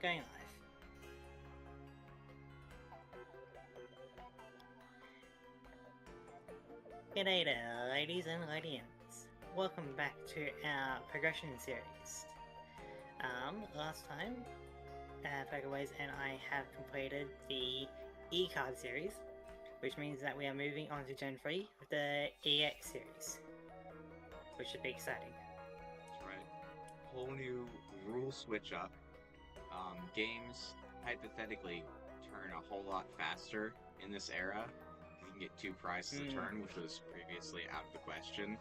Going live. G'day there, ladies and ladians. Welcome back to our progression series. Last time, Pokeways and I have completed the E-Card series, which means that we are moving on to Gen 3 with the EX series, which should be exciting. That's right. Whole new rule switch up. Games hypothetically turn a whole lot faster in this era. You can get 2 prizes a turn, which was previously out of the question.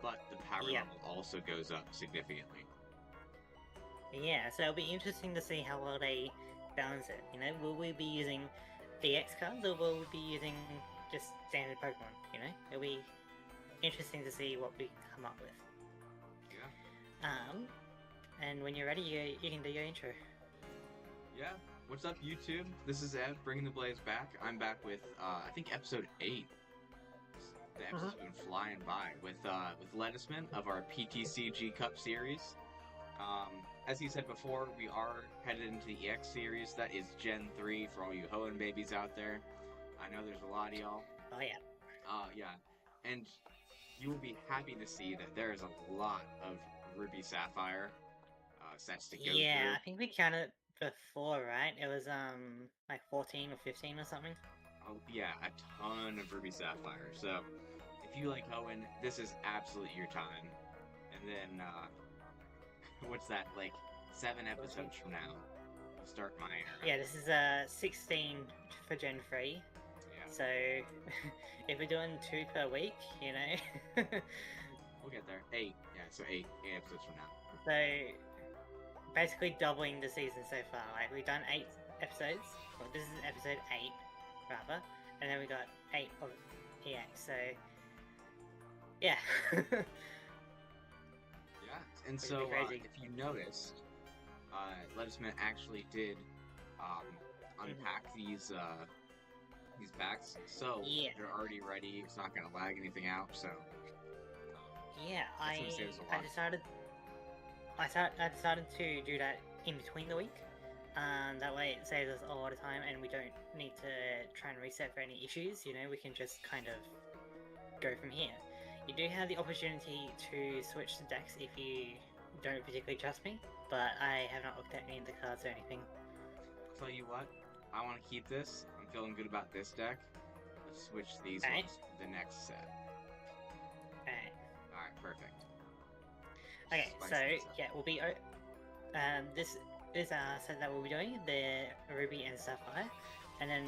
But the power level also goes up significantly. Yeah, so it'll be interesting to see how well they balance it. You know, will we be using EX cards or will we be using just standard Pokemon? You know, it'll be interesting to see what we come up with. Yeah. And when you're ready, you can do your intro. Yeah. What's up, YouTube? This is Ev, bringing the Blaze back. I'm back with, I think, episode 8. The episode's been flying by with Ledisman of our PTCG Cup series. As he said before, we are headed into the EX series. That is Gen 3 for all you Hoenn babies out there. I know there's a lot of y'all. Oh, yeah. Yeah. And you will be happy to see that there is a lot of Ruby Sapphire sets to go through. Yeah, I think we counted before, right? It was, like 14 or 15 or something. Oh, yeah, a ton of Ruby Sapphire. So, if you like Hoenn, this is absolutely your time. And then, what's that, like 7 episodes from now, we'll start my era. Yeah, this is 16 for Gen 3. Yeah. So, if we're doing 2 per week, you know. We'll get there. 8. Yeah, so 8 episodes from now. So, basically doubling the season so far. Like, we've done 8 episodes. Well, this is episode 8, rather. And then we got 8 of EX, so... yeah. Yeah, and so, if you noticed, Ledisman actually did unpack these packs, so they're already ready. It's not going to lag anything out, so... yeah, I decided to do that in between the week. That way it saves us a lot of time and we don't need to try and reset for any issues, you know, we can just kind of go from here. You do have the opportunity to switch the decks if you don't particularly trust me, but I have not looked at any of the cards or anything. Tell you what, I want to keep this. I'm feeling good about this deck. Let's switch these ones to the next set. Alright, perfect. Okay, so yeah, we'll be this is our set that we'll be doing, the Ruby and Sapphire, and then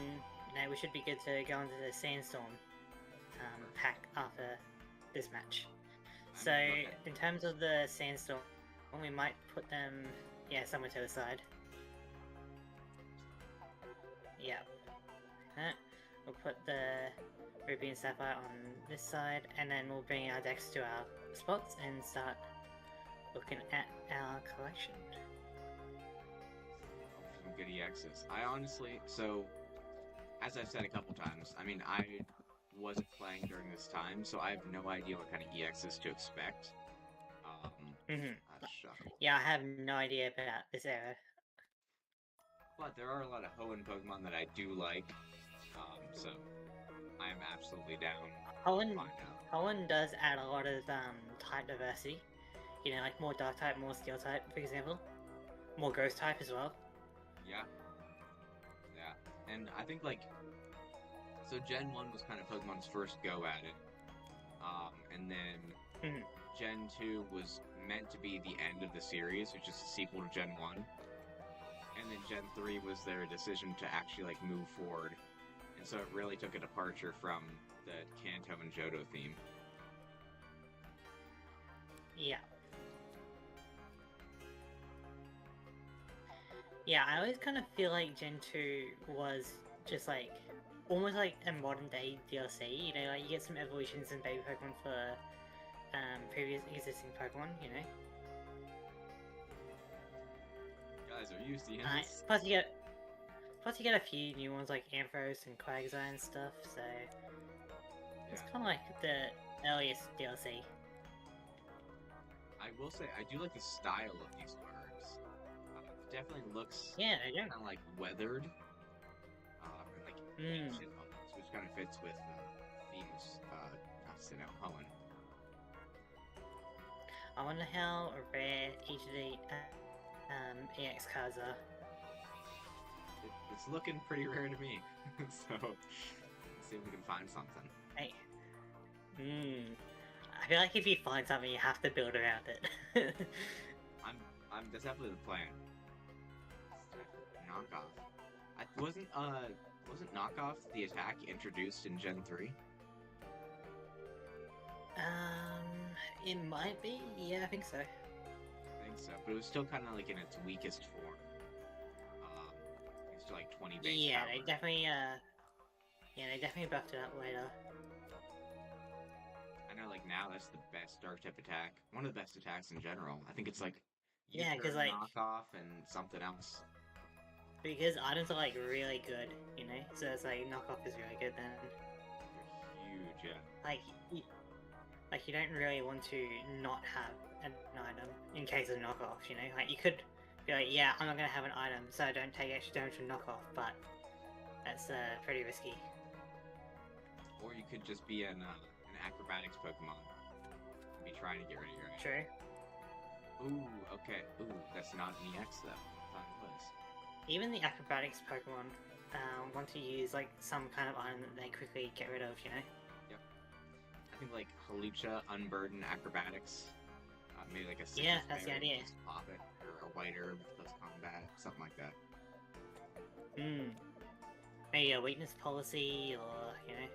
we should be good to go into the Sandstorm pack after this match. So in terms of the Sandstorm, we might put them somewhere to the side. Yeah. We'll put the Ruby and Sapphire on this side, and then we'll bring our decks to our spots and start looking at our collection. Some good EXs. I honestly, so, as I've said a couple times, I mean, I wasn't playing during this time, so I have no idea what kind of EXs to expect. Yeah, I have no idea about this era. But there are a lot of Hoenn Pokemon that I do like, so I am absolutely down. Hoenn does add a lot of type diversity. You know, like more Dark type, more Steel type, for example. More Ghost type as well. Yeah. Yeah. And I think, like, so Gen 1 was kind of Pokemon's first go at it. And then Gen 2 was meant to be the end of the series, which is a sequel to Gen 1. And then Gen 3 was their decision to actually, like, move forward. And so it really took a departure from the Kanto and Johto theme. Yeah. Yeah, I always kind of feel like Gen 2 was just like, almost like a modern day DLC, you know, like you get some evolutions in baby Pokemon for previous existing Pokemon, you know. Guys, are you seeing this? Plus you get a few new ones like Ampharos and Quagsire and stuff, so it's kind of like the earliest DLC. I will say, I do like the style of these cards. The definitely looks yeah. kind of like weathered, and like ancient almost, which kind of fits with themes. Not to know Hoenn. I wonder how rare each of the EX cards are. It's looking pretty rare to me, so let's see if we can find something. Hey. I feel like if you find something, you have to build around it. That's definitely the plan. Knockoff. Wasn't knockoff the attack introduced in Gen 3? It might be. Yeah, I think so. I think so, but it was still kind of like in its weakest form. It's still like 20 base Yeah, power. they definitely buffed it up later. I know, like now that's the best dark type attack. One of the best attacks in general. I think it's like because like knockoff and something else. Because items are like really good, you know. So it's like knockoff is really good then. They're huge, yeah. Like you don't really want to not have an item in case of knockoff, you know. Like you could be like, yeah, I'm not gonna have an item, so I don't take extra damage from knockoff, but that's pretty risky. Or you could just be an acrobatics Pokemon and be trying to get rid of your item. True. Ooh, okay. Ooh, that's not an EX though. I thought it was. Even the acrobatics Pokemon want to use like some kind of item that they quickly get rid of, you know. Yep. I think like Halicha, Unburden, Acrobatics. Maybe like a that's the idea. Just pop it, or a White Herb plus combat, something like that. Maybe a weakness policy, or you know.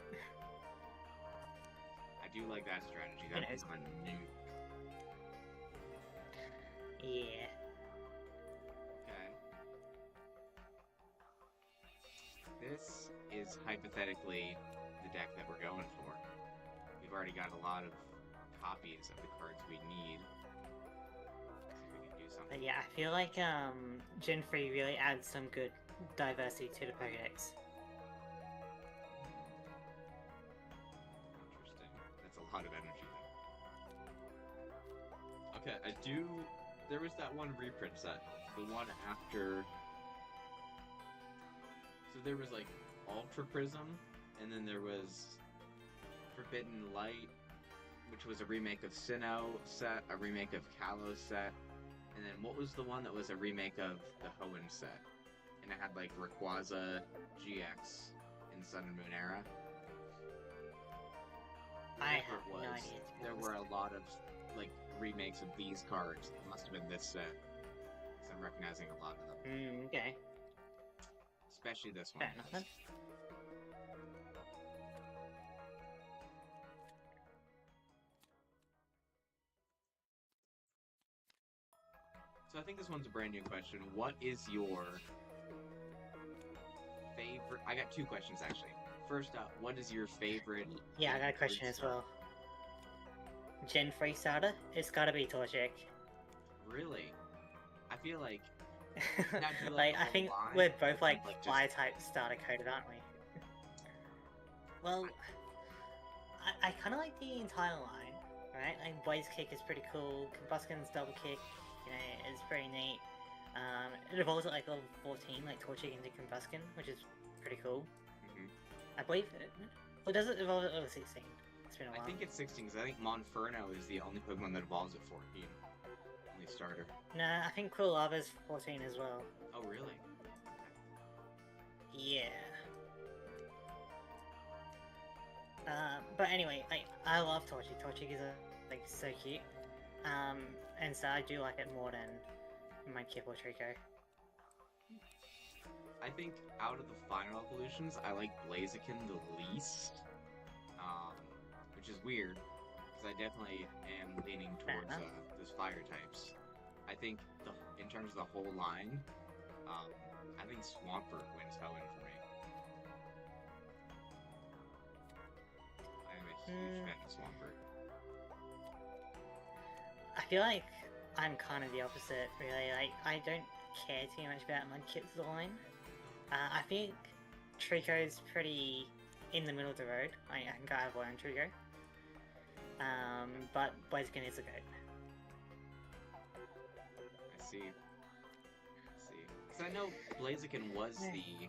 I do like that strategy. That is a new. Yeah. Okay. This is hypothetically the deck that we're going for. We've already got a lot of copies of the cards we need. Let's see if we can do something. But yeah, I feel like Gen 3 really adds some good diversity to the Pokédex. Interesting. That's a lot of energy there. Okay, there was that one reprint set. The one after... So there was like Ultra Prism, and then there was Forbidden Light, which was a remake of Sinnoh set, a remake of Kalos set, and then what was the one that was a remake of the Hoenn set? And it had like Rayquaza GX in Sun and Moon era. I have no idea. There were a lot of like remakes of these cards. It must have been this set, because I'm recognizing a lot of them. Okay. Especially this one. Fair enough then. So I think this one's a brand new question. What is your favorite... I got two questions, actually. First up, what is your favorite... Yeah, I got a question as well. Gen 3 starter? It's gotta be Torchic. Really? I feel like... like I think we're both like fly-type starter coded, aren't we? Well, I kind of like the entire line, right? Like Blaze Kick is pretty cool, Combustion's Double Kick, you know, it's pretty neat. It evolves at like level 14, like Torchic into Combustion, which is pretty cool. I believe it... Or does it evolve at level 16? It's been a while. I think it's 16, because I think Monferno is the only Pokemon that evolves at 14. Only starter. Nah, I think Quill Lava's 14 as well. Oh, really? Yeah. But anyway, I love Torchic. Torchic is like so cute. And so I do like it more than Mudkip or Trico. I think out of the final evolutions, I like Blaziken the least. Which is weird, because I definitely am leaning towards those fire types. I think in terms of the whole line, I think Swampert wins Hoenn for me. I am a huge fan of Swampert. I feel like I'm kind of the opposite, really. Like, I don't care too much about Mudkip's line. I think Trico's pretty in the middle of the road. I can go have one on Trico. But Blaziken is a goat. I see. I know Blaziken was the,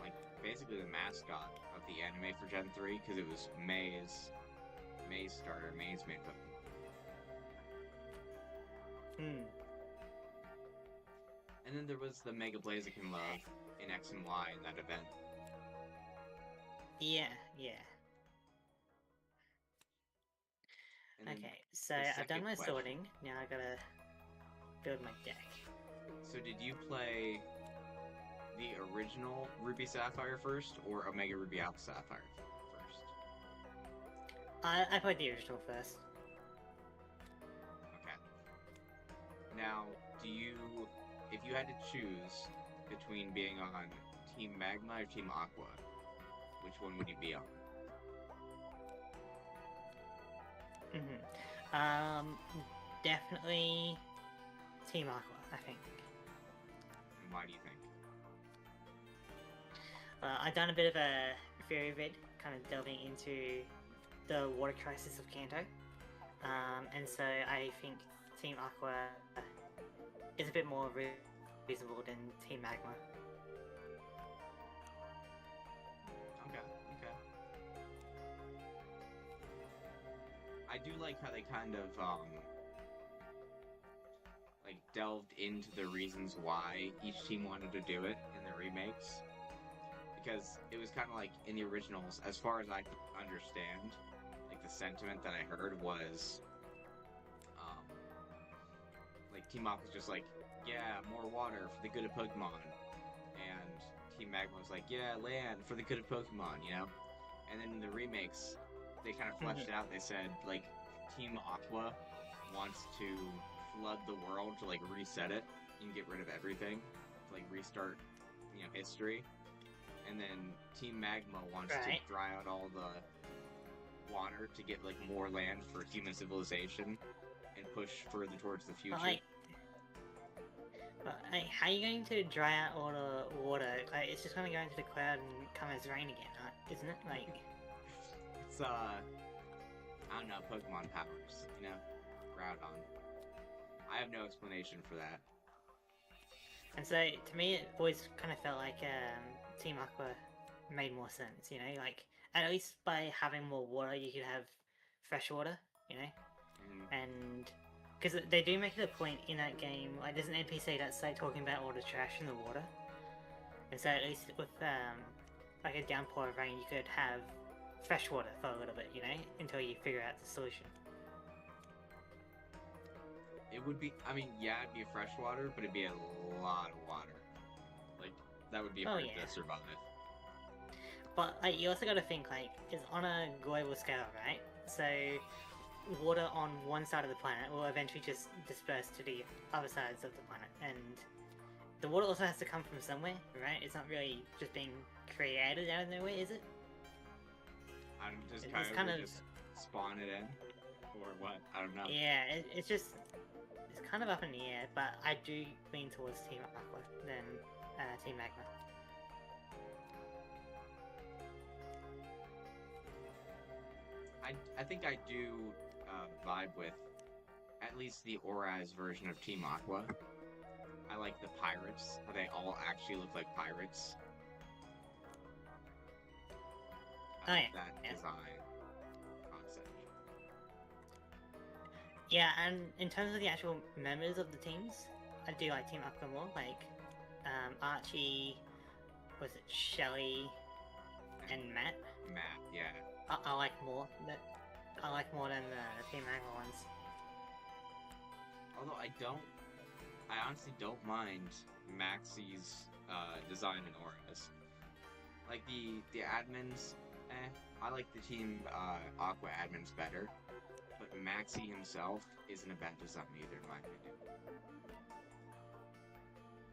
like, basically the mascot of the anime for Gen 3, because it was May's starter, May's main Pokemon. And then there was the Mega Blaziken love in X and Y in that event. Yeah. Okay, so I've done my sorting. Now I gotta build my deck. So did you play the original Ruby Sapphire first, or Omega Ruby Alpha Sapphire first? I played the original first. Okay. Now, if you had to choose between being on Team Magma or Team Aqua, which one would you be on? Definitely Team Aqua, I think. And why do you think? I've done a bit of a theory vid, kind of delving into the water crisis of Kanto. And so I think Team Aqua is a bit more reasonable than Team Magma. Okay. I do like how they kind of, like, delved into the reasons why each team wanted to do it in the remakes. Because it was kind of like, in the originals, as far as I could understand, like, the sentiment that I heard was, like, Team Aqua was just like, yeah, more water for the good of Pokemon. And Team Magma was like, yeah, land for the good of Pokemon, you know? And then in the remakes, they kind of fleshed it out. They said, like, Team Aqua wants to flood the world to, like, reset it and get rid of everything, to, like, restart, you know, history. And then Team Magma wants to dry out all the water to get, like, more land for human civilization and push further towards the future. Like, how are you going to dry out all the water? Like, it's just going to go into the cloud and come as rain again, isn't it? Like, it's I don't know, Pokemon powers, you know, Groudon. I have no explanation for that. And so, to me, it always kind of felt like Team Aqua made more sense, you know? Like, at least by having more water, you could have fresh water, you know? And because they do make it a point in that game, like, there's an NPC that's, like, talking about all the trash in the water. And so, at least with, like, a downpour of rain, you could have fresh water for a little bit, you know? Until you figure out the solution. It would be, I mean, yeah, it'd be fresh water, but it'd be a lot of water. Like, that would be hard to survive. But, like, you also gotta think, like, it's on a global scale, right? So, water on one side of the planet will eventually just disperse to the other sides of the planet. And the water also has to come from somewhere, right? It's not really just being created out of nowhere, is it? Just spawn it in? Or what? I don't know. Yeah, it's kind of up in the air, but I do lean towards Team Aqua than Team Magma. I think I do vibe with at least the Ori's version of Team Aqua. I like the pirates, how they all actually look like pirates. I like that design concept. Yeah, and in terms of the actual members of the teams, I do like Team Aqua more. Like, Archie, was it Shelly, and Matt? Matt, yeah. I like more. I like more than the Team Magma ones. Although I honestly don't mind Maxie's design in auras. Like the admins, I like the Team Aqua admins better, but Maxie himself isn't a bad design either, in my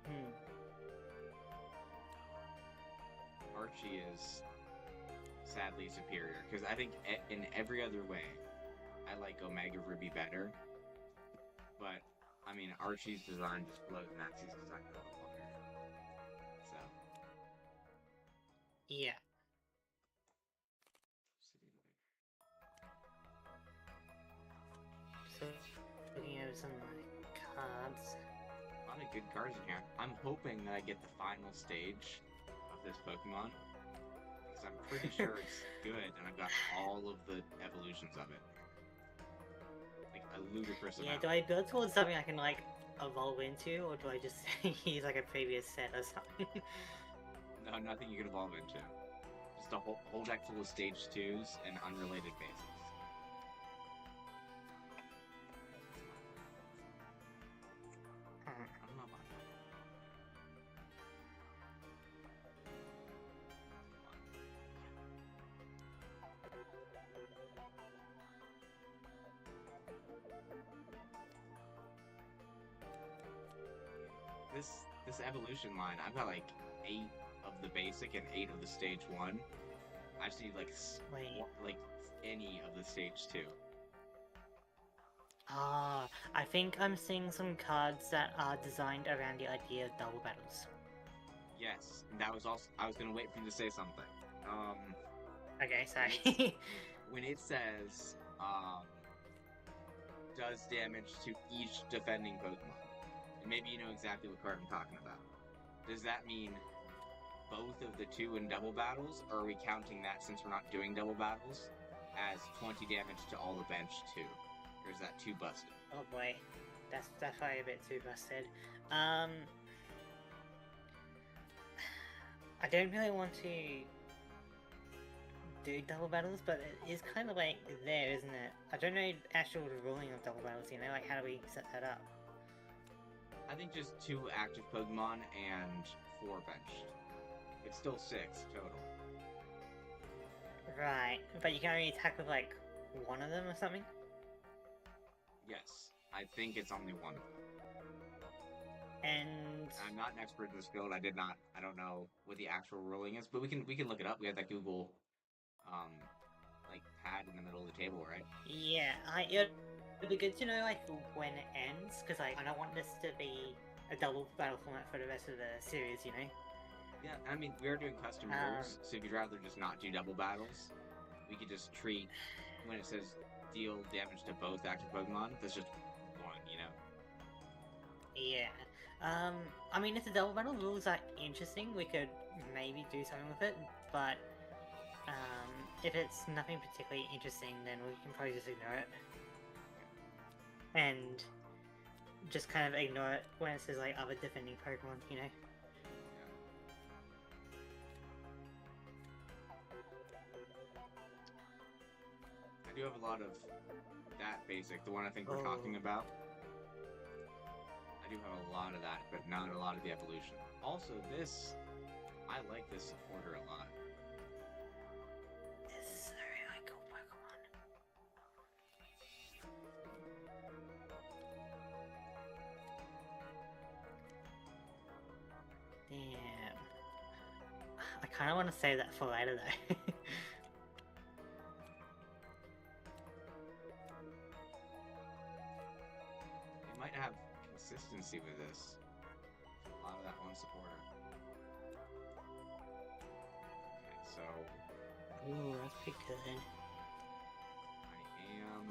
opinion. Archie is sadly superior, because I think in every other way, I like Omega Ruby better. But, I mean, Archie's design just blows Maxie's design out of the water. So. Yeah. So, looking over some of my cards. A lot of good cards in here. I'm hoping that I get the final stage of this Pokemon, because I'm pretty sure it's good, and I've got all of the evolutions of it. Like, a ludicrous amount. Do I build towards something I can, like, evolve into, or do I just use, like, a previous set or something? No, nothing you can evolve into. Just a whole deck full of stage 2s and unrelated basics. I don't know about that. This evolution line, I've got like 8 of the basic and 8 of the stage 1. I just need like any of the stage 2. I think I'm seeing some cards that are designed around the idea of double battles. Yes, and that was also, I was gonna wait for you to say something. Okay, sorry. When it says, does damage to each defending Pokemon, and maybe you know exactly what card I'm talking about. Does that mean both of the 2 in double battles, or are we counting that, since we're not doing double battles, as 20 damage to all the bench too? Or is that too busted? Oh boy, that's probably a bit too busted. I don't really want to do double battles, but it is kind of like there, isn't it? I don't know the actual ruling of double battles, you know, like how do we set that up? I think just 2 active Pokemon and 4 benched. It's still 6 total. Right, but you can only attack with like one of them or something? Yes, I think it's only one of them. And I'm not an expert in this field. I don't know what the actual ruling is, but we can look it up. We have that Google like pad in the middle of the table, right? Yeah, it'd be good to know like when it ends, because like I don't want this to be a double battle format for the rest of the series, you know? Yeah, I mean, we are doing custom rules, so if you'd rather just not do double battles, we could just treat, when it says deal damage to both active Pokemon, that's just one, you know? Yeah. I mean, if the double battle rules are interesting, we could maybe do something with it, but if it's nothing particularly interesting, then we can probably just ignore it. And just kind of ignore it when it says like other defending Pokemon, you know? I do have a lot of that basic, the one I think we're talking about. I do have a lot of that, but not a lot of the evolution. Also, I like this supporter a lot. This is a really cool Pokemon. Damn. I kind of want to save that for later though. Might have consistency with this. A lot of that one supporter. Okay, so Ooh, that's pretty good. I am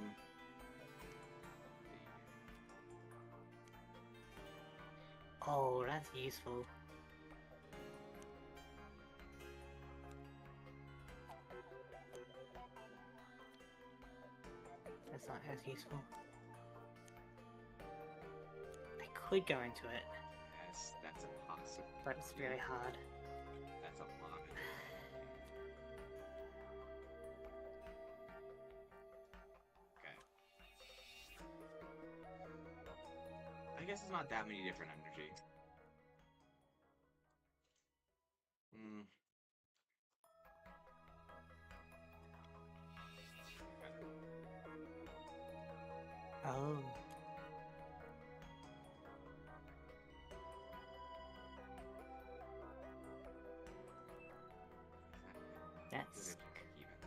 Oh, that's useful. That's not as useful. Could go into it. Yes, that's a possibility. But it's really hard. That's a lot. Okay. I guess it's not that many different energy. Oh.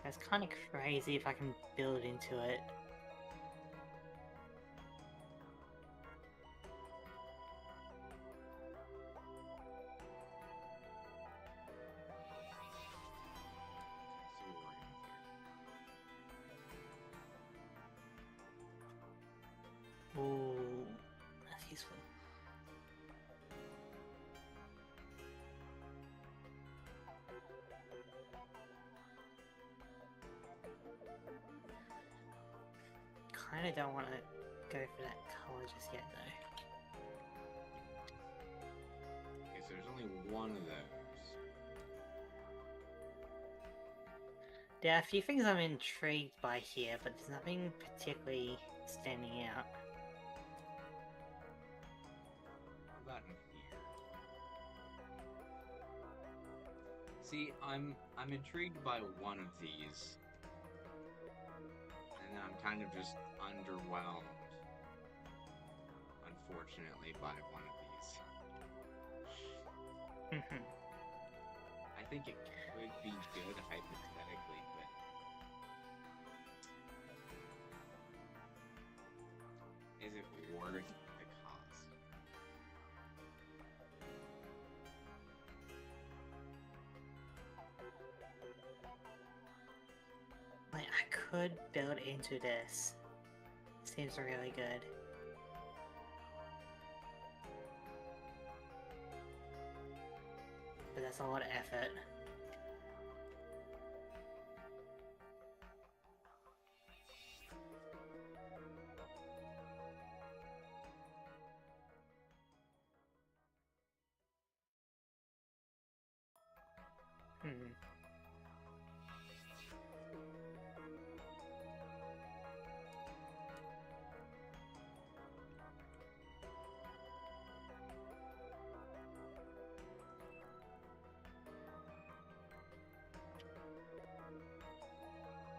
That's kind of crazy if I can build into it. Ooh, that's useful. kind of don't want to go for that color just yet, though. Okay, so there's only one of those. There are a few things I'm intrigued by here, but there's nothing particularly standing out. What about in here? See, I'm intrigued by one of these. And I'm kind of just underwhelmed, unfortunately, by one of these. I think it could be good, hypothetically, but... is it worth the cost? Like, I could build into this. Seems really good. But that's a lot of effort.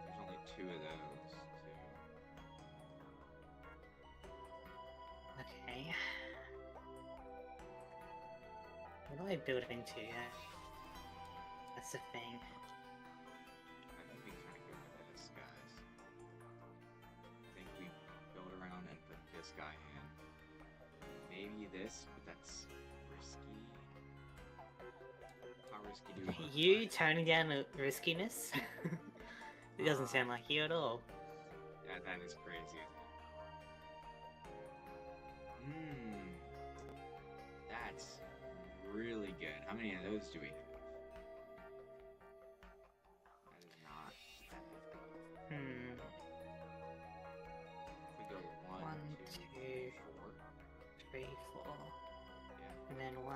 There's only two of those, too. Okay. What do I build it into? That's the thing. I think we kind of go with this, guys. I think we build around and put this guy in. Maybe this, but that's risky. How risky do we want to You play? toning down the riskiness? It doesn't sound like you at all. Yeah, that is crazy, isn't it? That's really good. How many of those do we have? That is not bad. If we go one, One, two, two, 4. 3, 4. Yeah. And then 1.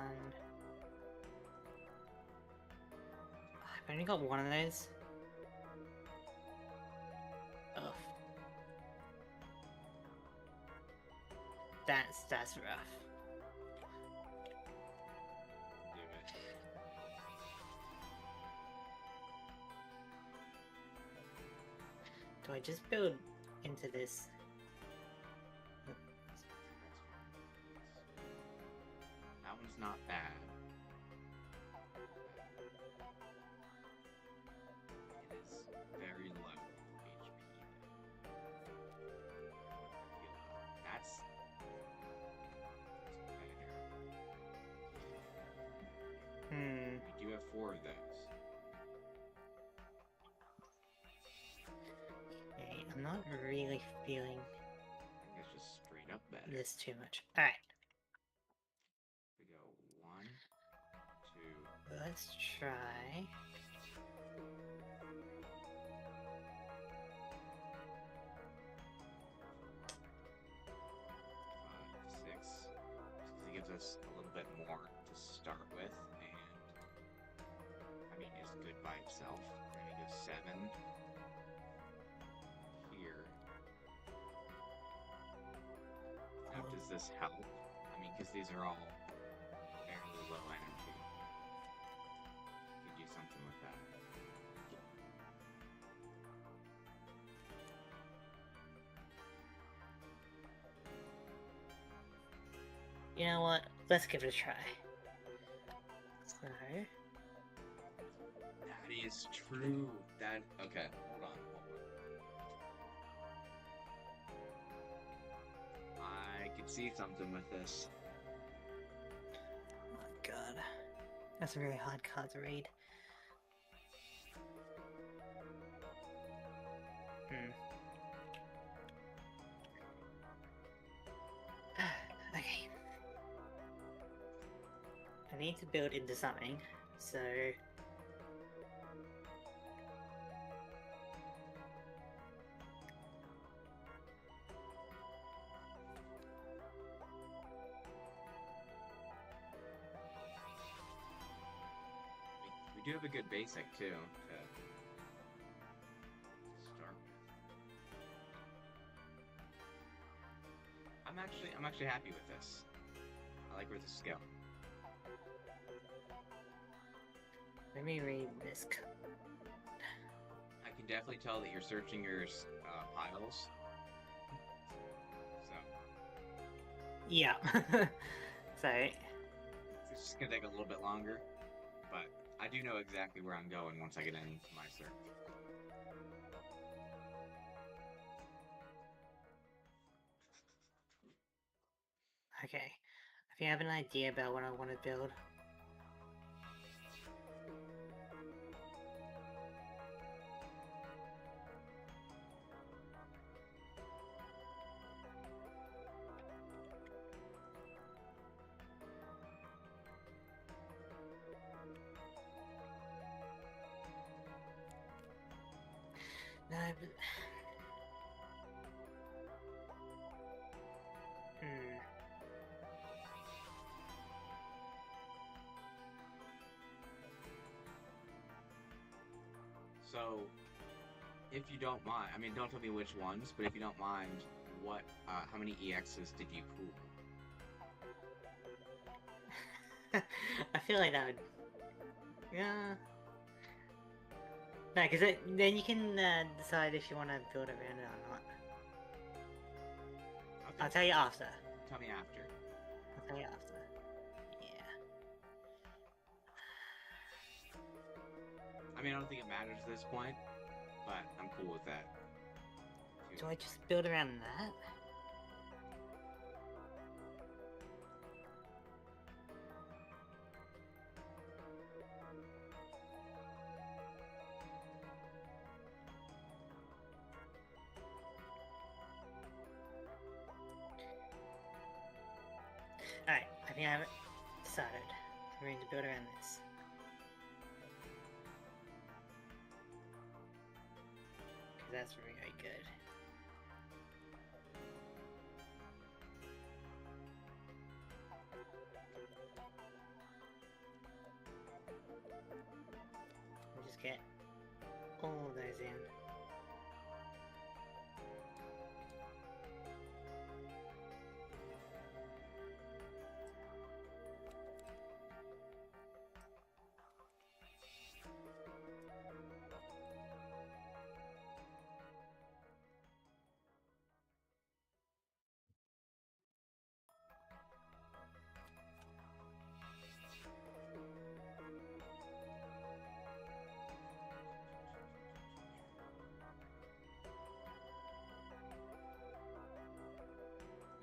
I've only got one of those. Ugh. That's rough. Do it. Do I just build into this? That one's not bad. It is very low HP. That's better. We do have 4 of those. Okay, I'm not really feeling I think it's just straight up better. this too much. Alright, We go 1, 2. let's try. 5, 6. It gives us a little bit more to start with, and I mean, it's good by itself. We're gonna go 7 here. Now, does this help? I mean, because these are all fairly low energy. Could do something with that. You know what? Let's give it a try. So, That is true. That okay. Hold on. I could see something with this. oh my god. That's a really hard card to read. Okay. I need to build into something, so... do have a good basic too to start with. I'm actually happy with this. I like where this is going. Let me read this code. I can definitely tell that you're searching your piles. So. Yeah. So. It's just gonna take a little bit longer, but I do know exactly where I'm going once I get into my search. Okay. I think I have an idea about what I want to build. No, but... So, if you don't mind, I mean, don't tell me which ones, but if you don't mind, what, how many EXs did you pool? I feel like that would... Yeah... No, because then you can decide if you want to build around it or not. Okay. I'll tell you after. Tell me after. I'll tell you after. Yeah. I mean, I don't think it matters at this point, but I'm cool with that. Do I just build around that? Alright, I think I have it decided. I'm going to build around this. Because that's really good. We'll just get all those in.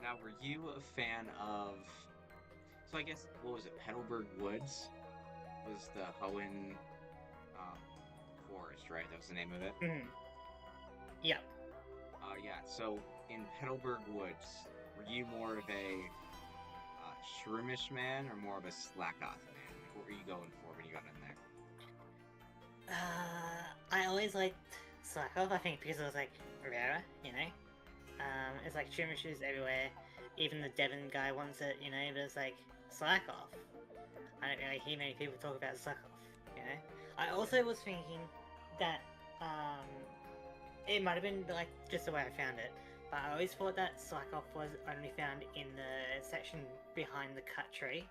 Now, were you a fan of... So I guess, what was it? Petalburg Woods was the Hoenn Forest, right? That was the name of it? Mm-hmm. Yeah. Yeah, so in Petalburg Woods, were you more of a Shroomish man or more of a Slackoth man? Like, what were you going for when you got in there? I always liked Slackoff, I think, because it was like rarer, you know? It's like Shroomishes everywhere. Even the Devon guy wants it, you know, but it's like Slackoff. I don't really hear many people talk about Slackoff, you know? I also was thinking that, it might have been like just the way I found it, but I always thought that Slackoff was only found in the section behind the cut tree.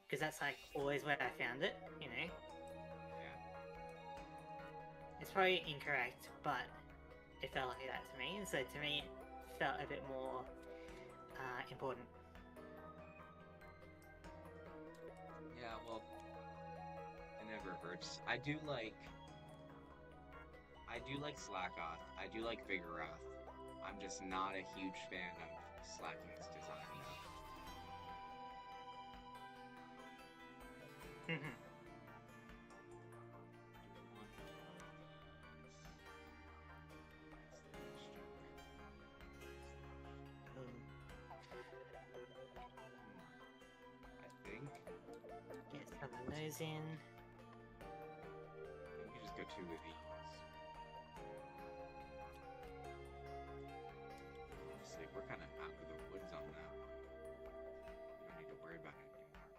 Because that's like always where I found it, you know? Yeah. It's probably incorrect, but it felt like that to me, and so to me it felt a bit more important. Yeah, well, it never hurts. I do like Slackoth. I do like Vigoroth. I'm just not a huge fan of Slacking's design, though. Mm-hmm. I think. Get some of those in. We can just go 2 of these. Honestly, we're kind of out of the woods on that one. We don't need to worry about it anymore.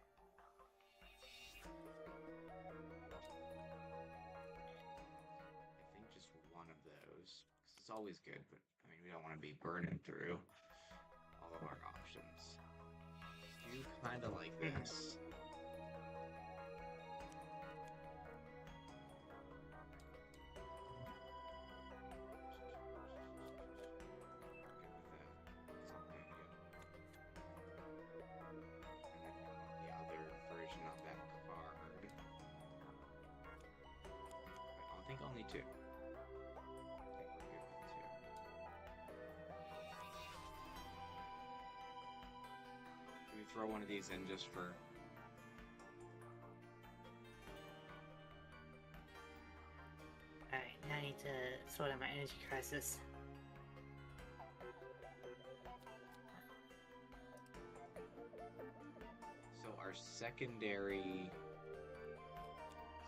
It's always good, but I mean, we don't want to be burning through all of our options. Do kind of like this. Only two. I think we're good with two. Can we throw one of these in just for... Alright, now I need to sort out my energy crisis. So our secondary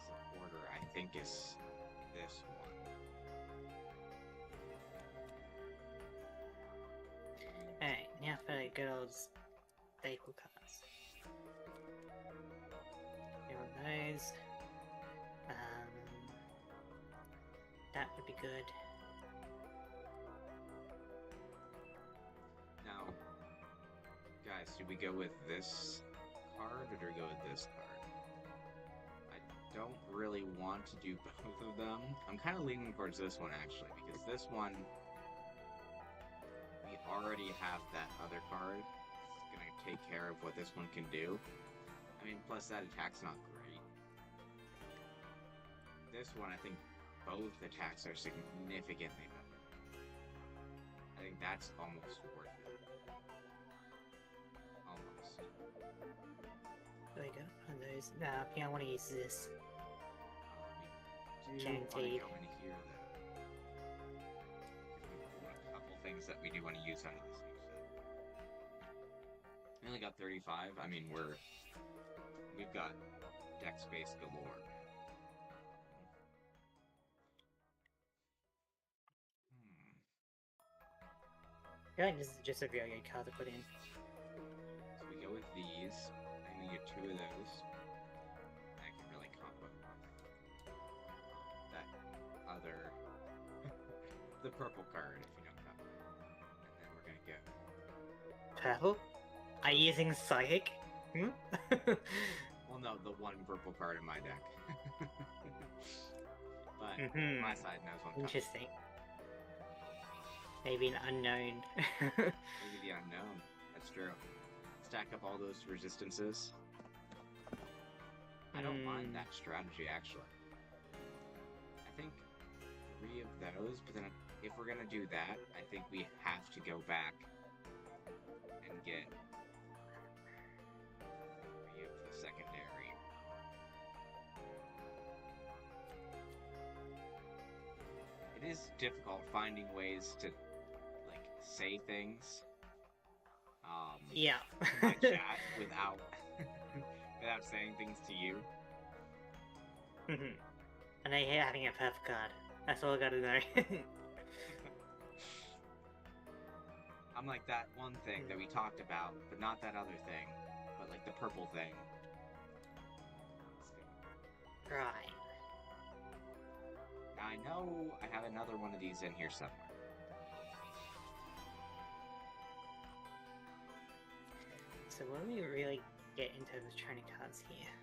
supporter, I think, is this one. Alright, now for the good old staple cards. You want those. That would be good. Now, guys, do we go with this card or do we go with this card? I don't really want to do both of them. I'm kind of leaning towards this one, actually, because this one, we already have that other card. It's going to take care of what this one can do. I mean, plus that attack's not great. This one, I think both attacks are significantly better. I think that's almost worth it. Almost. There we go. And those. No, I think I want to use this. We do want to go in here, though. A couple things that we do want to use out of this new set. We only got 35. I mean, we've got deck space galore. I feel like this is just a really good card to put in. So we go with these, and we get two of those. I can really combo that other, the purple card, if you know what I'm talking about. And then we're gonna go. Purple? Are you using Psychic? Hmm? Well, no, the one purple card in my deck. But my side knows one. Interesting. Maybe an unknown. Maybe the unknown. That's true. Stack up all those resistances. I don't mind that strategy, actually. I think 3 of those, but then if we're gonna do that, I think we have to go back and get 3 of the secondary. It is difficult finding ways to say things yeah. in my chat without without saying things to you. And I hate having a perfect card. That's all I gotta know. I'm like that one thing that we talked about, but not that other thing, but like the purple thing. Right. Now I know I have another one of these in here somewhere. So what do we really get in terms of training cards here?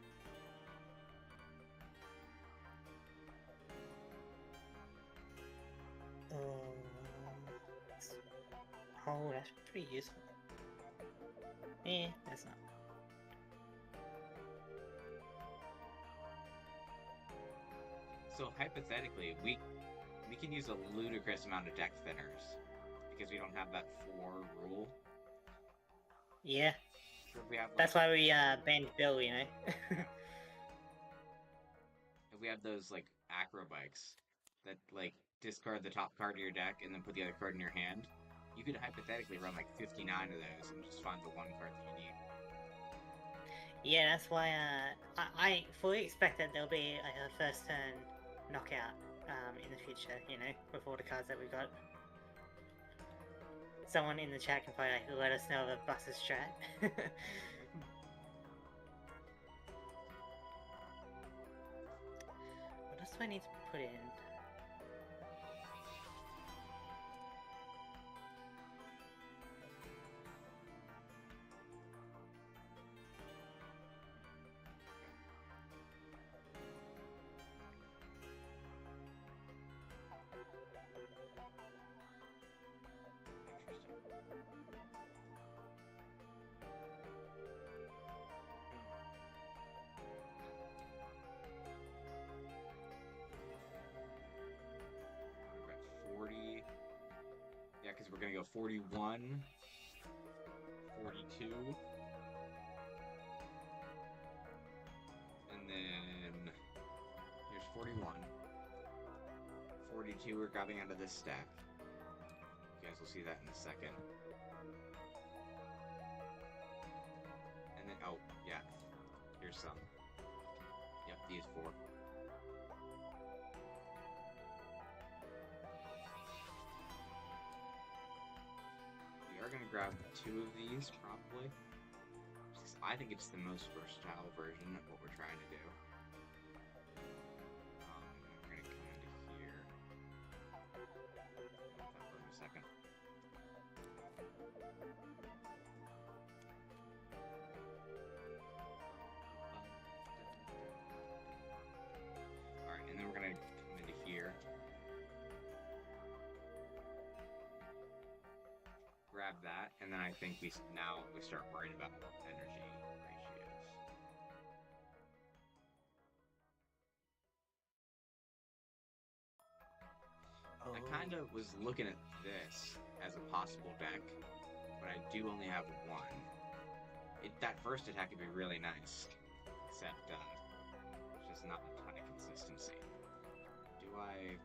Oh, that's pretty useful. That's not. So hypothetically, we can use a ludicrous amount of deck thinners because we don't have that 4 rule. Yeah. So if we have, like, that's why we banned Bill, you know. If we have those like acro bikes that like discard the top card of your deck and then put the other card in your hand, you could hypothetically run like 59 of those and just find the one card that you need. Yeah, that's why I fully expect that there'll be a first turn knockout in the future, you know, with all the cards that we've got. Someone in the chat can probably let us know the Buster strat. What else do I need to put in? go 41, 42, and then here's 41. 42 we're grabbing out of this stack. You guys will see that in a second. And then, oh, yeah, here's some. Yep, these 4. We are going to grab 2 of these, probably. I think it's the most versatile version of what we're trying to do. We're going to come into here. For a second. Alright, and then we're going to come into here. Grab that, and then I think we start worrying about energy ratios. Oh. I kind of was looking at this as a possible deck, but I do only have 1. That first attack would be really nice, except there's just not a ton of consistency. Do I...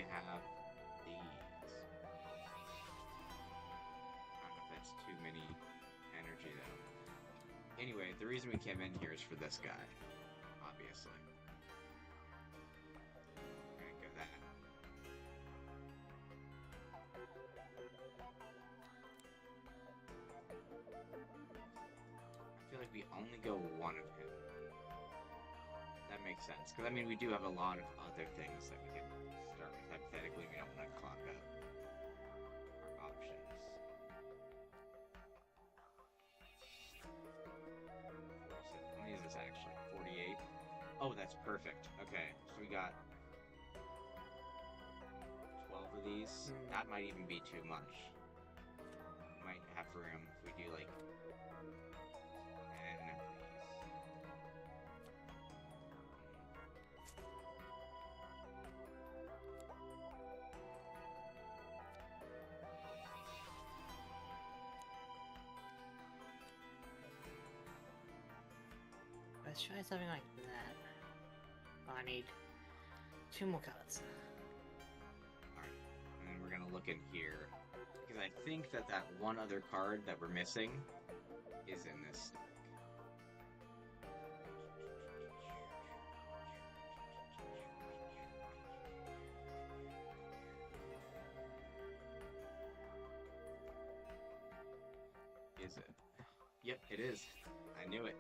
have these. I don't know if that's too many energy though. Anyway, the reason we came in here is for this guy, obviously. We're gonna go that. I feel like we only go 1 of him. That makes sense, because I mean we do have a lot of other things that we can start with. Hypothetically, we don't want to clog up our options. How many is this actually? 48? Oh, that's perfect. Okay, so we got 12 of these. That might even be too much. Might have room if we do like 10 of these. Let's try something like that. I need 2 more cards. Alright, and then we're gonna look in here, because I think that one other card that we're missing is in this stack. Is it? Yep, it is. I knew it.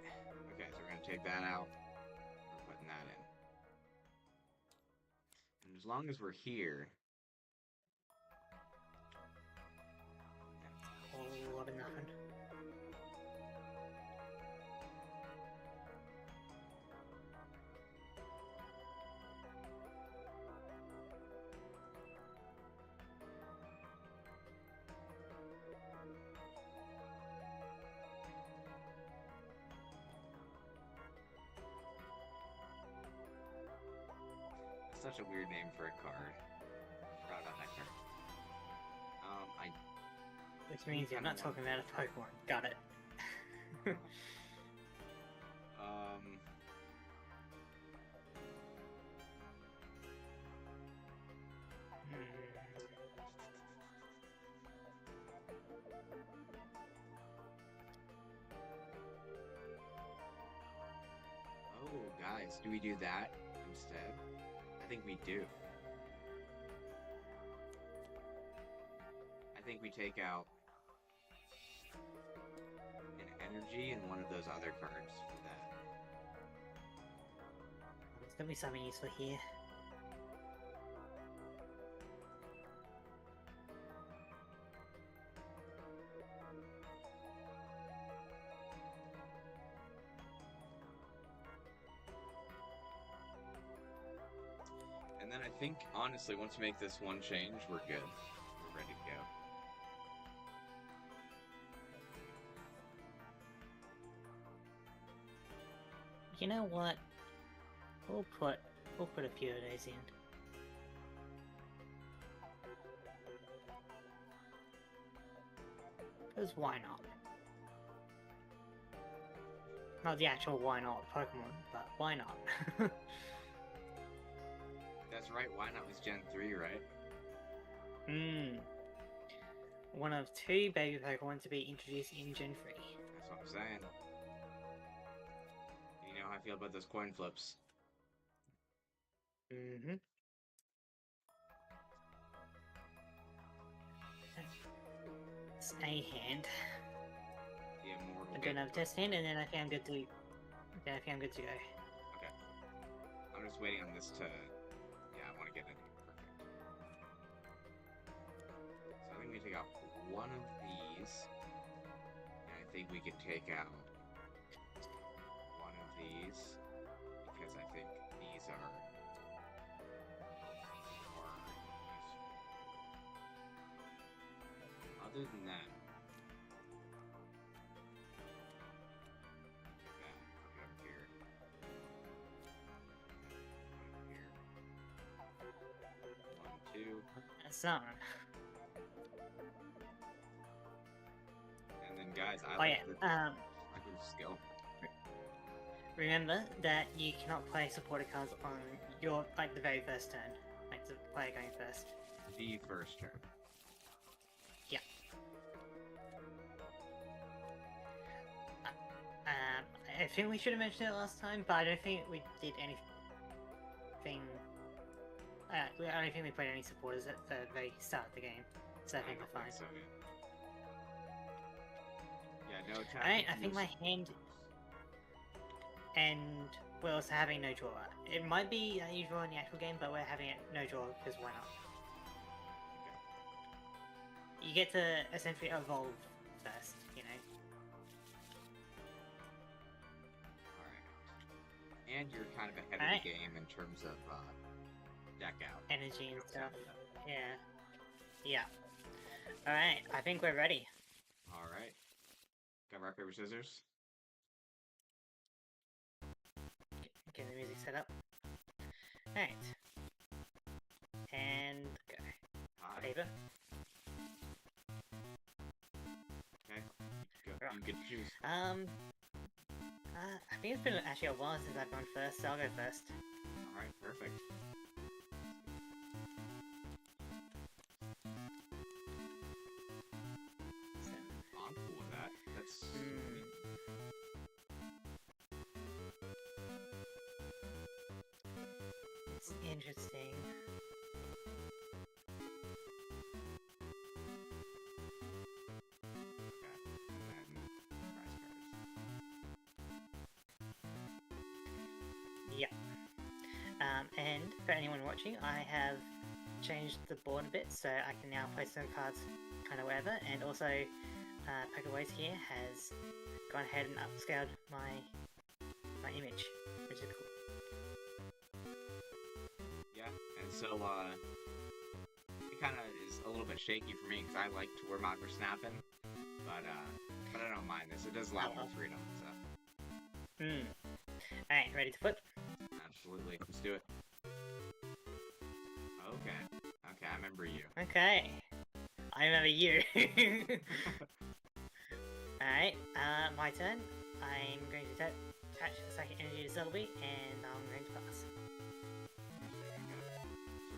Okay, so we're going to take that out. We're putting that in. And as long as we're here... A lot of nothing. Such a weird name for a card. Forgot about that card. Which means you're not talking about a Pokemon. Got it. Oh, guys, do we do that instead? I think we do. I think we take out an energy and one of those other cards for that. There's gonna be something useful here. And then I think, honestly, once we make this one change, we're good. We're ready to go. You know what? We'll put a few of those in. Because why not? Not the actual why not Pokemon, but why not? That's right, why not was Gen 3, right? One of 2 baby Pokemon to be introduced in Gen 3. That's what I'm saying. You know how I feel about those coin flips. It's a hand. The immortal. I don't have a test hand, and then I think I'm good to. Then I think I'm good to go. Okay. I'm just waiting on this to. Yeah, I want to get it perfect. So I think we take out one of these, and I think we can take out one of these because I think these are more useful. Other than that. Son. And then, guys, I like the skill. Remember that you cannot play supporter cards on your the very first turn, like the player going first. The first turn. Yeah. I think we should have mentioned it last time, but I don't think we did anything. I don't think we played any supporters at the very start of the game, so I think we're fine. So, yeah, no attack. Alright, I think my hand... And we're also having no draw. It might be unusual in the actual game, but we're having it no draw, because why not? Okay. You get to essentially evolve first, you know? Alright. And you're kind of ahead of the game in terms of, deck out. Energy and stuff. Yeah. Yeah. Alright, I think we're ready. Alright. Got rock, paper, scissors? Get the music set up. Alright. And go. Hi. Paper. Okay. Go. You get to choose. I think it's been actually a while since I've gone first, so I'll go first. Alright, perfect. I'm cool with that. That's It's interesting. Yeah. And for anyone watching, I have changed the board a bit, so I can now place some cards kind of wherever, and also Pokeways here has gone ahead and upscaled my image, which is cool. Yeah, and so it kind of is a little bit shaky for me because I like to where mine were snapping, but I don't mind this. It does allow more freedom, so. Alright, ready to flip? Absolutely, let's do it. Okay, I remember you. Okay, I remember you. Alright, my turn. I'm going to attach Psychic Energy to Celebi, and I'm going to pass. So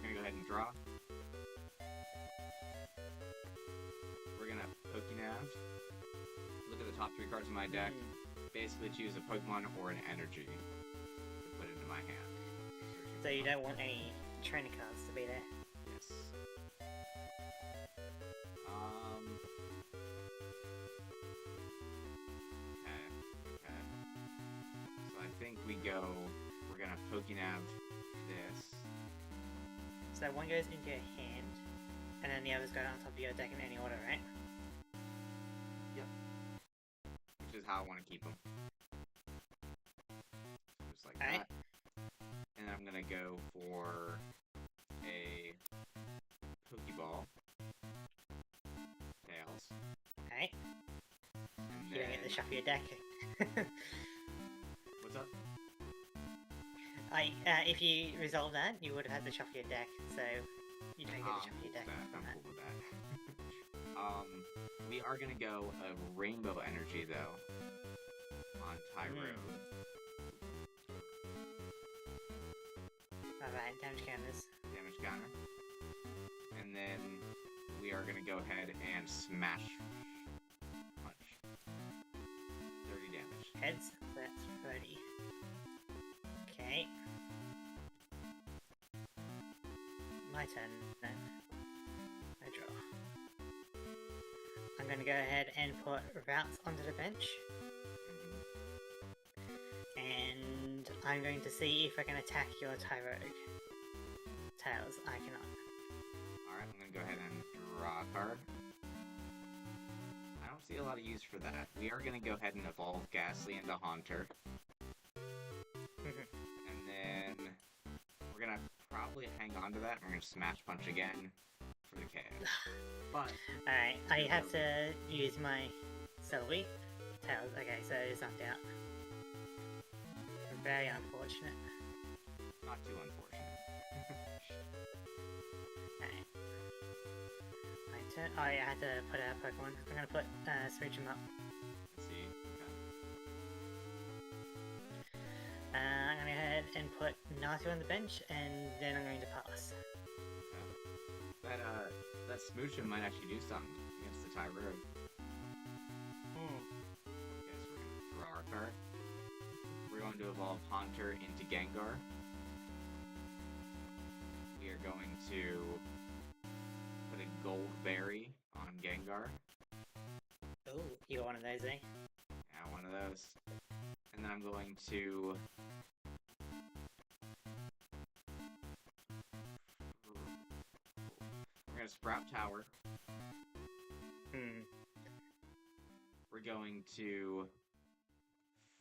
we're gonna go ahead and draw. We're gonna Pokenav. Look at the top 3 cards in my deck. Basically choose a Pokemon or an energy to put into my hand. So you don't want any trainer cards to be there? Yes. Okay. So I think we're gonna Pokenav this. So one goes into your hand, and then the others go on top of your deck in any order, right? Yep. Which is how I want to keep them. So just like that. And I'm gonna go for a Pokeball. Tails. Okay. And you then... don't get to shuffle your deck. What's up? if you resolve that, you would have had to shuffle your deck, so you don't get to shuffle your deck. I'm cool with that. We are gonna go a Rainbow Energy though on Tyrone. Alright, damage counters. Damage counter. And then we are gonna go ahead and smash punch. 30 damage. Heads, that's 30. Okay. My turn then. I draw. I'm gonna go ahead and put routes onto the bench. And I'm going to see if I can attack your Tyrogue. Tails, I cannot. Alright, I'm gonna go ahead and draw a card. I don't see a lot of use for that. We are gonna go ahead and evolve Ghastly into Haunter. And then we're gonna probably hang on to that. We're gonna Smash Punch again for the KO. But alright, I have to use my Sylvie. Tails, okay, so it's knocked out. Very unfortunate. Not too unfortunate. Alright. My turn. Oh yeah, I had to put out Pokemon. I'm gonna put switch him up. Let's see. Okay. I'm gonna go ahead and put Naruto on the bench, and then I'm going to pass. Okay. That Smoochum might actually do something against the Tyrogue. Okay, so we're gonna draw our card. We're going to evolve Haunter into Gengar. We are going to put a Gold Berry on Gengar. Oh, you got one of those, eh? Yeah, one of those. And then I'm going to... We're going to Sprout Tower. We're going to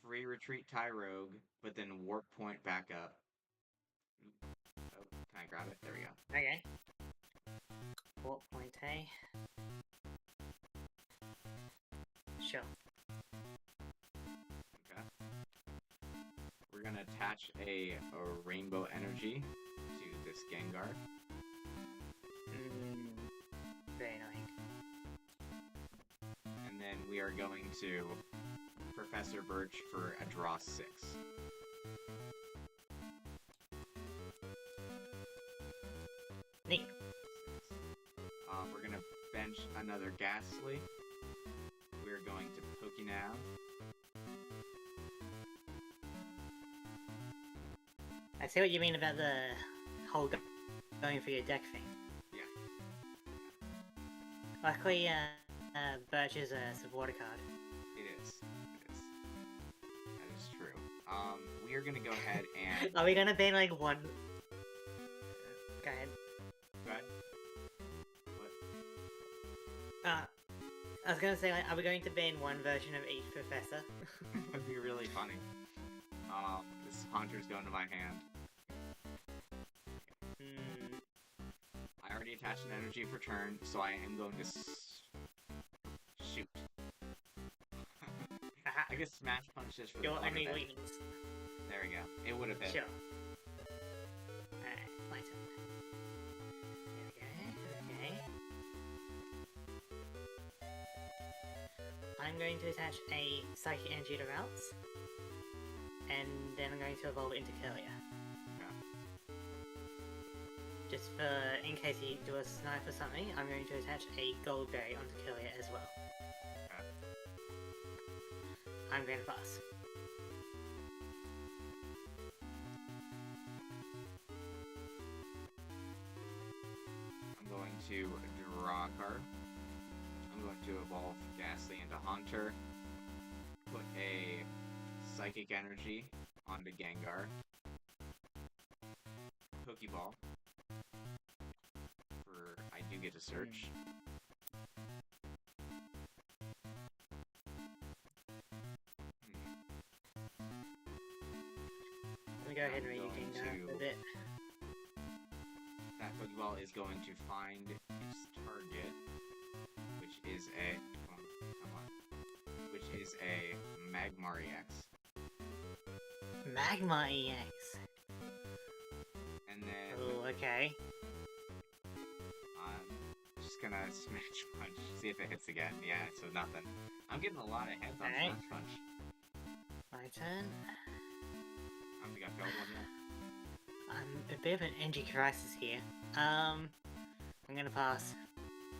free retreat Tyrogue, but then Warp Point back up. Oh, can I grab it? There we go. Okay. Warp Point, eh? Sure. Okay. We're gonna attach a Rainbow Energy to this Gengar. Very annoying. And then we are going to Professor Birch for a draw 6. Neat. We're gonna bench another Ghastly. We're going to Pokénav. I see what you mean about the whole going for your deck thing. Yeah. Luckily, Birch is a supporter card. It is. That is true. We are gonna go ahead and... Are we gonna ban like one? Go ahead. Go ahead. What? I was gonna say, like, are we going to ban one version of each professor? That'd be really funny. This Haunter's going to my hand. I already attached an energy for turn, so I am going to shoot. I guess Smash Punch just for the Your fun of only it. weakness. There we go. It would have been. Sure. Alright, my turn. There we go. Okay. I'm going to attach a Psychic Energy to routes, and then I'm going to evolve it into Kirlia. Okay. Just for, in case you do a snipe or something, I'm going to attach a Gold Berry onto Kirlia as well. Okay. I'm going to pass. I'm going to draw a card. I'm going to evolve Ghastly into Haunter. Put a Psychic Energy onto Gengar. Pokeball. I do get to search. Let me go ahead and read a bit. That Pokeball is going to find its target, which is a... Come on. Which is a Magmar EX. Magma EX! okay. I'm just gonna Smash Punch, see if it hits again. Yeah, so nothing. I'm getting a lot of hits on Alright. Smash Punch. My turn. I don't think I failed one yet. I'm a bit of an energy crisis here. I'm gonna pass.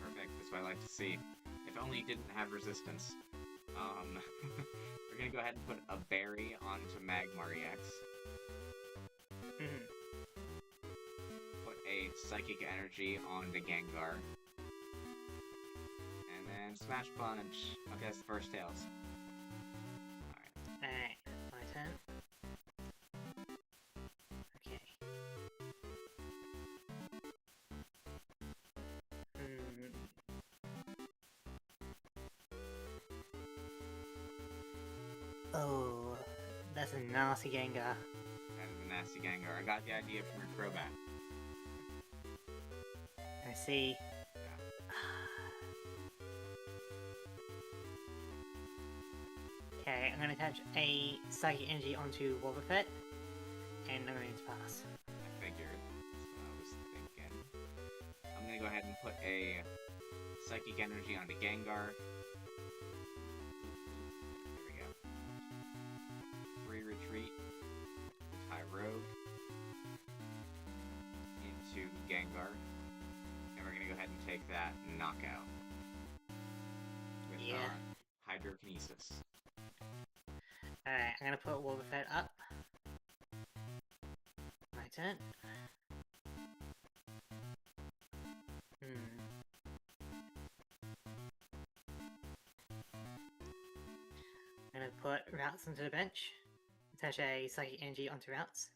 Perfect, that's what I like to see. If only you didn't have resistance. We're gonna go ahead and put a berry onto Magmar EX. Put a Psychic Energy onto Gengar. And then Smash Punch. Okay, that's the first Tails. Alright, my turn. Okay. Oh, that's a nasty Gengar. That is a nasty Gengar. I got the idea from your throwback. I see. Okay, I'm gonna attach a Psychic Energy onto Wobbuffet, and I'm going to pass. I figured. That's what I was thinking. I'm gonna go ahead and put a Psychic Energy onto Gengar. There we go. Free Retreat. High Rogue. Into Gengar. And we're gonna go ahead and take that knockout. With Hydrokinesis. Alright, I'm gonna put Wobbuffet up. My turn. I'm gonna put Routes onto the bench. Attach a Psychic Energy onto Routes.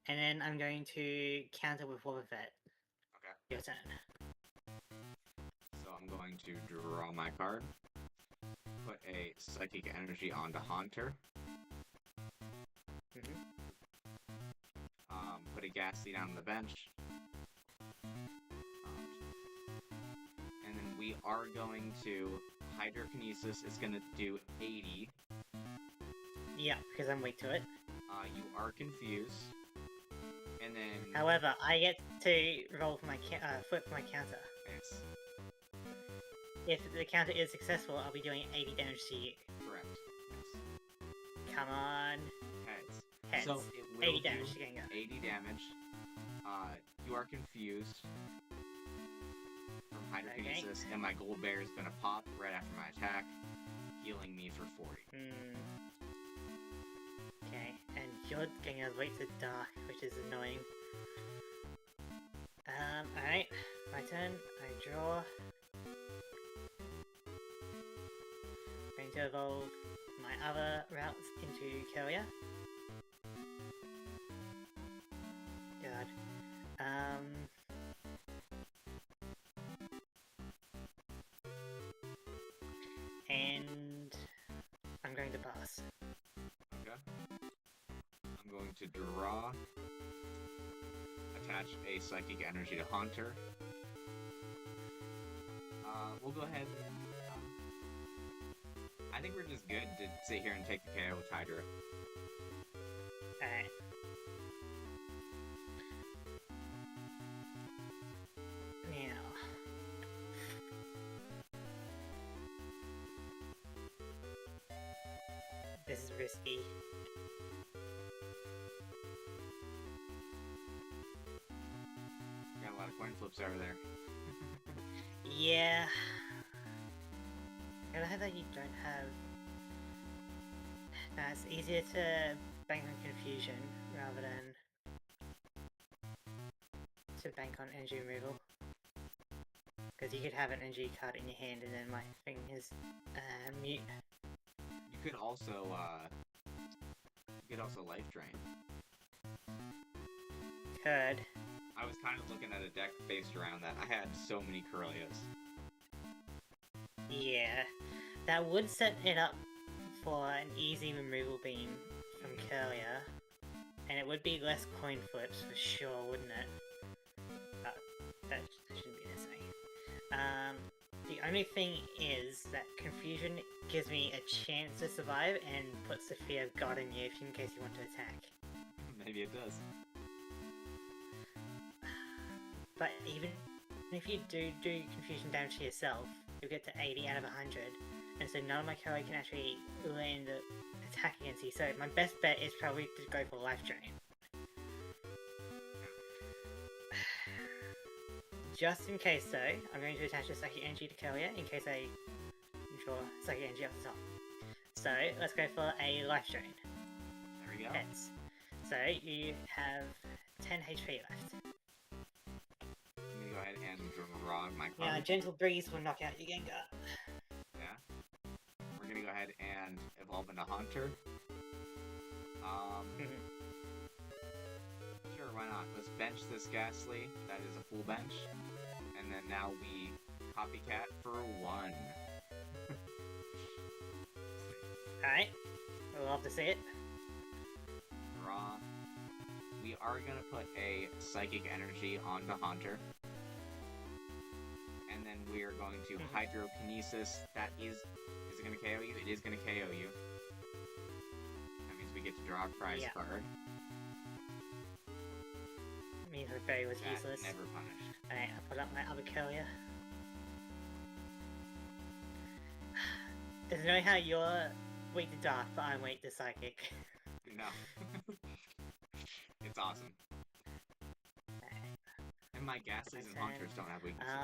And then I'm going to counter with Wobbuffet. Okay. Your turn. So I'm going to draw my card. Put a Psychic Energy onto Haunter. Put a Ghastly down on the bench. And then we are going to... Hydrokinesis is going to do 80. Yeah, because I'm weak to it. You are confused. And then... However, I get to roll for my flip for my counter. Yes. If the counter is successful, I'll be doing 80 damage to you. Correct. Yes. Come on. Heads. Heads. So it will 80 damage to Gengar. 80 damage. You are confused from Hydrokinesis, and my Gold Bear is going to pop right after my attack, healing me for 40. Okay, and your Gengar's weak to Dark, which is annoying. Alright, my turn. I draw. Going to evolve my other routes into Kirlia. God. And I'm going to pass. Okay. I'm going to draw. Attach a Psychic Energy to Haunter. We'll go ahead and... I think we're just good to sit here and take the KO with Hydra. Alright. Now... This is risky. Got a lot of coin flips over there. Yeah. I like that you don't have... No, it's easier to bank on Confusion rather than to bank on energy removal. Because you could have an energy card in your hand and then my thing is mute. You could also life drain. Could. I was kind of looking at a deck based around that. I had so many Kirlias. Yeah, that would set it up for an easy removal beam from Kirlia, and it would be less coin flips for sure, wouldn't it? But that shouldn't be necessary. The only thing is that Confusion gives me a chance to survive and puts the Fear of God in you in case you want to attack. Maybe it does. but even if you do confusion damage to yourself, you'll get to 80 out of 100, and so none of my Kalia can actually land the attack against you. So my best bet is probably to go for Life Drain. Just in case though, I'm going to attach a Psychic Energy to Kalia in case I draw Psychic Energy off the top. So let's go for a Life Drain. There we go. Heads. So you have 10 HP left. I'm gonna go ahead and draw my card. Now, Gentle Breeze will knock out your Gengar. Yeah. We're gonna go ahead and evolve into Haunter. Sure, why not? Let's bench this Ghastly. That is a full bench. And then now we copycat for 1. Alright. We'll love to see it. Draw. We are gonna put a Psychic Energy onto Haunter. And then we are going to Hydrokinesis. That is it gonna KO you? It is gonna KO you. That means we get to draw a prize card. I mean, her berry was useless. Never punished. Alright, I'll put up my other Kalia. Doesn't know how you're weak to dark, but I'm weak to psychic. No. It's awesome. And my Ghastlies and Hunters don't have weaknesses.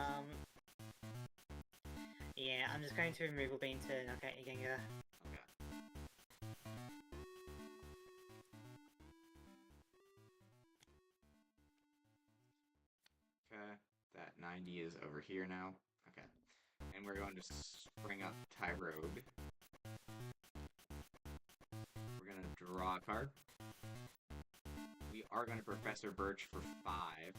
Yeah, I'm just going to Removal Beam to knock out your Gengar. Okay. Okay, that 90 is over here now. Okay. And we're going to spring up Tyrogue. We're going to draw a card. We are going to Professor Birch for 5.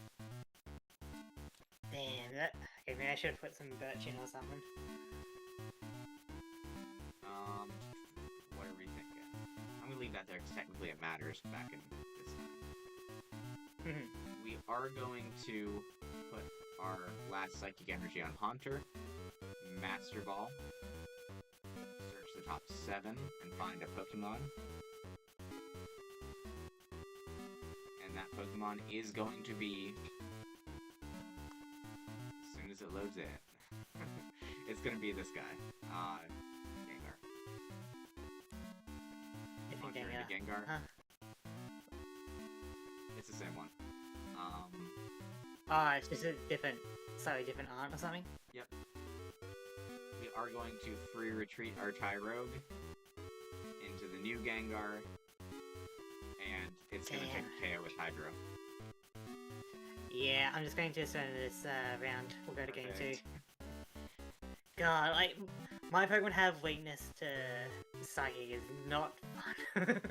Damn, that... Okay, maybe I should have put some Birch in or something. What are we thinking? I'm going to leave that there because technically it matters back in this time. We are going to put our last Psychic Energy on Haunter. Master Ball. Search the top 7 and find a Pokemon. And that Pokemon is going to be... as soon as it loads in. It's going to be this guy. Gengar. Haunter into Gengar. Huh? It's the same one. It's just a different, slightly different art or something? Yep. We are going to free retreat our Tyrogue into the new Gengar, and it's going to take a KO with Hydro. Yeah, I'm just going to spend this round. We'll go to game 2. God, like, my Pokemon have weakness to Psychic is not fun.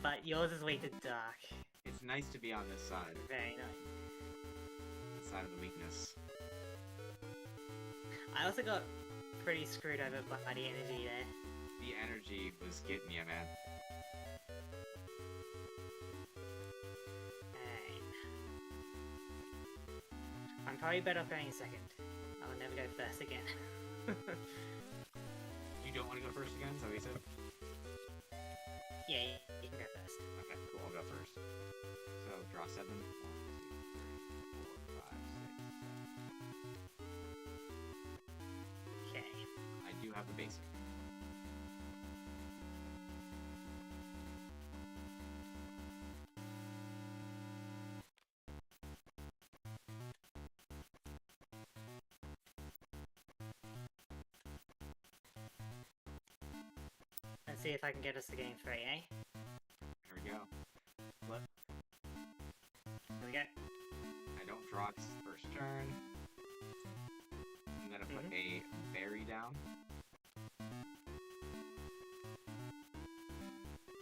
But yours is weak to Dark. It's nice to be on this side. Very nice. This side of the weakness. I also got pretty screwed over by the energy there. The energy was getting you, man. Alright. I'm probably better off going second. I'll never go first again. You don't want to go first again? Is that what you said? Yeah, you can go first. Okay, cool. I'll go first. So, draw 7. 1, 2, 3, 4, 5, 6, 7. Okay. I do have the basic. Let's see if I can get us to game 3, eh? Here we go. Flip. Here we go. I don't draw its first turn. I'm gonna put a berry down.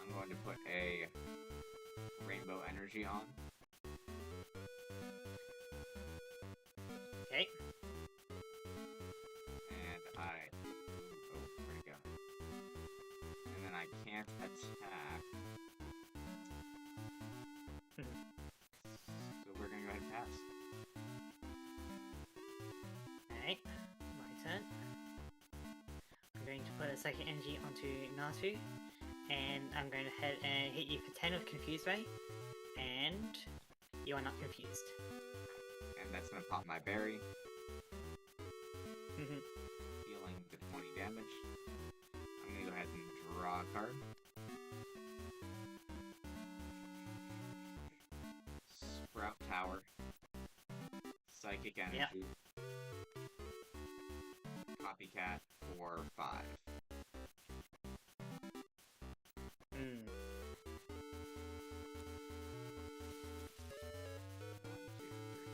I'm going to put a rainbow energy on. Okay. And where'd it go? And then I can't attack. So we're gonna go ahead and pass. Alright, my turn. I'm going to put a second energy onto Natu, and I'm going to head and hit you for 10 with Confuse Ray, and you are not confused. And that's gonna pop my berry. Mhm. Healing the 20 damage. I'm gonna go ahead and draw a card. Sprout Tower. Psychic Energy. Copycat for 5. Mm. 1, 2, 3, 4,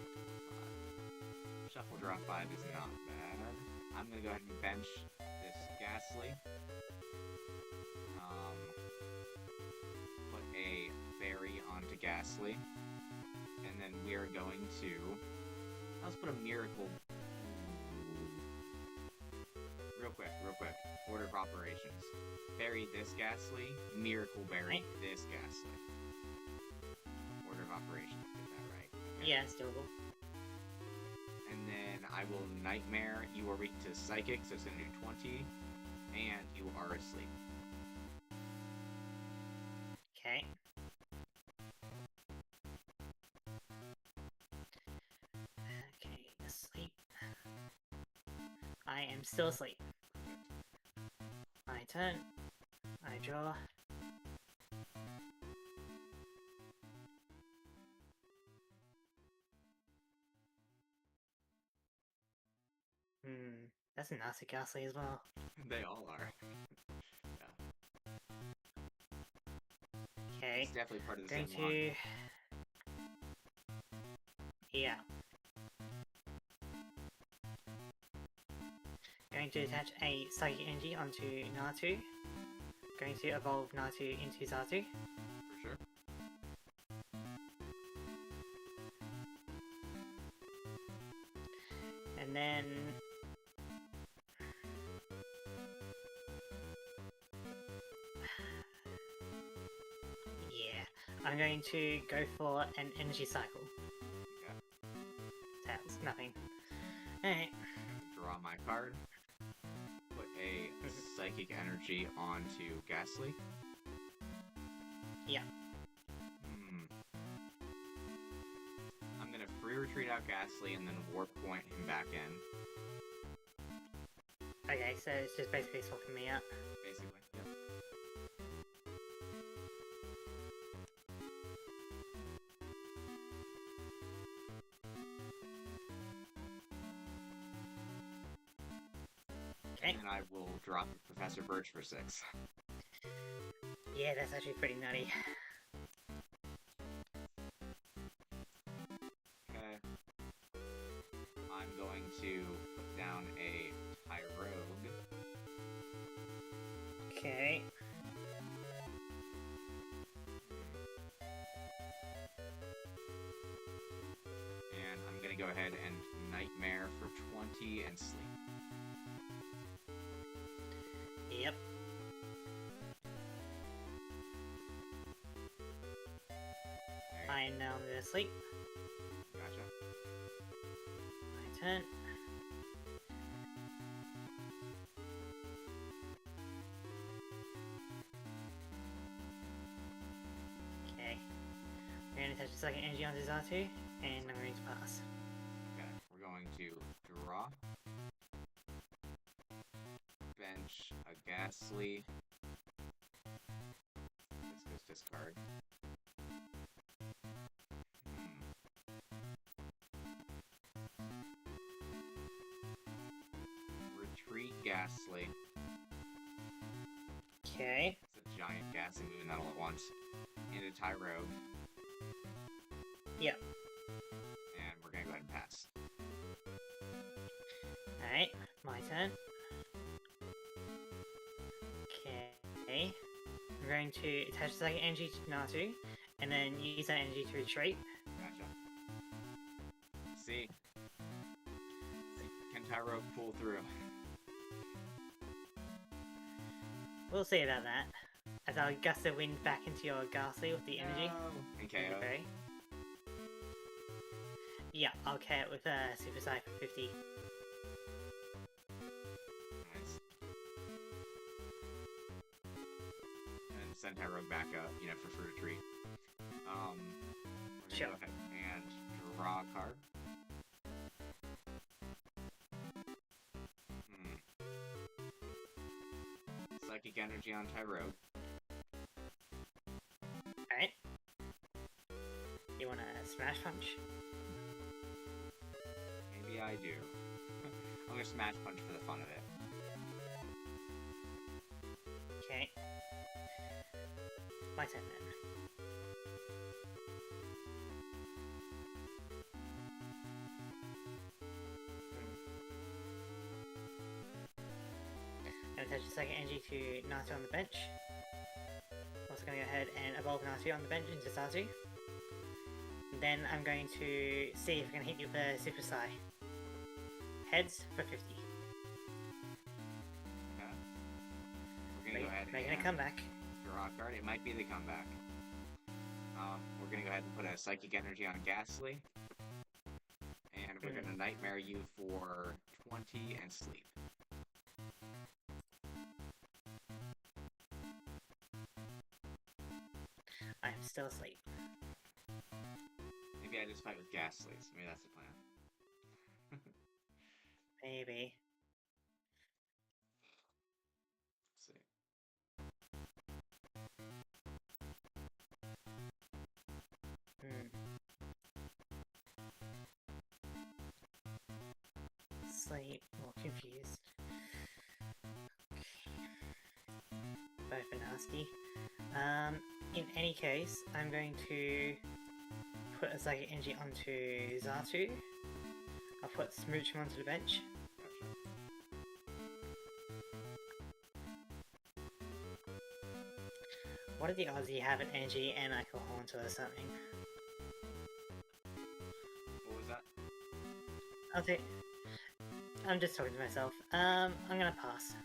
5. Shuffle draw 5 is not bad. I'm gonna go ahead and bench this Ghastly. Put a berry onto Ghastly. And then we are going to... Let's put a Miracle... Real quick. Order of operations. Berry this Ghastly. Miracle berry this Ghastly. Order of operations. Get that right. Okay. Yeah, it's doable. And then I will Nightmare. You are weak to Psychic, so it's going to do 20. And you are asleep. Okay. Okay, asleep. I am still asleep. My turn. I draw. That's a nasty Ghastly as well. They all are. Yeah. Okay. It's definitely part of the Going same line. Yeah. Going to attach a Psychic Energy onto Natu. Going to evolve Natu into Xatu. For sure. And then... yeah. I'm going to go for an Energy Cycle. Okay. That's nothing. Alright. Draw my card. Put a Psychic Energy onto Ghastly. Yeah. I'm gonna free retreat out Ghastly and then warp point him back in. Okay, so it's just basically swapping me out. Basically, yep. Okay. And I will drop Professor Birch for 6. Yeah, that's actually pretty nutty. Okay. I'm going to put down a Tyrogue. Okay. And I'm gonna go ahead and Nightmare for 20 and sleep. Yep. I am now going to sleep. Gotcha. My turn. Okay. We're going to attach a Psychic Energy onto Xatu, and I'm going to pass. Okay, we're going to draw. Bench a Ghastly. This goes discard. Retreat Ghastly. Okay. It's a giant Ghastly moving that all at once. Into Tyrogue. Yep. And we're gonna go ahead and pass. Alright, my turn. Okay. I'm going to attach the Psychic Energy to Natu, and then use that energy to retreat. Gotcha. See? Can Tyrogue pull through? We'll see about that. As I'll gust the wind back into your Ghastly with the energy. And KO. Okay. Yeah, I'll KO it with a Super Psy for 50. Nice. And send Tyrogue back up, for retreat. We're gonna Sure. go ahead Draw a card. Psychic Energy on Tyrogue. Alright. You wanna Smash Punch? Maybe I do. I'm gonna Smash Punch for the fun of it. Okay. My turn then. I'm gonna attach a second energy to Nato on the bench. Also gonna go ahead and evolve Nato on the bench into Zatu. Then I'm going to see if I can hit you with a Super Psy. Heads for 50. Okay. We're gonna go ahead making and a comeback. Draw a card. It might be the comeback. We're gonna go ahead and put a Psychic Energy on Ghastly. And we're gonna Nightmare you for 20 and sleep. I am still asleep. Maybe I just fight with Ghastlies. Maybe that's the plan. Maybe. Let's see. Sleep, more confused. Okay. Both are nasty. In any case, I'm going to put a Psychic Energy onto Zatu. I'll put Smooch onto the bench. Gotcha. What are the odds you have an energy and I can hold onto or something? What was that? I'm just talking to myself. I'm gonna pass.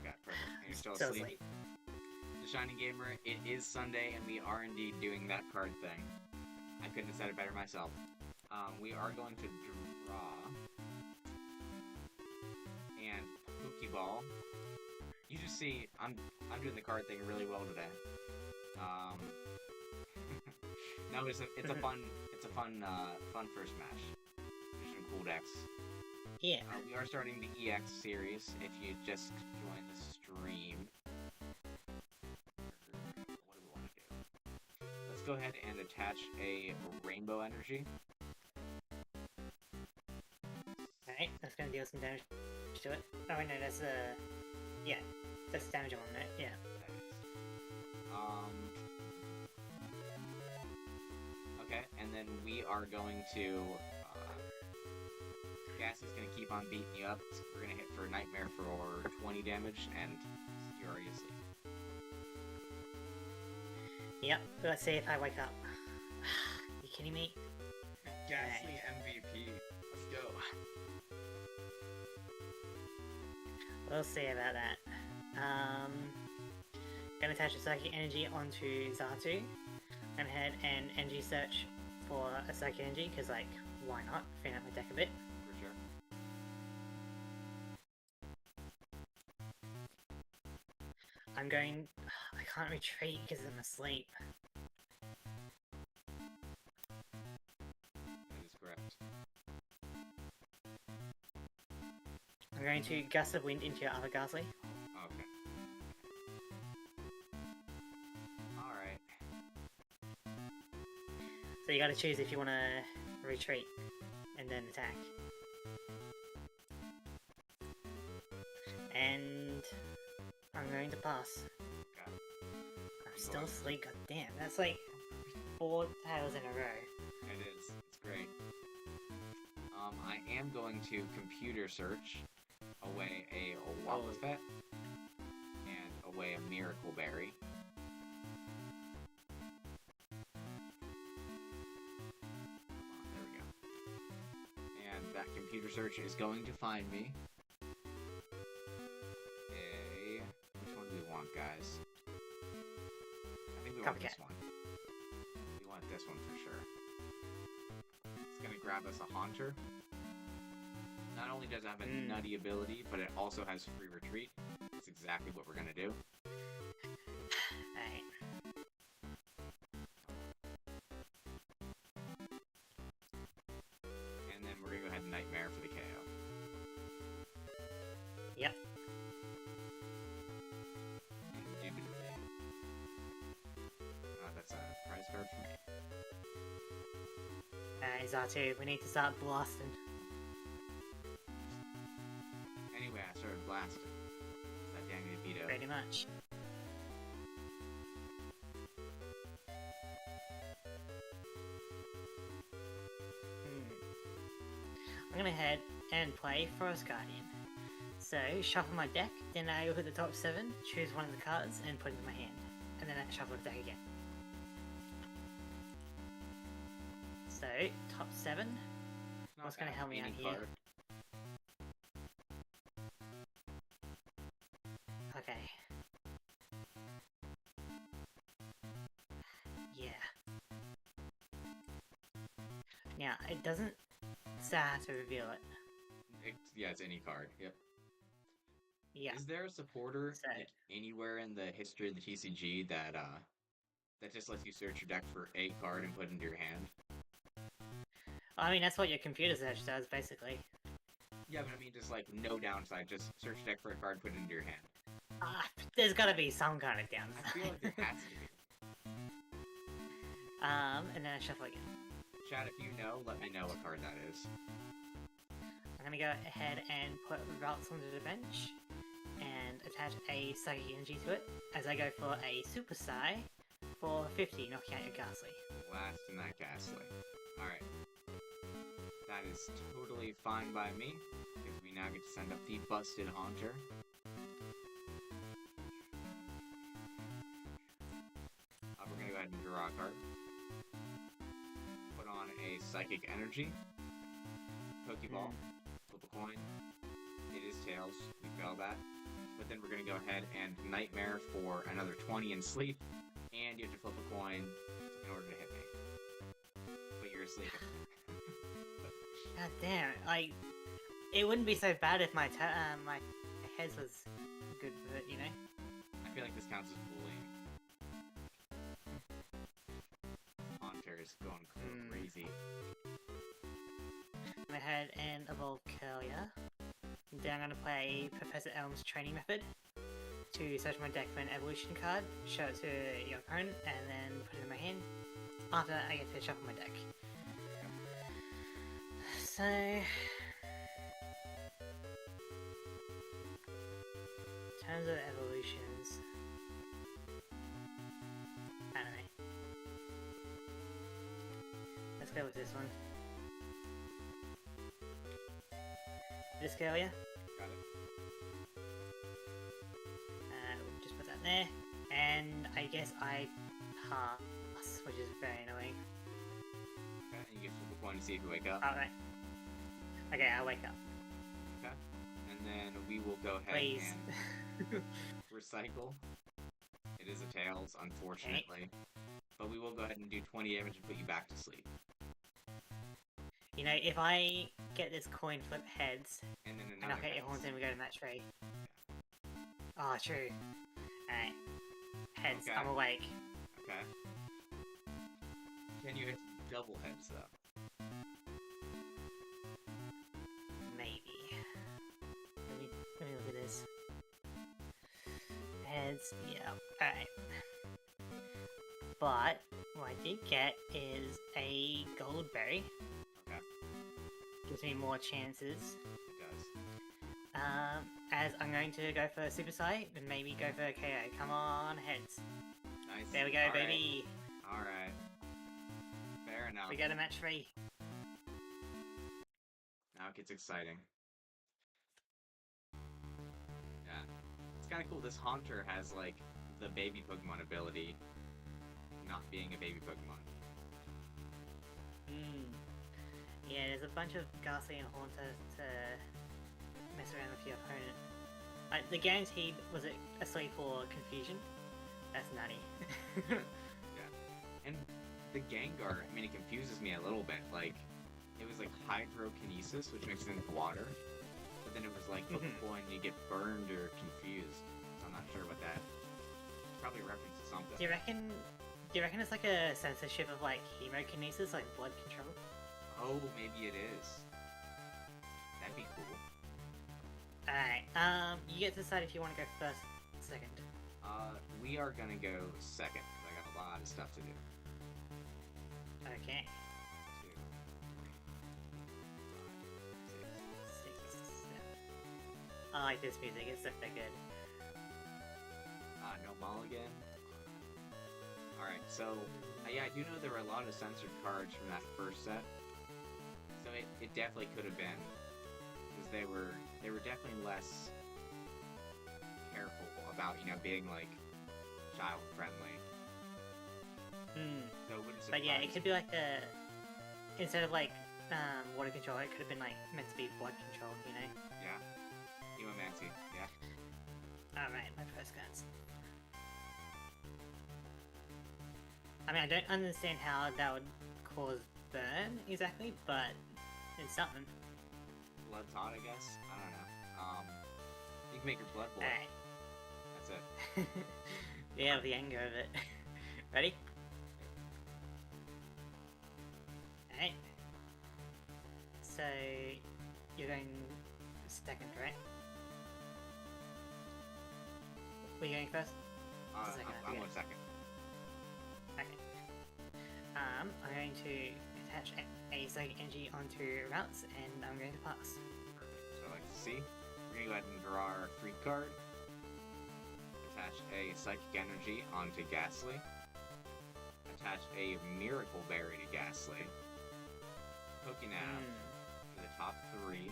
Okay, perfect. And you're still asleep? The Shining Gamer, it is Sunday, and we are indeed doing that card thing. I couldn't have said it better myself. We are going to draw and Pokeball. You just see, I'm doing the card thing really well today. No, it's a fun first match. There's some cool decks. Yeah. We are starting the EX series. If you just joined the stream, what do we want to do? Let's go ahead and attach a Rainbow Energy. Alright, that's gonna deal some damage to it. Oh wait, no, that's yeah, that's damage on it. Yeah. Okay, and then we are going to. Gas is going to keep on beating you up. We're going to hit for Nightmare for 20 damage, and you're already asleep. Yep, let's see if I wake up. You kidding me? Ghastly MVP. Let's go. We'll see about that. Gonna attach a Psychic Energy onto Zatu. Gonna head and energy search for a Psychic Energy, because, like, why not? Clean out my deck a bit. I'm going... I can't retreat because I'm asleep. That is correct. I'm going to Gust of Wind into your other Ghastly. Okay. Alright. So you gotta choose if you want to retreat and then attack. And... I'm going to pass. Got it. I'm still asleep, goddamn. That's like 4 tails in a row. It is. It's great. I am going to computer search away a Wobbuffet and away a Miracle Berry. There we go. And that computer search is going to find me guys. I think we want this one. We want this one for sure. It's gonna grab us a Haunter. Not only does it have a nutty ability, but it also has free retreat. That's exactly what we're gonna do. Alright. Yep. Indubitably. That's a prize card for me. Is R2. We need to start blasting. Anyway, I started blasting. That dang DeVito. Pretty much. I'm gonna head and play Forest Guardian. So, shuffle my deck, then I look at the top 7, choose one of the cards, and put it in my hand. And then I shuffle the deck again. So, top 7. What's gonna help me out here? Card. Okay. Yeah. Now, it doesn't say how to reveal it. Yeah, it's any card. Yep. Yeah. Is there a supporter like anywhere in the history of the TCG that that just lets you search your deck for a card and put it into your hand? I mean, that's what your computer search does, basically. Yeah, but I mean, just like no downside. Just search your deck for a card, put it into your hand. There's gotta be some kind of downside. I feel like there has to be. And then I shuffle again. Chat, if you know, let me know what card that is. I'm gonna go ahead and put Ralts onto the bench and attach a Psychic Energy to it as I go for a Super Psy for 50, knocking out your Ghastly. Blast in that Ghastly. Alright. That is totally fine by me, because we now get to send up the Busted Haunter. We're gonna go ahead and draw a card. Put on a Psychic Energy. Pokeball. Flip a coin. It is Tails. We fail that. But then we're gonna go ahead and Nightmare for another 20 in sleep. And you have to flip a coin in order to hit me. But you're asleep. God damn, like, it wouldn't be so bad if my my heads was good with it, you know? I feel like this counts as bullying. Haunter is going crazy. I'm gonna head and evolve Curlia. Then I'm gonna play Professor Elm's Training Method to search my deck for an evolution card, show it to your opponent, and then put it in my hand. After that, I get to shuffle my deck. So, in terms of evolutions, I don't know. Let's go with this one. Discalia. Got it. We'll just put that there. And I guess I pass, which is very annoying. Okay, and you get flip a coin to see if you wake up. Alright. Okay, I'll wake up. Okay. And then we will go ahead and recycle. It is a Tails, unfortunately. Okay. But we will go ahead and do 20 damage and put you back to sleep. You know, if I get this coin flip heads, and then and I'll get your horns and we go to match 3. Yeah. Oh, true. Alright. Heads, okay. I'm awake. Okay. Can you hit double heads, though? Maybe. Let me look at this. Heads, yeah. Alright. But, what I did get is a gold berry. Okay. Gives me more chances. It does. As I'm going to go for Super Psy, and maybe go for KO. Come on, heads. Nice. There we go, all baby. Right. Alright. Fair enough. We go to match 3. Now it gets exciting. Yeah. It's kind of cool. This Haunter has, like, the baby Pokemon ability, not being a baby Pokemon. Yeah, there's a bunch of Ghastly and Haunter to mess around with your opponent. Like, the guaranteed, was it asleep or confusion? That's nutty. Yeah. And the Gengar, I mean, it confuses me a little bit. Like, it was like Hydrokinesis, which makes it into water. But then it was like, flip a coin, you get burned or confused. So I'm not sure what that... Probably a reference to something. Do you reckon it's like a censorship of like hemokinesis, like blood control? Oh, maybe it is. That'd be cool. Alright, you get to decide if you want to go first, second. We are gonna go second, because I got a lot of stuff to do. Okay. 2, 3, 5, 6. 6, 7. I like this music, it's so good. No mulligan. Alright, so, yeah, I do know there were a lot of censored cards from that first set. So it definitely could have been, because they were definitely less careful about, you know, being, like, child-friendly. So it wouldn't surprise But yeah, it could be like a... Instead of like, water control, it could have been like, meant to be blood control, you know? Yeah. Ewomancy, yeah. Alright, my first cards. I mean, I don't understand how that would cause burn, exactly, but it's something. Blood's hot, I guess? I don't know. You can make your blood boil. Alright. That's it. Yeah, the anger of it. Ready? Alright. So, you're going second, right? Were you going first? I'm going second. Okay. I'm going to attach a psychic energy onto routes, and I'm going to pass. Perfect. So I like to see. We're gonna go ahead and draw our free card. Attach a psychic energy onto Ghastly. Attach a miracle berry to Ghastly. Pokénav to the top 3.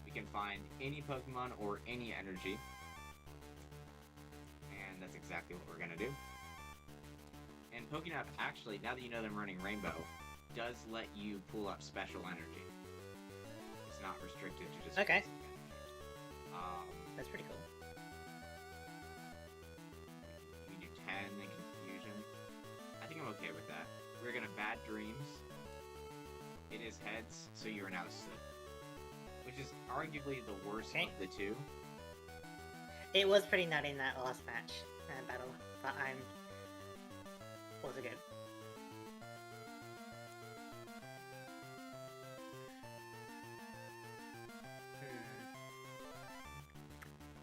We can find any Pokemon or any energy. And that's exactly what we're gonna do. And Pokénav actually, now that you know them running Rainbow, does let you pull up special energy. It's not restricted to just okay. basic energy. That's pretty cool. We do 10 in Confusion. I think I'm okay with that. We're gonna Bad Dreams. It is heads, so you are now asleep. Which is arguably the worst of the two. It was pretty nutty in that last match, battle, but I'm also good.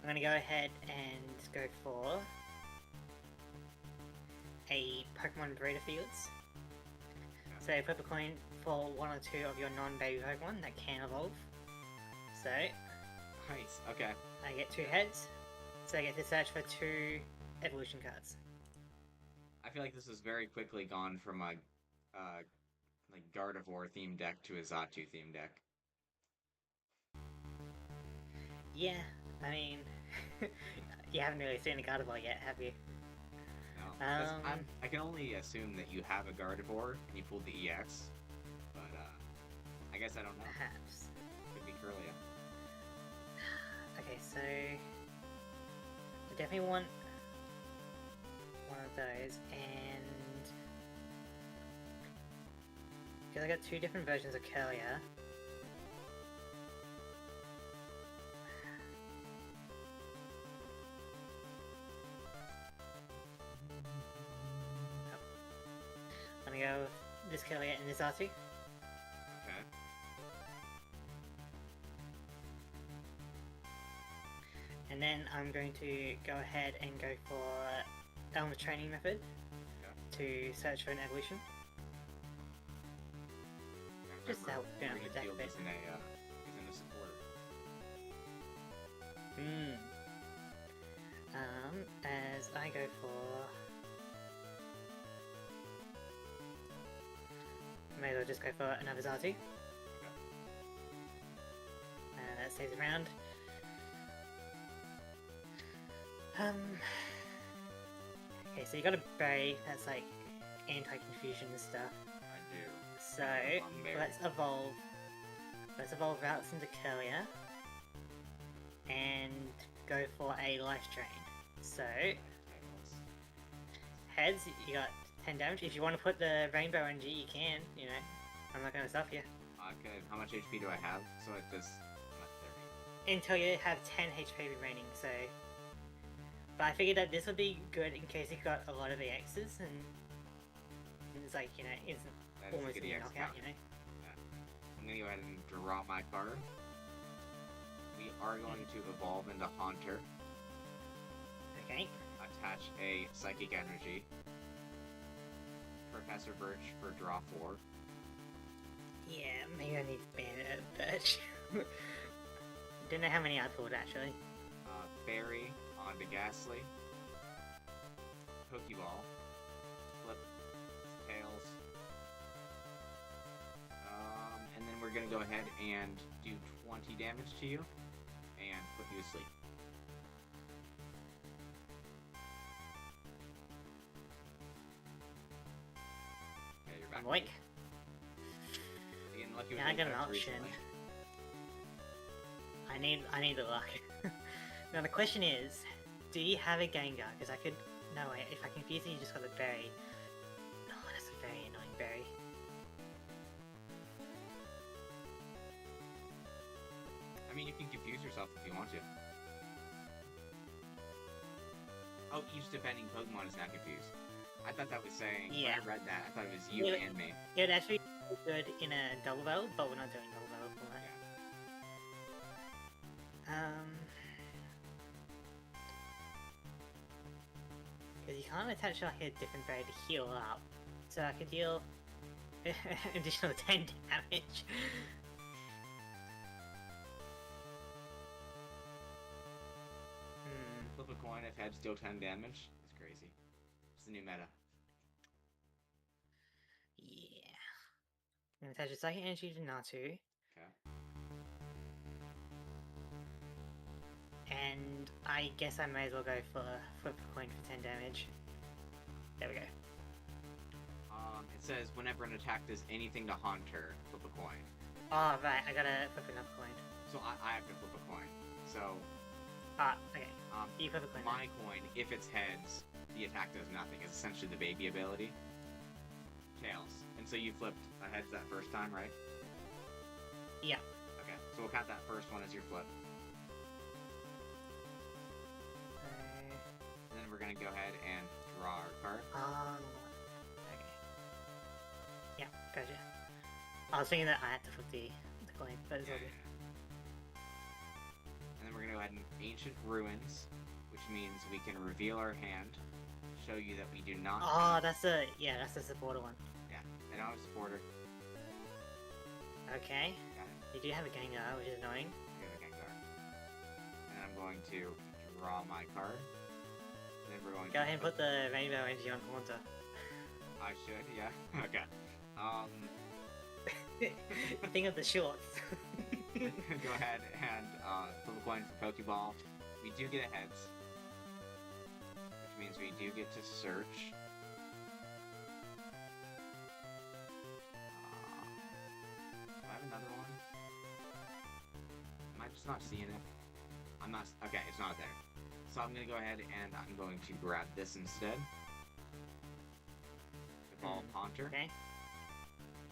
I'm gonna go ahead and go for a Pokemon Breeder Fields. So flip a coin for 1 or 2 of your non-baby Pokemon that can evolve. So Nice, okay. I get 2 heads, so I get to search for 2 evolution cards. I feel like this has very quickly gone from a like Gardevoir themed deck to a Xatu themed deck. Yeah, I mean, you haven't really seen a Gardevoir yet, have you? No, I can only assume that you have a Gardevoir and you pulled the EX, but I guess I don't know. Perhaps. Could be Kirlia. Okay, so I definitely want one of those, and because I got 2 different versions of Kirlia. I'm gonna go with this Kirlia and this Xatu. Okay. And then I'm going to go ahead and go for Elm's training method to search for an evolution. Just to help out the deck a bit. Isn't a supporter. As I go for... May as well just go for another Xatu. That stays around. Okay, so you got a berry that's like anti-confusion and stuff. I do. So let's evolve. Let's evolve routes into Kirlia and go for a life drain. So heads, you got 10 damage. If you want to put the rainbow energy, you can. You know, I'm not gonna stop you. Okay, how much HP do I have? So it just until you have 10 HP remaining. So, but I figured that this would be good in case you got a lot of EXs and it's like, you know, it's almost a knockout, you know. Yeah. I'm gonna go ahead and draw my card. we are going to evolve into Haunter. Okay. Attach a Psychic Energy. Professor Birch for draw 4. Yeah, maybe I need to ban it at Birch. Don't know how many I pulled actually. Berry onto Ghastly. Pokeball. Flip. Tails. And then we're gonna go ahead and do 20 damage to you. And put you to sleep. Okay, you're back. I'm awake. Yeah, I got an option. Recently. I need the luck. Now the question is, do you have a Gengar? Because I could... No, wait, if I confuse it, you just got the berry. Oh, that's a very annoying berry. I mean, you can confuse yourself if you want to. Oh, each defending Pokemon is not confused. I thought that was saying, yeah. When I read that, I thought it was you and me. It would actually be good in a double battle, but we're not doing double battle for that. Yeah. Because you can't attach like a different berry to heal up, so I could deal additional 10 damage. Flip a coin if heads deal 10 damage. It's crazy. It's the new meta. Yeah. I'm gonna attach a Psychic Energy to Natu. Okay. And I guess I may as well go for flip a coin for 10 damage. There we go. It says whenever an attack does anything to Haunter, flip a coin. Oh, right, I gotta flip another coin. So I have to flip a coin. So... okay. You flip a coin. My coin, if it's heads, the attack does nothing. It's essentially the baby ability. Tails. And so you flipped a heads that first time, right? Yeah. Okay, so we'll count that first one as your flip. And then we're gonna go ahead and draw our card. Okay. Yeah, gotcha. I was thinking that I had to flip the coin, but it's all good. And then we're gonna go ahead and Ancient Ruins, which means we can reveal our hand, show you that we do not. Oh, that's the supporter one. Yeah, I don't have a supporter. Okay. Got it. You do have a Gengar, which is annoying. I have a Gengar. And I'm going to draw my card. And then we're going Go ahead and put the Rainbow Energy on Haunter. I should, yeah. Okay. Think of the shorts. Go ahead and flip a coin for Pokeball. We do get a heads, which means we do get to search. Do I have another one? Am I just not seeing it? I'm not. Okay, it's not there. So I'm gonna go ahead and I'm going to grab this instead. Evolve Haunter. Okay.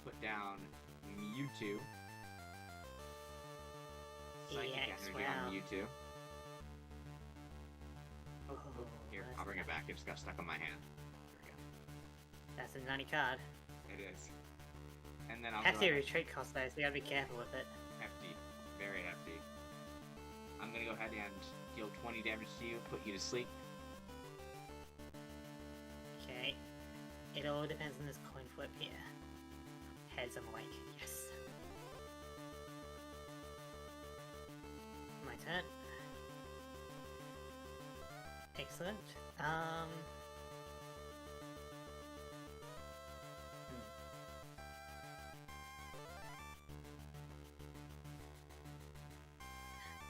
Put down Mewtwo. Psychic Energy on Mewtwo. Oh, here, I'll bring it back. It just got stuck on my hand. There we go. That's a 90 card. It is. And then I'll hefty retreat cost though, so you gotta be careful with it. Hefty. Very hefty. I'm gonna go ahead and deal 20 damage to you, put you to sleep. Okay. It all depends on this coin flip here. Heads, I'm awake. Yes. My turn. Excellent.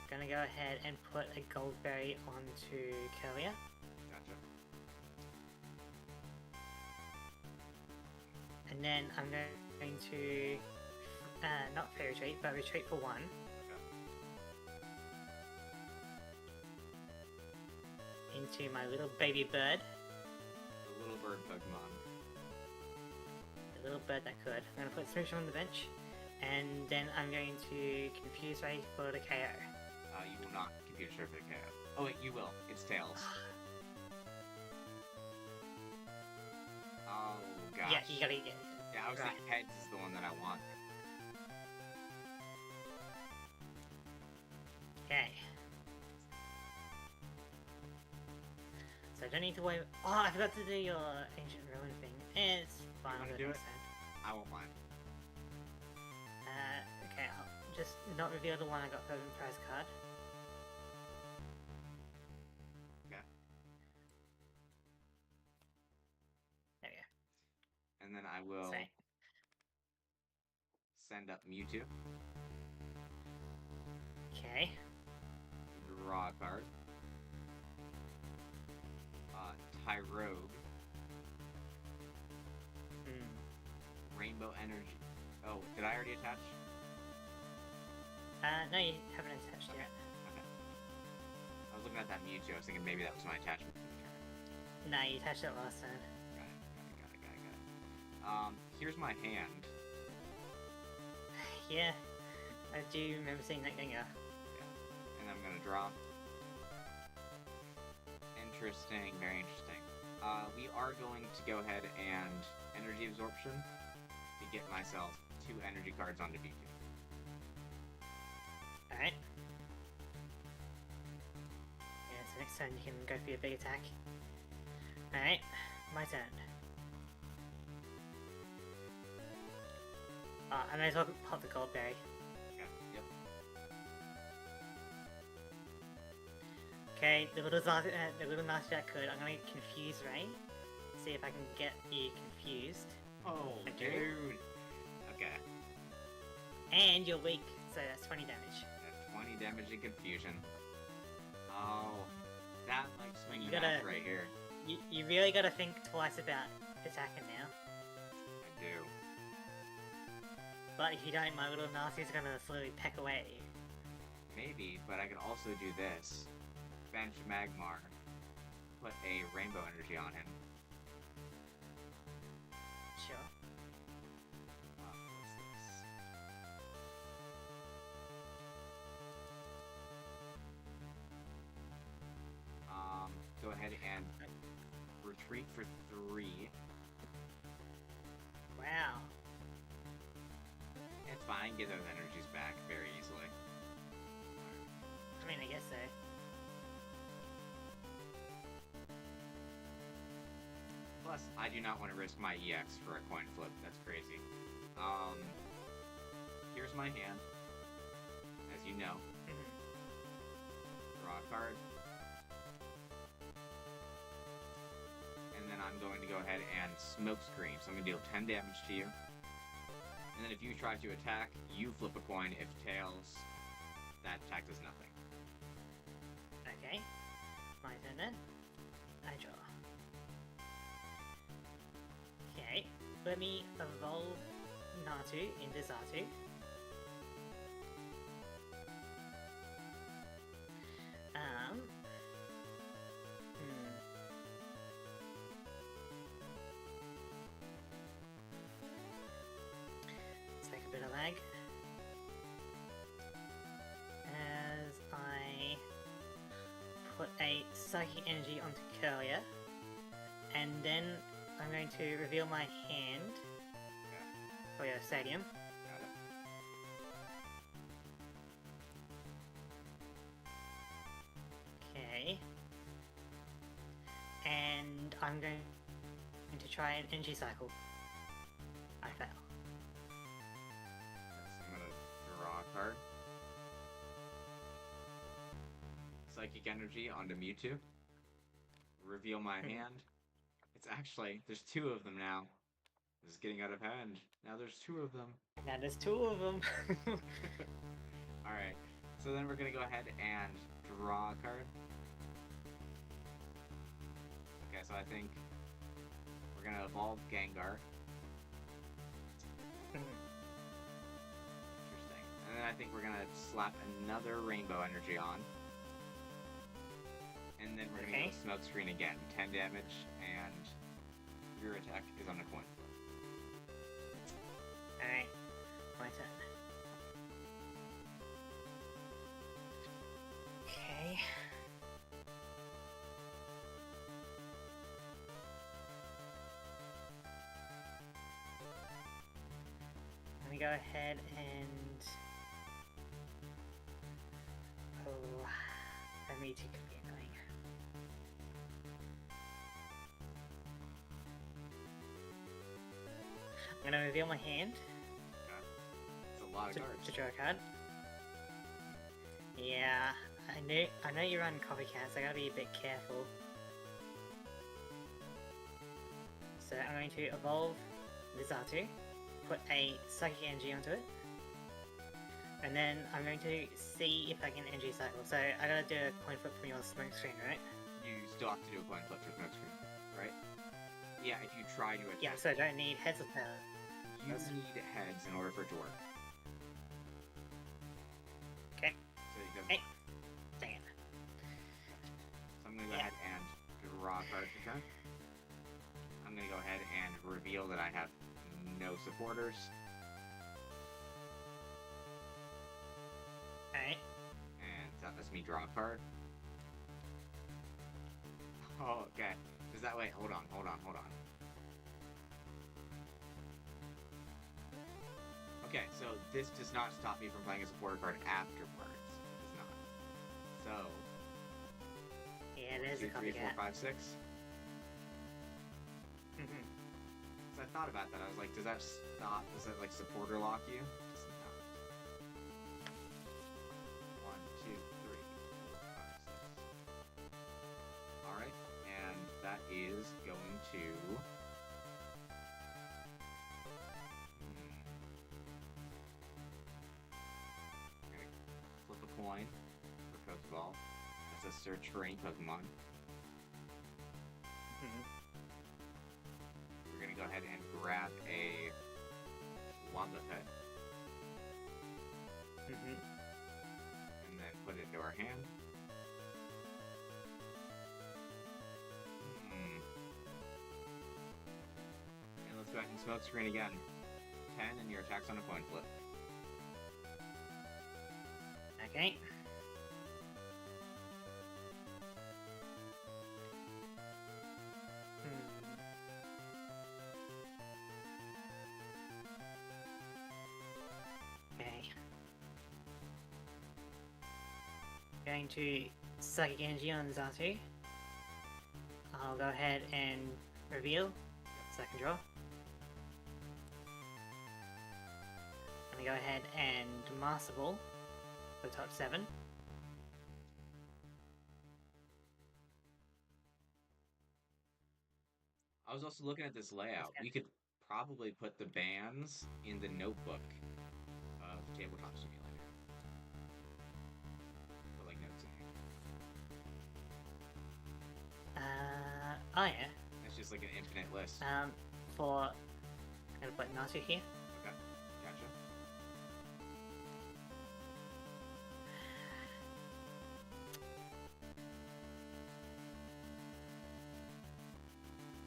Gonna go ahead and put a Goldberry onto Curlier. Gotcha. And then I'm going to not Fairy Retreat, but retreat for 1. Into my little baby bird. The little bird Pokemon. The little bird that could. I'm going to put Smooch on the bench. And then I'm going to Confuse Ray for the KO. You will not Computer Surf for the KO. Oh wait, you will. It's Tails. Oh gosh. Yeah, you gotta get it. Yeah, I was thinking Heads is the one that I want. Okay, I don't need to worry. Oh, I forgot to do your ancient ruin thing. It's fine. You wanna do it? I won't mind. Okay, I'll just not reveal the one I got for the prize card. Okay. There we go. And then I will send up Mewtwo. Okay. Draw a card. Tyrogue. Rainbow Energy. Oh, did I already attach? No, you haven't attached yet. Okay. I was looking at that Mewtwo, I was thinking maybe that was my attachment. No, you attached it last time. Got it. Here's my hand. Yeah, I do remember seeing that Gengar. Yeah. And I'm gonna draw. Interesting, very interesting. We are going to go ahead and energy absorption to get myself 2 energy cards onto B2. Alright. Yeah, so next turn you can go for your big attack. Alright, my turn. I may as well pop the gold berry. Okay, yep. Okay, the little nasty that could. I'm gonna confuse Ray. See if I can get you confused. Oh, dude. Okay. And you're weak, so that's 20 damage. That's 20 damage and confusion. Oh, that might swing the gotta, match right here. You really gotta think twice about attacking now. I do. But if you don't, my little nasty's gonna slowly peck away. Maybe, but I could also do this. Bench Magmar. Put a rainbow energy on him. Sure. What's this? Go ahead and retreat for 3. Wow. It's fine, get those energies back very easily. I mean, I guess so. Plus, I do not want to risk my EX for a coin flip. That's crazy. Here's my hand. As you know. Draw a card. And then I'm going to go ahead and smoke screen. So I'm going to deal 10 damage to you. And then if you try to attack, you flip a coin. If tails, that attack does nothing. Okay. My turn then. I draw. Okay. Let me evolve Natu into Xatu. Let's take a bit of lag. As I put a Psychic Energy onto Curlier, and then I'm going to reveal my hand. Oh yeah, Stadium. Got it. Okay. And I'm going to try an energy cycle. I fail. Yes, I'm gonna draw a card. Psychic Energy onto Mewtwo. Reveal my hand. It's actually, there's 2 of them now. This is getting out of hand. Now there's 2 of them. Now there's 2 of them. Alright, so then we're gonna go ahead and draw a card. Okay, so I think we're gonna evolve Gengar. Interesting. And then I think we're gonna slap another rainbow energy on. And then we're gonna go smoke screen again. 10 damage, and your attack is on a coin flip. Alright, my turn. Okay. Let me go ahead and... Oh, let me take a bit annoying. I'm gonna reveal my hand. It's a lot of cards. To draw a card. Yeah, I know you run copycats, I gotta be a bit careful. So I'm going to evolve the Xatu, put a Psychic Energy onto it, and then I'm going to see if I can energy cycle. So I gotta do a coin flip from your smoke screen, right? You still have to do a coin flip for smoke screen, right? Yeah, if you try to attack. Yeah, so I don't need heads of power. You need heads in order for it to work. Okay. So you go. Hey. Dang it. So I'm gonna go ahead and draw a card for turn. I'm gonna go ahead and reveal that I have no supporters. Alright. And that lets me draw a card. Oh, okay. Does that wait? Hold on. Okay, so this does not stop me from playing a supporter card afterwards. It does not. So. Yeah, there's 2, a 3, 4, copycat. 5, 6. So I thought about that. I was like, does that stop? Does that like supporter lock you? Does it not? 1, 2, 3, 4, 5, 6. Alright, and that is going to. I'm gonna flip a coin for Pokeball. That's a search for any Pokemon. We're gonna go ahead and grab a Wambapet. And then put it into our hand. And let's go ahead and smoke screen again. 10 and your attack's on a coin flip. Okay. Okay. Going to Psychic Energy on Xatu. I'll go ahead and reveal. Second draw. I'm gonna go ahead and Master Ball for top 7. I was also looking at this layout. We could probably put the bands in the notebook of Tabletop Simulator. Put like notes in here. Oh yeah. It's just like an infinite list. I'm gonna put Natu here. Okay, gotcha.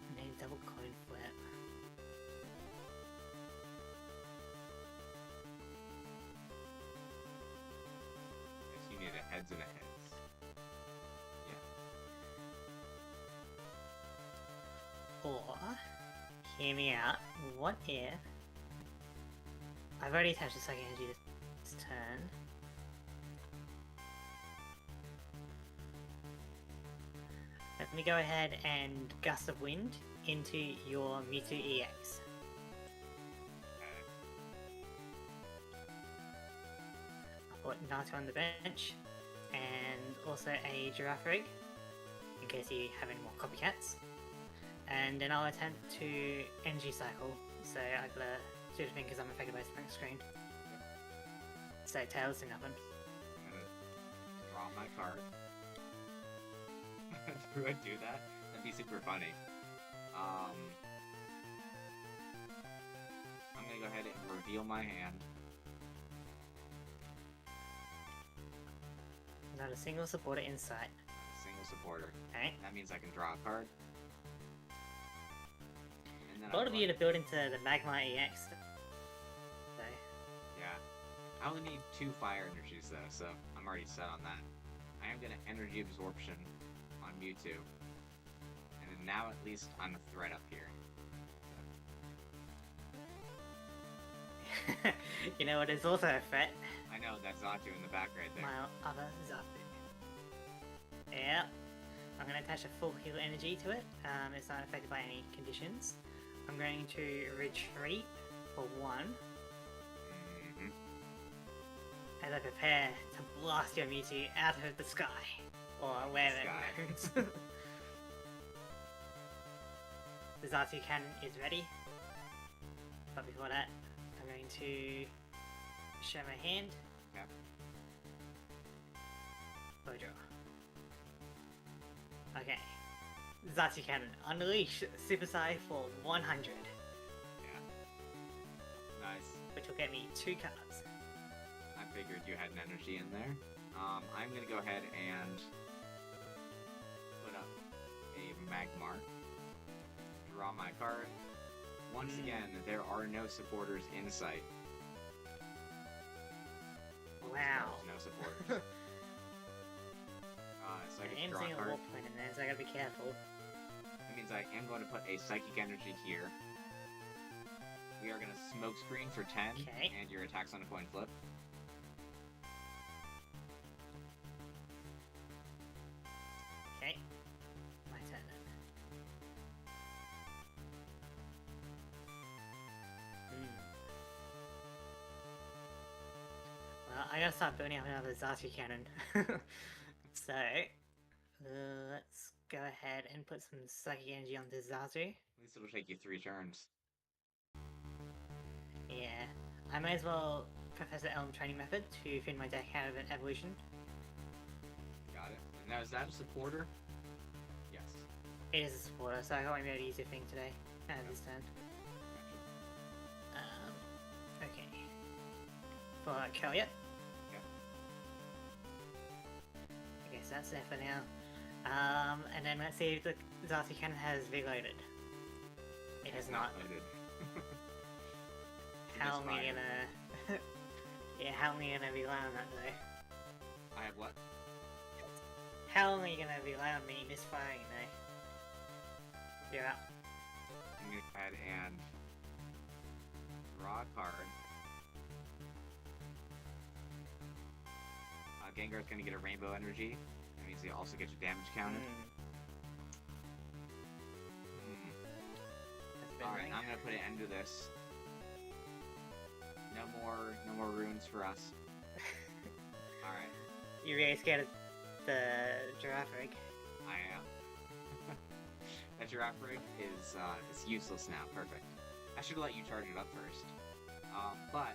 And then double coin flip. Yes, you need a heads and a heads. Or, hear me out, what if... I've already attached the Psychic Energy this turn. Let me go ahead and Gust of Wind into your Mewtwo EX. I'll put Naruto on the bench, and also a Giraffe Rig, in case you have any more copycats. And then I'll attempt to energy cycle, so I gotta do the thing because I'm affected by smoke screen. So tails do nothing. I'm gonna draw my card. Do I do that? That'd be super funny. I'm gonna go ahead and reveal my hand. Not a single supporter in sight. A single supporter. Okay. That means I can draw a card. A lot of you to build into the Magma EX. So. Yeah. I only need 2 fire energies though, so I'm already set on that. I am gonna energy absorption on Mewtwo. And now at least I'm a threat up here. So. You know what is also a threat? I know, that's Xatu in the back right there. My other Xatu. Yeah. I'm gonna attach a full heal energy to it. It's not affected by any conditions. I'm going to retreat for 1. As I prepare to blast your Mewtwo out of the sky. Or wherever it goes. The Zatu cannon is ready. But before that, I'm going to show my hand. Okay. Bow draw. Okay. Zatu cannon, unleash Super Sai for 100. Yeah. Nice. Which will get me 2 cards. I figured you had an energy in there. I'm gonna go ahead and put up a Magmar. Draw my card. Once again, there are no supporters in sight. Wow. There's no supporters. So I can draw a card. A wolf point in there, so I gotta be careful. That means I am going to put a Psychic Energy here. We are going to Smoke Screen for 10, and your attack's on a coin flip. Okay. My turn then. Well, I gotta start burning up another Zatu cannon. So, let's go ahead and put some Psychic Energy on this Zatu. At least it'll take you 3 turns. Yeah, I may as well Professor Elm Training Method to fin my deck out of an evolution. Got it. And now, is that a supporter? Yes. It is a supporter, so I got maybe an easier thing today. This turn. Okay. For Kelliot. Okay, so that's there for now. And then let's see if the Zatu cannon has reloaded. It has not. Loaded. How am I gonna... yeah, how am I gonna rely on that though? I have what? How am I gonna rely on me misfiring though? You're up. I'm gonna go ahead and draw a card. Gengar's gonna get a Rainbow Energy. That means you also get your damage counted. Alright, I'm gonna put an end to this. No more runes for us. Alright. You really scared of the Giraffe Rig? I am. That Giraffe Rig is useless now. Perfect. I should have let you charge it up first. But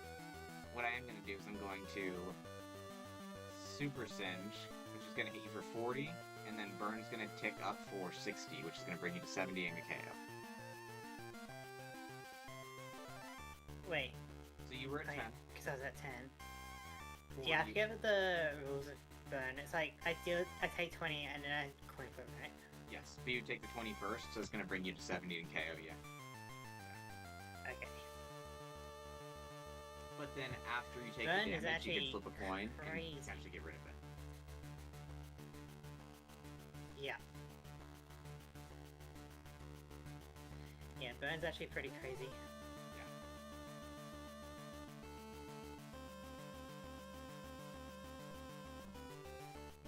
what I am gonna do is I'm going to Super Singe, which is going to hit you for 40, and then Burn's going to tick up for 60, which is going to bring you to 70 and a KO. Wait. So you were at 10. Because I was at 10. Yeah, I forget the rules of Burn. It's like, I take 20 and then I coin flip, right? Yes, but you take the 20 first, so it's going to bring you to 70 and KO, yeah. Okay. But then after you take Burn the damage, you can flip a coin crazy. and actually get rid of it. Yeah. Yeah, Burn's actually pretty crazy. Yeah.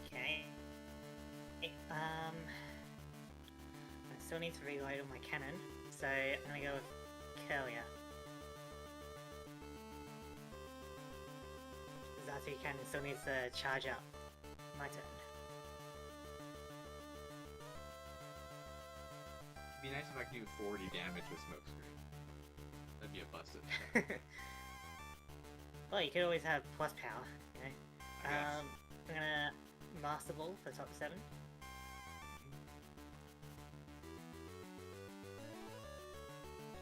Okay. I still need to reload on my cannon, so I'm gonna go with Curlia. Zatu cannon still needs to charge up. My turn. It'd be nice if I could do 40 damage with Smoke Screen. That'd be a busted. Well, you could always have plus power, you know. I guess. I'm gonna Master Ball for top 7.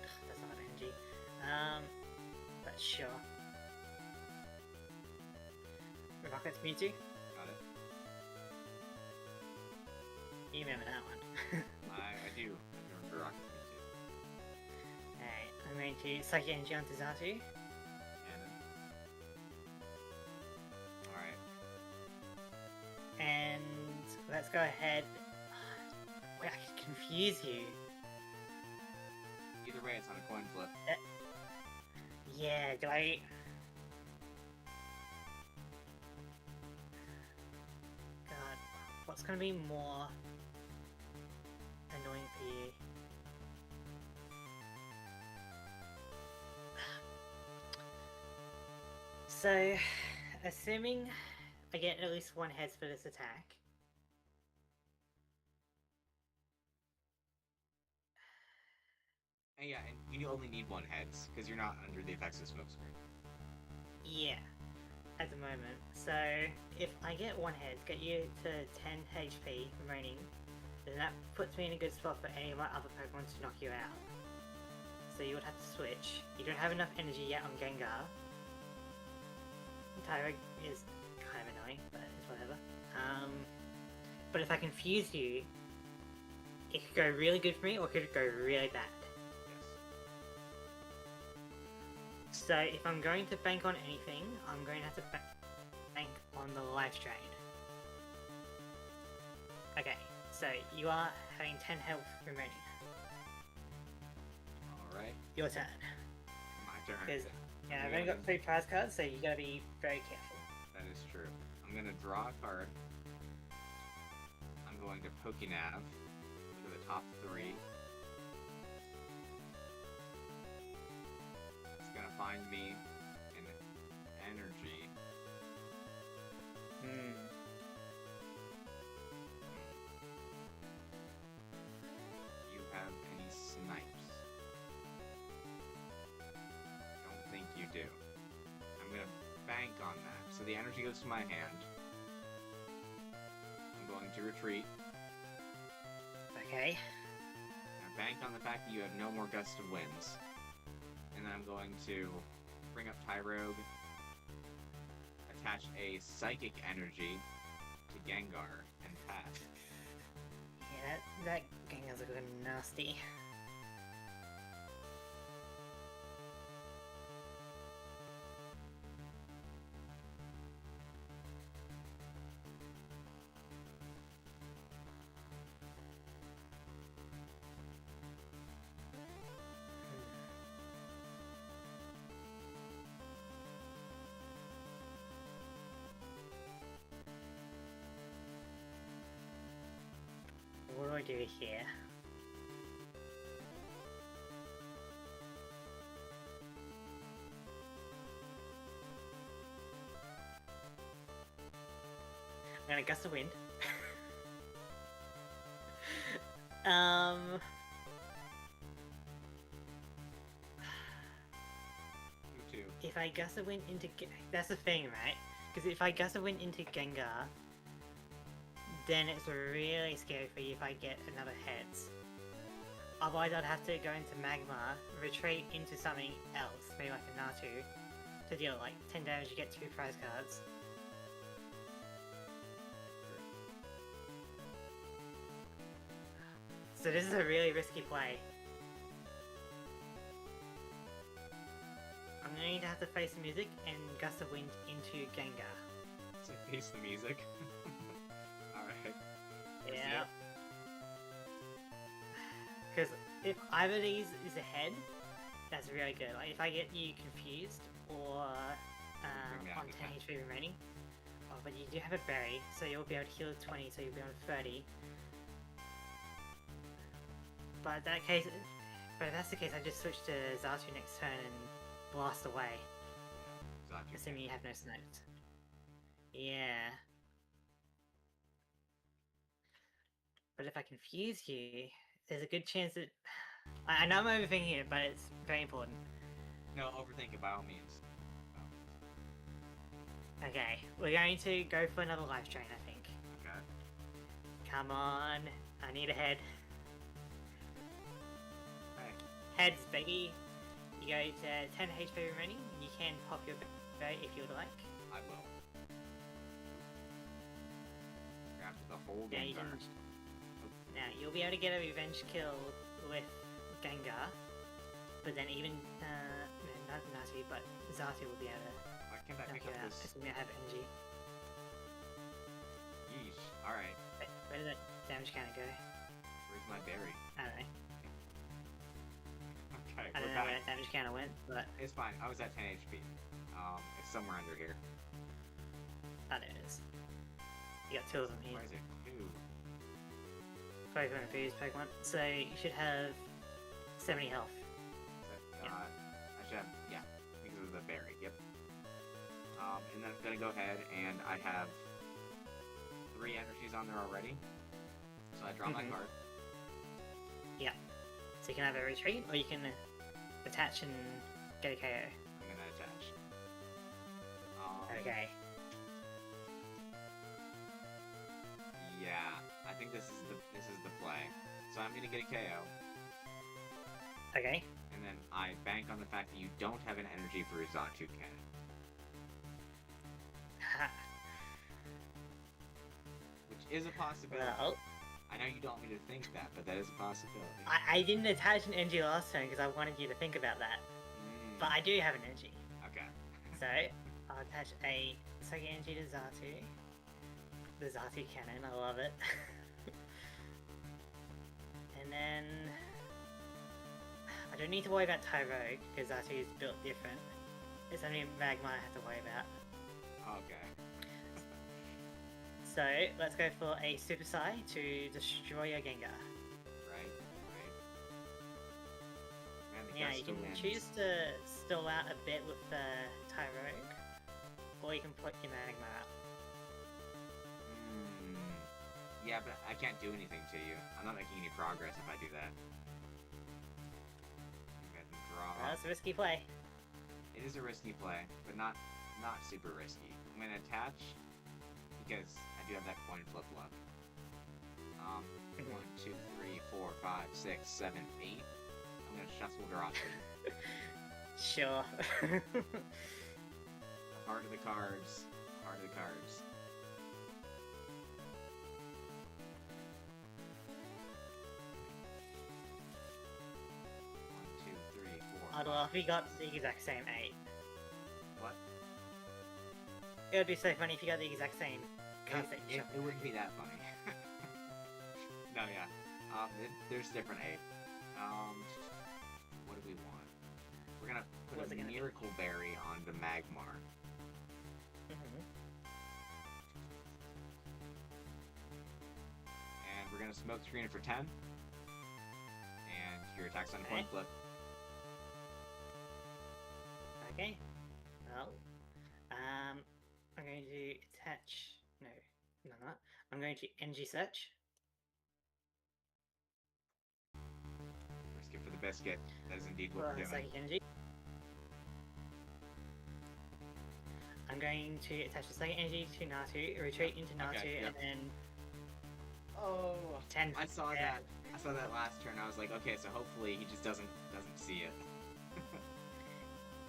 That's not energy. But sure. Rocket's Mewtwo? Got it. You remember that one. I do. I remember Rocket's Mewtwo. Alright, I'm going to Psychic Energy onto Zatu. Alright. And let's go ahead. Wait, I can confuse you. Either way, it's on a coin flip. Yeah, do I... God, what's gonna be more annoying for you? So, assuming I get at least one heads for this attack. And yeah, and you only need one heads, because you're not under the effects of smokescreen. Yeah, at the moment. So, if I get one head, get you to 10 HP remaining, then that puts me in a good spot for any of my other Pokemon to knock you out. So you would have to switch. You don't have enough energy yet on Gengar. Tyrog is kind of annoying, but it's whatever. But if I confuse you, it could go really good for me, or it could go really bad. Yes. So if I'm going to bank on anything, I'm going to have to bank on the Life Drain. Okay, so you are having 10 health remaining. Alright. Your turn. My turn. Because I've only got 3 prize cards, so you gotta be very careful. That is true. I'm gonna draw a card. I'm going to Pokenav. Look at the top 3. It's gonna find me an energy. You have any snipes? Don't think you do. I'm gonna bank on that. So the energy goes to my hand. I'm going to retreat. Okay. I bank on the fact that you have no more gust of winds. And then I'm going to bring up Tyrogue, attach a psychic energy to Gengar, and pass. Yeah, that Gengar's a good nasty. What do I do here? I'm gonna gust of wind. You too. If I gust of wind into that's the thing, right? Because if I gust of wind into Gengar, then it's really scary for you if I get another heads. Otherwise I'd have to go into Magma, retreat into something else, maybe like a Natu, to deal like 10 damage, you get 2 prize cards. So this is a really risky play. I'm going to have to face the music and gust of wind into Gengar. So face the music. Alright. Yeah. Because if either of these is ahead, that's really good. Like if I get you confused or on 10 HP remaining. Oh, but you do have a berry, so you'll be able to heal 20, so you'll be on 30. But if that's the case, I just switch to Xatu next turn and blast away. Xatu. Assuming you have no snipes. Yeah. But if I confuse you, there's a good chance that... I know I'm overthinking it, but it's very important. No, overthink it by all means. Okay, we're going to go for another life drain, I think. Okay. Come on, I need a head. Hey. Heads, baby. You go to 10 HP remaining. You can pop your berry if you would like. I will. Grab the whole Yeah, Gengar. Now, you'll be able to get a revenge kill with Gengar, but then even, no, not Natu, but Xatu will be able to Why can't I knock pick you up out, this? assuming I have energy. Yeesh. Alright. Where did that damage counter go? Where's my berry? I don't know. Okay, I don't we're know where back. that damage counter went, but... It's fine. I was at 10 HP. It's somewhere under here. Oh, there it is. You got 2 of them here. Where is it? Ooh. Pokemon Infused Pokemon. So, you should have 70 health. Is that, I should have, yeah, because of the berry, yep. then I'm gonna go ahead and I have 3 energies on there already. So I draw my card. Yeah. So you can have a retreat, or you can attach and get a KO. I'm gonna attach. Okay. Yeah, I think this is the play. So I'm gonna get a KO. Okay. And then I bank on the fact that you don't have an energy for a Xatu cannon. Which is a possibility. Well, I know you don't want me to think that, but that is a possibility. I didn't attach an energy last turn because I wanted you to think about that. But I do have an energy. Okay. So, I'll attach a second energy to Xatu. The Xatu cannon, I love it. And then... I don't need to worry about Tyrogue, because Xatu is built different. It's only Magma I have to worry about. Okay. So, let's go for a Super Psy to destroy your Gengar. Right. Man, Yeah, you can choose to stall out a bit with the Tyrogue, or you can put your Magma out. Yeah, but I can't do anything to you. I'm not making any progress if I do that. That's a risky play. It is a risky play, but not super risky. I'm gonna attach because I do have that coin flip luck. 1, 2, 3, 4, 5, 6, 7, 8. I'm gonna shuffle drop it. Sure. Heart of the cards. Heart of the cards. I'd love if we got the exact same 8. What? It would be so funny if you got the exact same cards that you It wouldn't be that funny. No, yeah. There's different 8. What do we want? We're gonna put a Miracle Berry on the Magmar. And we're gonna smoke screen it for 10. And your attack's on coin flip. Okay. Well, I'm going to attach. No, I'm not. I'm going to energy search. Risk it for the biscuit. That is indeed what we're doing. Psychic energy. I'm going to attach the psychic energy to Natu, retreat into Natu, and then. Oh, 10. I saw that. I saw that last turn. I was like, okay, so hopefully he just doesn't see it.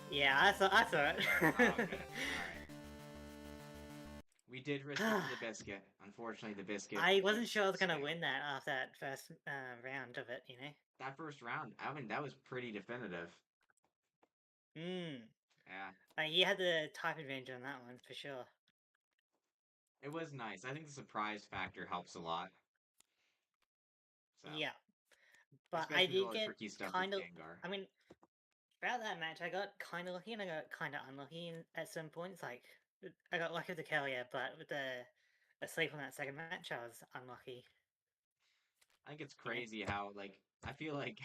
Yeah, I saw it. Okay, alright. We did risk it for the biscuit. Unfortunately, the biscuit... I wasn't sure I was gonna win that after that first round of it, you know? That first round, I mean, that was pretty definitive. Yeah. You had the type advantage on that one, for sure. It was nice. I think the surprise factor helps a lot. So. Yeah. But especially I did get tricky stuff kind of... Gengar. I mean, throughout that match, I got kind of lucky and I got kind of unlucky at some points. Like, I got lucky with the Kalia, but with the asleep on that second match, I was unlucky. I think it's crazy how, like, I feel like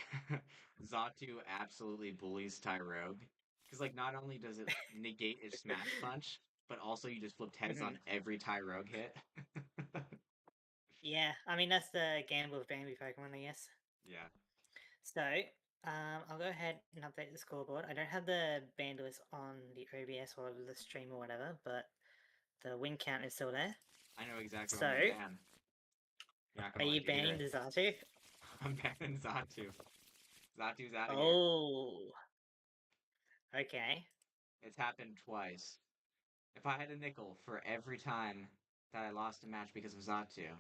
Xatu absolutely bullies Tyrogue. Because, like, not only does it negate its Smash Punch, but also you just flipped heads on every Tyrogue hit. Yeah, I mean, that's the gamble of Bambi Pokemon, I guess. Yeah. So, I'll go ahead and update the scoreboard. I don't have the banned list on the OBS or the stream or whatever, but the win count is still there. I know exactly what I'm ban. Are you banning the Xatu? I'm banning Xatu. Xatu's out of here. Oh. Okay. It's happened twice. If I had a nickel for every time that I lost a match because of Xatu,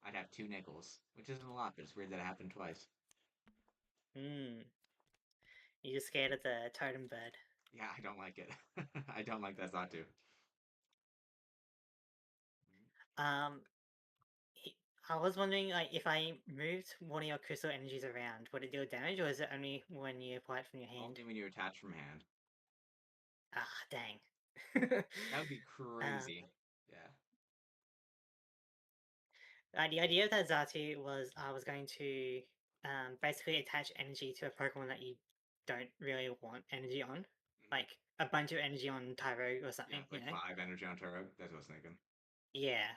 I'd have 2 nickels. Which isn't a lot, but it's weird that it happened twice. You're just scared of the totem bird. Yeah, I don't like it. I don't like that Xatu. I was wondering, like, if I moved one of your crystal energies around, would it deal damage, or is it only when you apply it from your hand? Only when you attach from hand. Ah, dang. That would be crazy. Yeah. The idea of that Xatu was I was going to basically attach energy to a Pokemon that you don't really want energy on. Like, a bunch of energy on Tyro or something, Yeah, like 5 energy on Turo. That's what I was thinking. Yeah.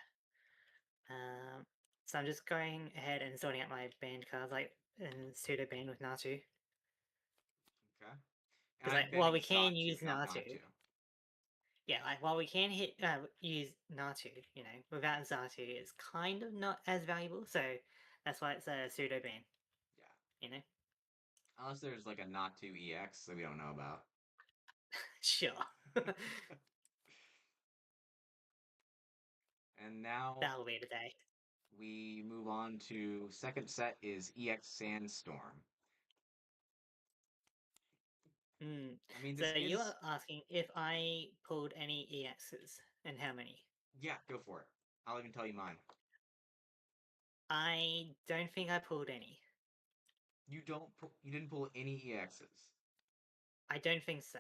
So I'm just going ahead and sorting out my banned cards, like in pseudo ban with Natu. Okay. And Because I'm like, while we banning can Sawtooth, use not Natu, Natu. yeah, like while we can use Natu, without Zatu, it's kind of not as valuable. So that's why it's a pseudo ban. Yeah. Unless there's like a Natu EX that we don't know about. Sure. And now That'll be the day. we move on to second set is EX Sandstorm. I mean, So this you is... are asking if I pulled any EXs and how many? Yeah, go for it. I'll even tell you mine. I don't think I pulled any. You didn't pull any EXs. I don't think so.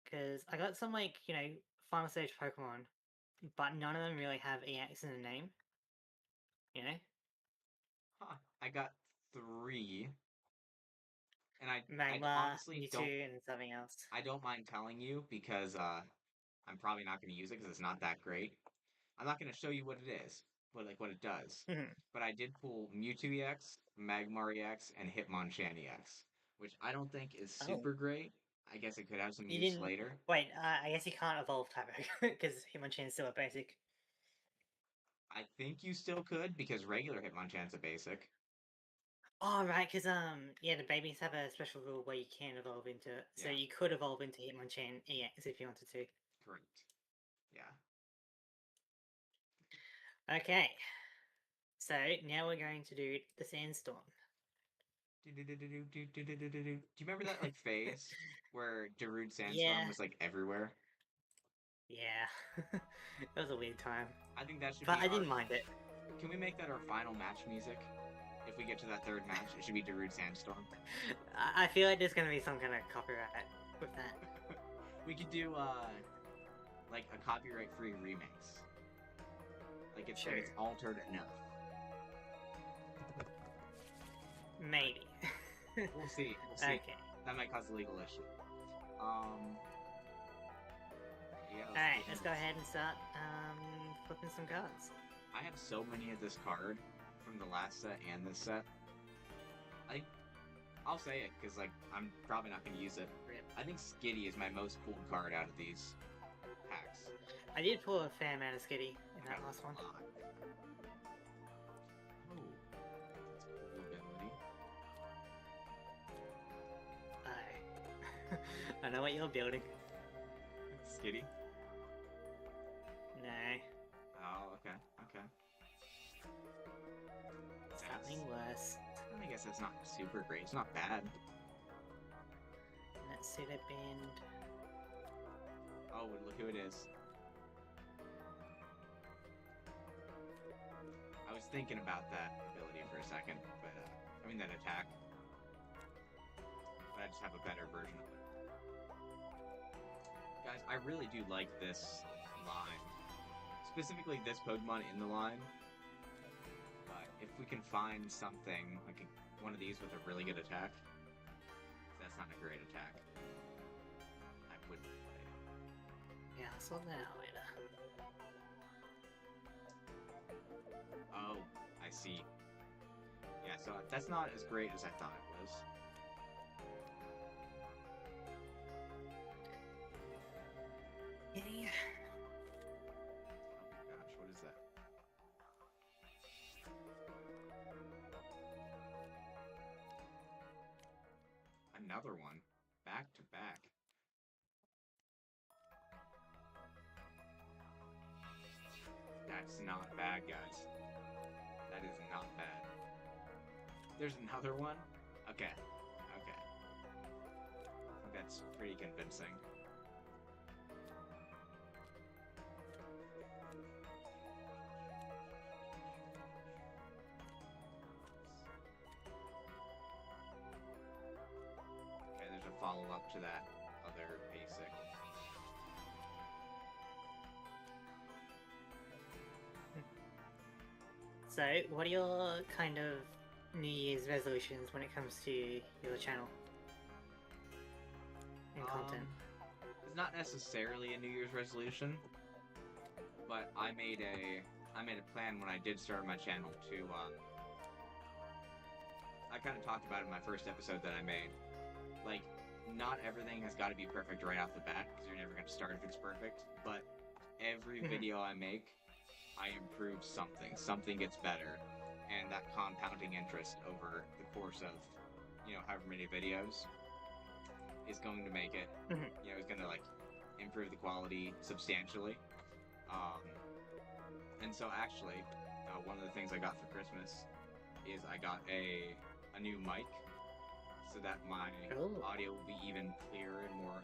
Because I got some final stage Pokemon, but none of them really have EX in the name. Huh. I got 3. And I Magma, honestly don't... Mewtwo, and something else. I don't mind telling you because I'm probably not going to use it because it's not that great. I'm not going to show you what it is, what it does. But I did pull Mewtwo EX, Magmar EX, and Hitmonchan EX, which I don't think is super great. I guess it could have some use later. Wait, I guess you can't evolve Typo because Hitmonchan is still a basic. I think you still could because regular Hitmonchan's a basic. Oh, right, because the babies have a special rule where you can evolve into it. So Yeah. you could evolve into Hitmonchan EX if you wanted to. Correct. Yeah. Okay. So now we're going to do the Sandstorm. Do you remember that like phase where Darude Sandstorm Yeah. was like everywhere? Yeah. That was a weird time. I think that should But be I didn't mind it. Can we make that our final match music? If we get to that third match, it should be Darude Sandstorm. I feel like there's gonna be some kind of copyright with that. We could do like a copyright-free remix. Like it's altered enough. Maybe. We'll see. Okay. That might cause a legal issue. Yeah, alright, let's go ahead and start flipping some cards. I have so many of this card from the last set and this set. I'll say it because like I'm probably not going to use it. I think Skitty is my most pulled card out of these packs. I did pull a fair amount of Skitty in that last one. Oh, I know what you're building. Skitty? No. Oh, okay. Something worse. I guess that's not super great. It's not bad. Let's see the bend. Oh, look who it is. I was thinking about that ability for a second, but I mean that attack. But I just have a better version of it. Guys, I really do like this line. Specifically this Pokemon in the line. But if we can find something, like one of these with a really good attack, that's not a great attack, I wouldn't play it. Yeah, so now later. Oh, I see. Yeah, so that's not as great as I thought it was. Yeah. Oh my gosh, what is that? Another one. Back to back. That's not bad, guys. That is not bad. There's another one? Okay. I think that's pretty convincing. Okay, there's a follow-up to that other basic. So, what are your kind of New Year's resolutions when it comes to your channel? in content? It's not necessarily a New Year's resolution, but I made a plan when I did start my channel to I kind of talked about it in my first episode that I made. Like, not everything has got to be perfect right off the bat, because you're never going to start if it's perfect, but every video I make, I improve something. Something gets better, and that compounding interest over the course of, you know, however many videos is going to make it, you know, is going to, like, improve the quality substantially. And so actually, one of the things I got for Christmas is I got a new mic, so that my audio will be even clearer and more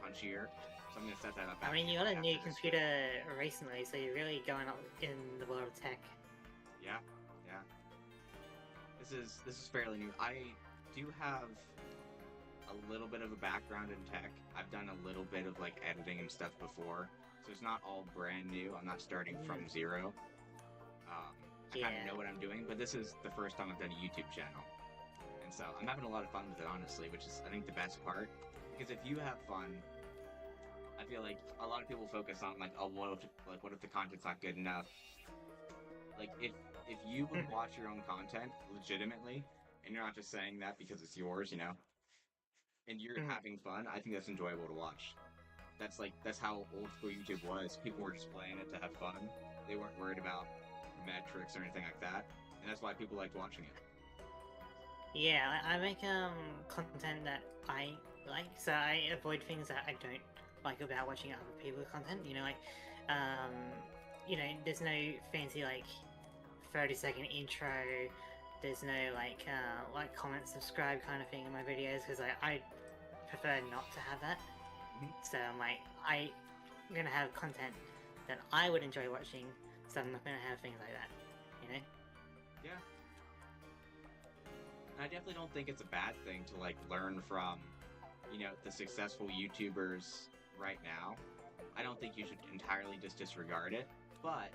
punchier. So I'm going to set that up. I mean, you got a new computer recently, so you're really going up in the world of tech. Yeah. This is fairly new. I do have a little bit of a background in tech. I've done a little bit of like editing and stuff before, so it's not all brand new. I'm not starting from zero. I kind of know what I'm doing, but this is the first time I've done a YouTube channel. And so I'm having a lot of fun with it, honestly, which is, I think, the best part. Because if you have fun, I feel like a lot of people focus on, like, oh, what if the content's not good enough? Like, if you would watch your own content legitimately, and you're not just saying that because it's yours, you know, and you're having fun, I think that's enjoyable to watch. That's how old school YouTube was. People were just playing it to have fun. They weren't worried about metrics or anything like that, and that's why people liked watching it. Yeah, I make content that I like, so I avoid things that I don't like about watching other people's content. You know, like, you know, there's no fancy like 30-second intro. There's no like comment, subscribe kind of thing in my videos, because I prefer not to have that. So I'm like, I'm gonna have content that I would enjoy watching, so I'm not gonna have things like that, you know? Yeah. I definitely don't think it's a bad thing to like learn from, you know, the successful YouTubers right now. I don't think you should entirely just disregard it, but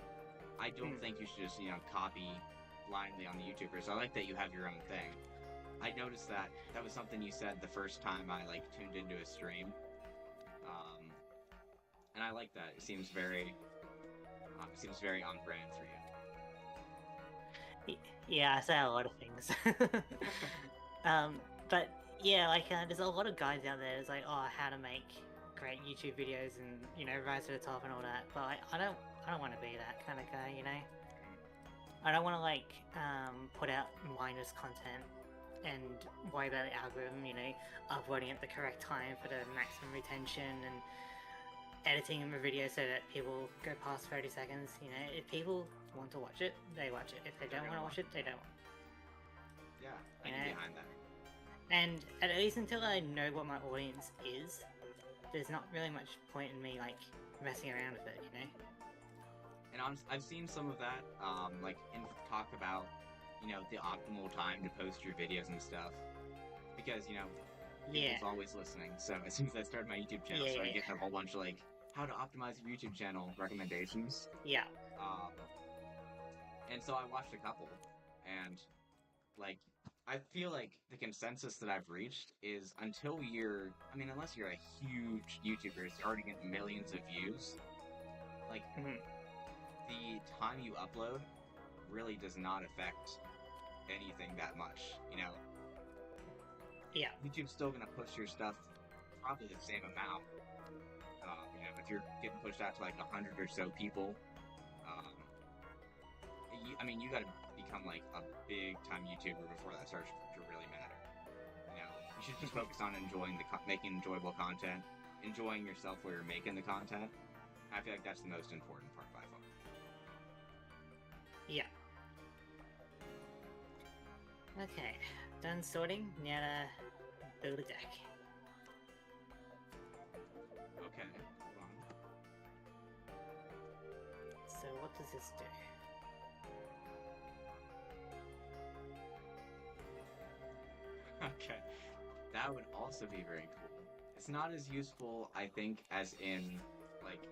I don't think you should just, you know, copy blindly on the YouTubers. I like that you have your own thing. I noticed that was something you said the first time I like tuned into a stream. And I like that. It seems very on brand for you. Yeah, I say a lot of things. But yeah, like there's a lot of guides out there. It's like, oh, how to make great YouTube videos and, you know, rise to the top and all that. But like, I don't want to be that kind of guy, you know. I don't want to like put out mindless content and worry about the algorithm, you know, uploading at the correct time for the maximum retention and editing a video so that people go past 30 seconds. You know, if people want to watch it, they watch it. If they don't want to watch it, they don't. Yeah, I can get behind that. And at least until I know what my audience is, there's not really much point in me like messing around with it, you know. And I've seen some of that, like talk about, you know, the optimal time to post your videos and stuff, because, you know, people's always listening. So as soon as I started my YouTube channel, I started getting a whole bunch of like how to optimize your YouTube channel recommendations. Yeah. And so I watched a couple, and like I feel like the consensus that I've reached is unless you're a huge YouTuber, it's already getting millions of views, like the time you upload really does not affect anything that much, you know. Yeah. YouTube's still gonna push your stuff probably the same amount. You know, if you're getting pushed out to like 100 or so people, you gotta become like a big time YouTuber before that starts to really matter. You know, you should just focus on enjoying making enjoyable content, enjoying yourself while you're making the content. I feel like that's the most important part by far. Yeah. Okay, done sorting. Now to build a deck. Okay, hold on. So what does this do? Okay, that would also be very cool. It's not as useful, I think, as in like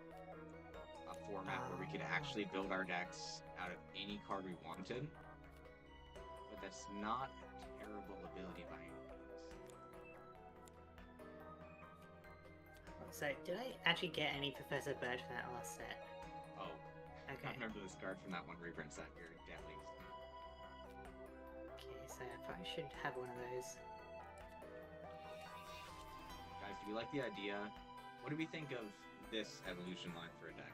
a format where we could actually build our decks out of any card we wanted. But that's not a terrible ability by any means. So, did I actually get any Professor Birch from that last set? Oh. Okay. I remember this card from that one reprint set. You're definitely... Okay, so I probably should have one of those. Guys, do we like the idea? What do we think of this evolution line for a deck?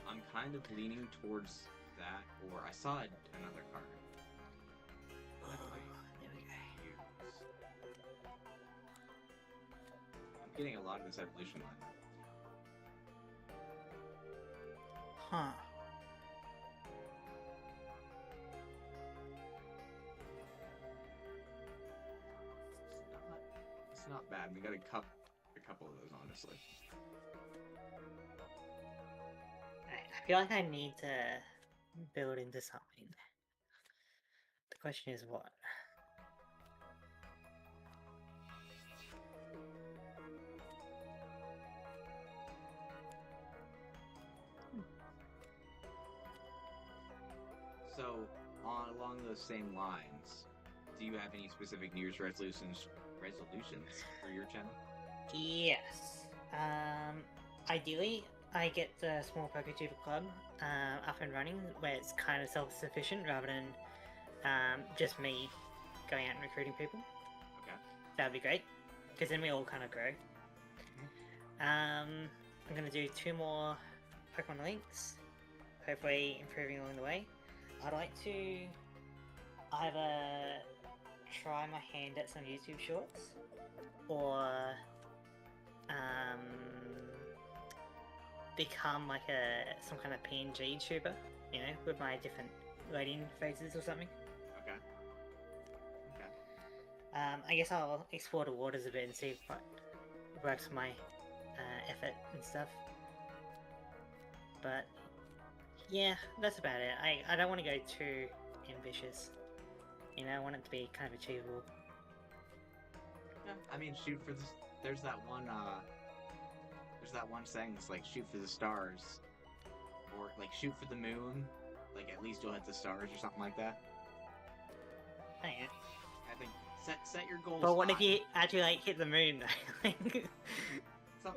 I'm kind of leaning towards that, or I saw another card. There we go. I'm getting a lot of this evolution line. Huh. It's not bad. We got a couple of those, honestly. I feel like I need to build into something. The question is what? So, along those same lines, do you have any specific New Year's resolutions for your channel? Yes. Ideally, I get the small PokeTuber club up and running, where it's kind of self-sufficient rather than just me going out and recruiting people. Okay. That'd be great, because then we all kind of grow. I'm gonna do 2 more Pokemon links, hopefully improving along the way. I'd like to either try my hand at some YouTube shorts, or become like some kind of PNG tuber, you know, with my different lighting phases or something. Okay. I guess I'll explore the waters a bit and see what works for my effort and stuff. But yeah, that's about it. I don't want to go too ambitious. You know, I want it to be kind of achievable. Yeah, I mean, shoot for the... There's that one saying that's like, shoot for the stars. Or, like, shoot for the moon. Like, at least you'll hit the stars or something like that. Oh, yeah. I think, set your goals But what high. if you actually, like, hit the moon, though?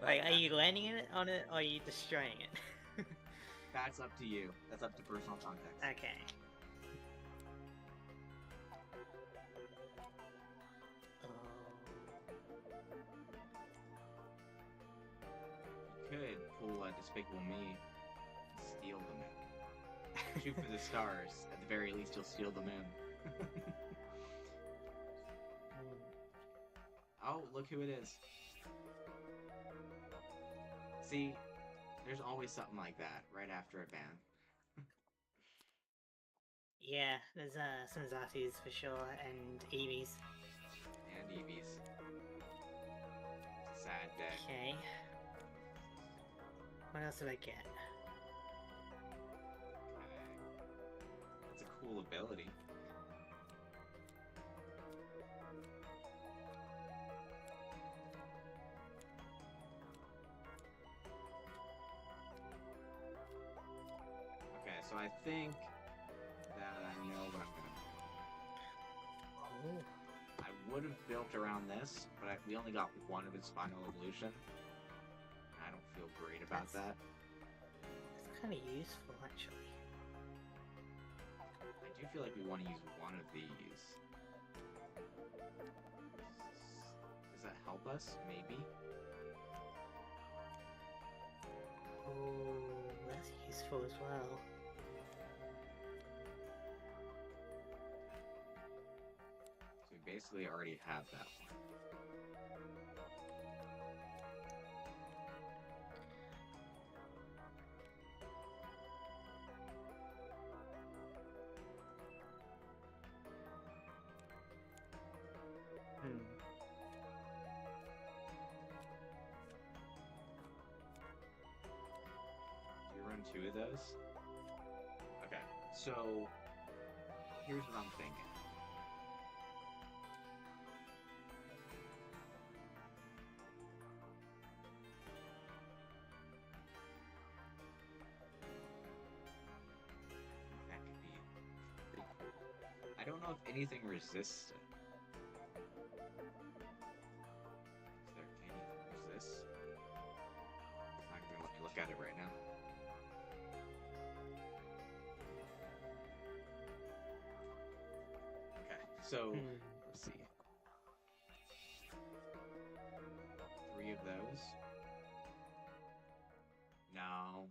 Like, are you landing on it, or are you destroying it? That's up to you. That's up to personal context. Okay. You could pull a Despicable Me and steal the moon. Shoot for the stars. At the very least, you'll steal the moon. Oh, look who it is. See, there's always something like that right after a ban. Yeah, there's some Zacius for sure, and Eevees. And Eevees. It's a sad day. Okay. What else did I get? Okay. That's a cool ability. Okay, so I think that I know what I'm gonna do. Oh. I would have built around this, but we only got one of its final evolution. I don't feel great about that. That's kind of useful, actually. I do feel like we want to use one of these. Does that help us? Maybe? Oh, that's useful as well. So we basically already have that one. Do you run 2 of those? Okay, so here's what I'm thinking. That could be pretty cool. I don't know if anything resists it. Is there anything at it right now. Okay, so let's see. 3 of those. No.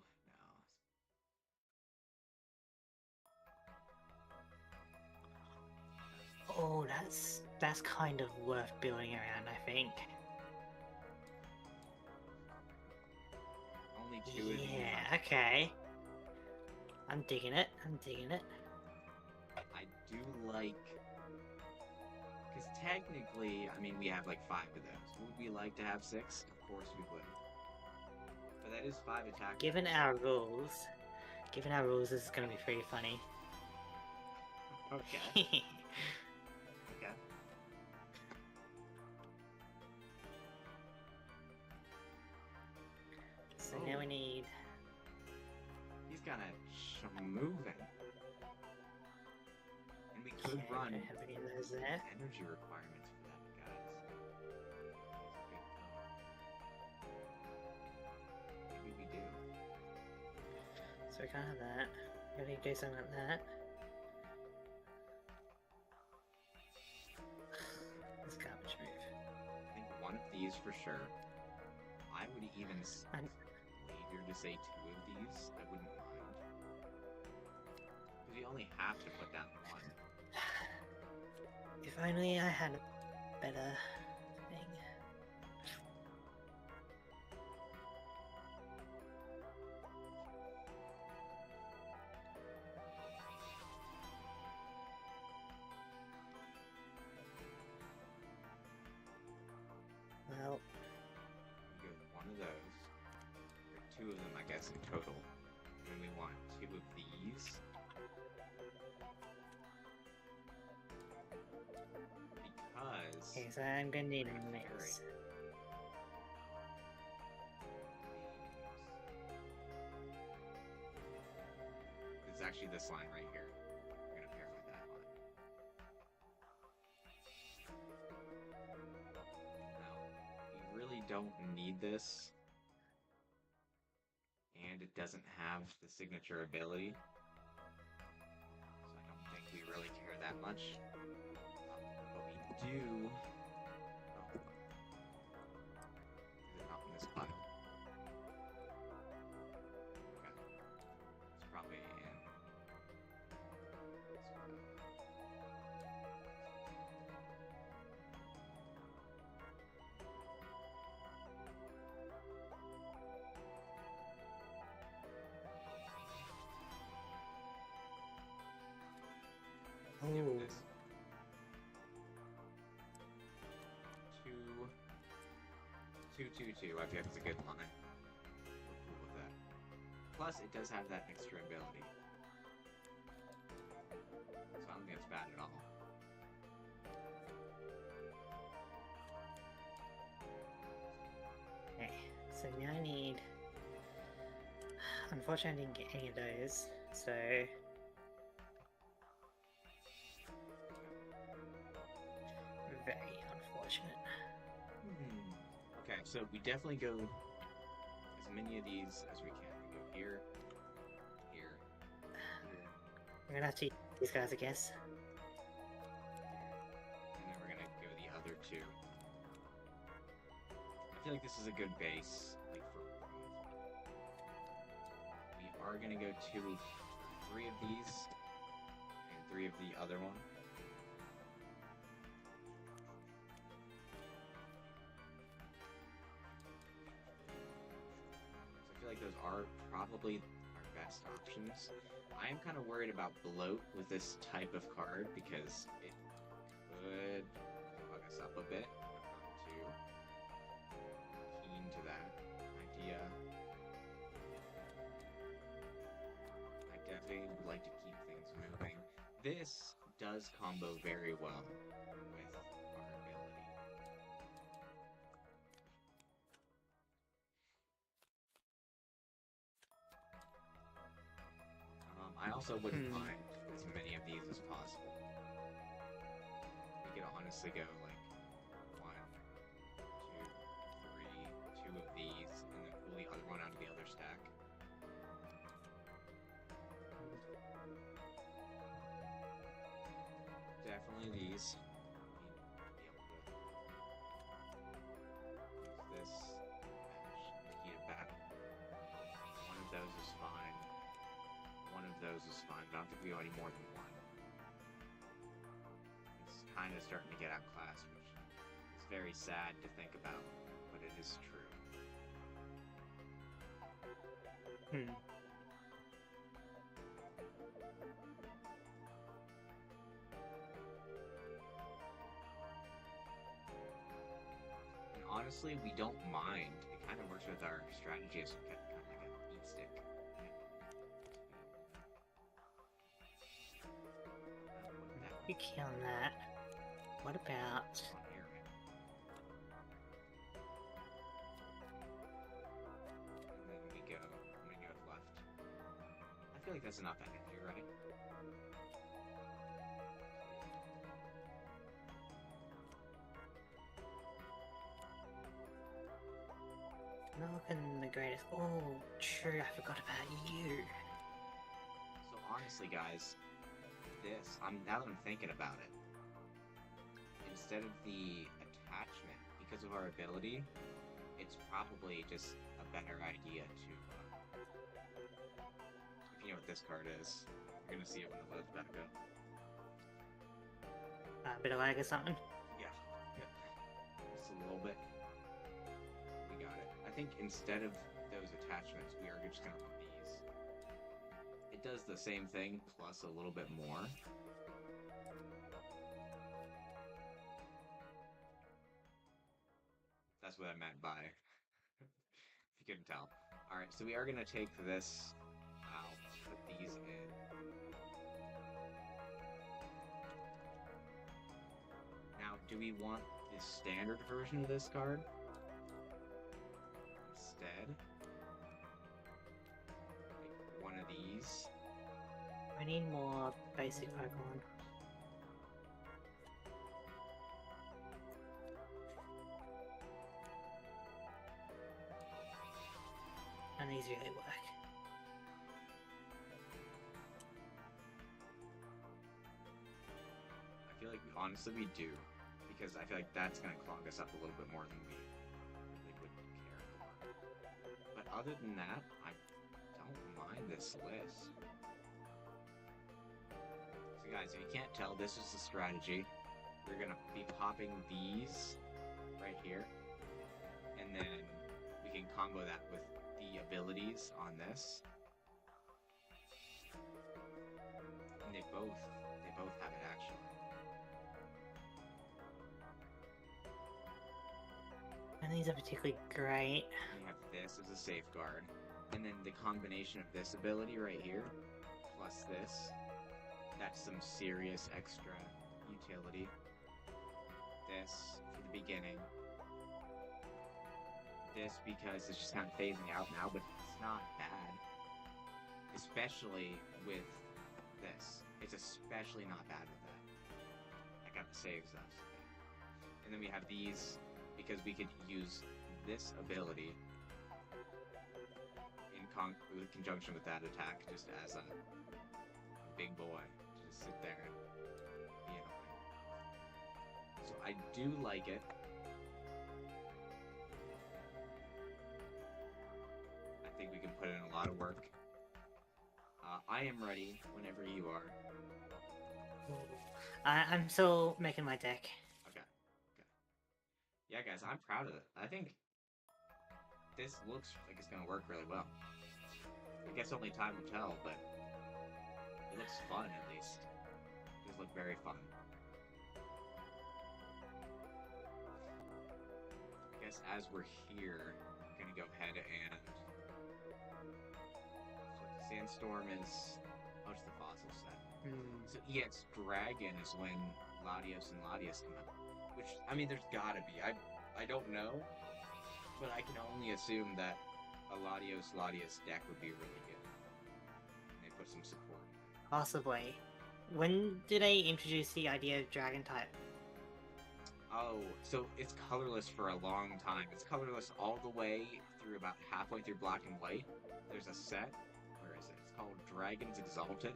Oh, that's kind of worth building around, I think. Only 2 of these. Yeah, okay. I'm digging it. I do like... Because technically, I mean, we have like 5 of those. Would we like to have 6? Of course we would. But that is 5 attack. Given our rules, this is going to be pretty funny. Okay. Okay. So now we need... He's kind of moving. And we could run have any of those there. energy requirements for that, guys. Maybe we do. So we can't have that. We need to do something like that. This garbage move. I think 1 of these for sure. I would even wager to say 2 of these. I wouldn't mind. Because you only have to put down 1. If only I had a better thing. Well, We go 1 of those. Or 2 of them, I guess, in total. And we want 2 of these. Because... okay, so I'm gonna need a mix. It's actually this line right here. We're gonna pair with that line. Now, we really don't need this. And it doesn't have the signature ability. So I don't think we really care that much. But we do... Oh. Is it not in this pile? Okay. It's probably in... Oh. This. 2, 2, 2, 2. I think that's a good line. We're cool with that. Plus, it does have that extra ability. So I don't think it's bad at all. Okay, so now I need... Unfortunately, I didn't get any of those, so... Very unfortunate. Okay, so we definitely go as many of these as we can. We go here, here, here, We're gonna have to use these guys, I guess. and then we're gonna go the other 2. I feel like this is a good base, like for... We are gonna go 3 of these, and 3 of the other one. Like those are probably our best options. I am kind of worried about bloat with this type of card because it could fuck us up a bit. I'm not too keen to that idea. I definitely would like to keep things moving. This does combo very well with our ability. I also wouldn't mind as many of these as possible. We could honestly go like 1, 2, 3, 2 of these, and then pull the other one out of the other stack. definitely these. Use this key to battle. One of those is fine. One of those is fine, but I don't think we go any more than one. It's kind of starting to get outclassed, which is very sad to think about, but it is true. Hmm. And honestly, we don't mind. It kind of works with our strategy as kind of like a beat stick. You key on that. What about... On here, right? And then we go, I'm gonna go left. I feel like that's enough energy, right? Not looking the greatest. Oh, true, I forgot about you. So honestly, guys, this, now that I'm thinking about it, instead of the attachment, because of our ability, it's probably just a better idea to, if you know what this card is, you're gonna see it when it loads back up. A bit of lag or something? Yeah. Just a little bit. We got it. I think instead of those attachments, we are just gonna put these. It does the same thing, plus a little bit more. That's what I meant by, if you couldn't tell. Alright, so we are gonna take this out, put these in. Now, do we want the standard version of this card? Instead, like one of these. I need more basic Pokemon. And these really work. I feel like honestly we do, because I feel like that's gonna clog us up a little bit more than we really would care for. But other than that, I don't mind this list. So guys, if you can't tell, this is the strategy. We're gonna be popping these right here, and then we can combo that with the abilities on this. And they both have it actually. And these are particularly great. We have this as a safeguard, and then the combination of this ability right here, plus this, that's some serious extra utility. This for the beginning. This because it's just kind of phasing out now, but it's not bad. Especially with this. It's especially not bad with that. I got the saves us. And then we have these because we could use this ability in conjunction with that attack just as a big boy. Just sit there and be annoying. So I do like it. I think we can put in a lot of work. I am ready whenever you are. I'm still making my deck. Okay. Yeah, guys, I'm proud of it. I think this looks like it's going to work really well. I guess only time will tell, but it looks fun at least. It does look very fun. I guess as we're here, I'm going to go ahead and... Sandstorm is... Oh, it's the fossil set. So EX Dragon is when Latios and Latias come out. Which, I mean, there's gotta be. I don't know. But I can only assume that a Latios deck would be really good. And they put some support. Possibly. When did they introduce the idea of Dragon type? Oh, so it's colorless for a long time. It's colorless all the way through about halfway through Black and White. There's a set. Where is it? It's called Dragons Exalted.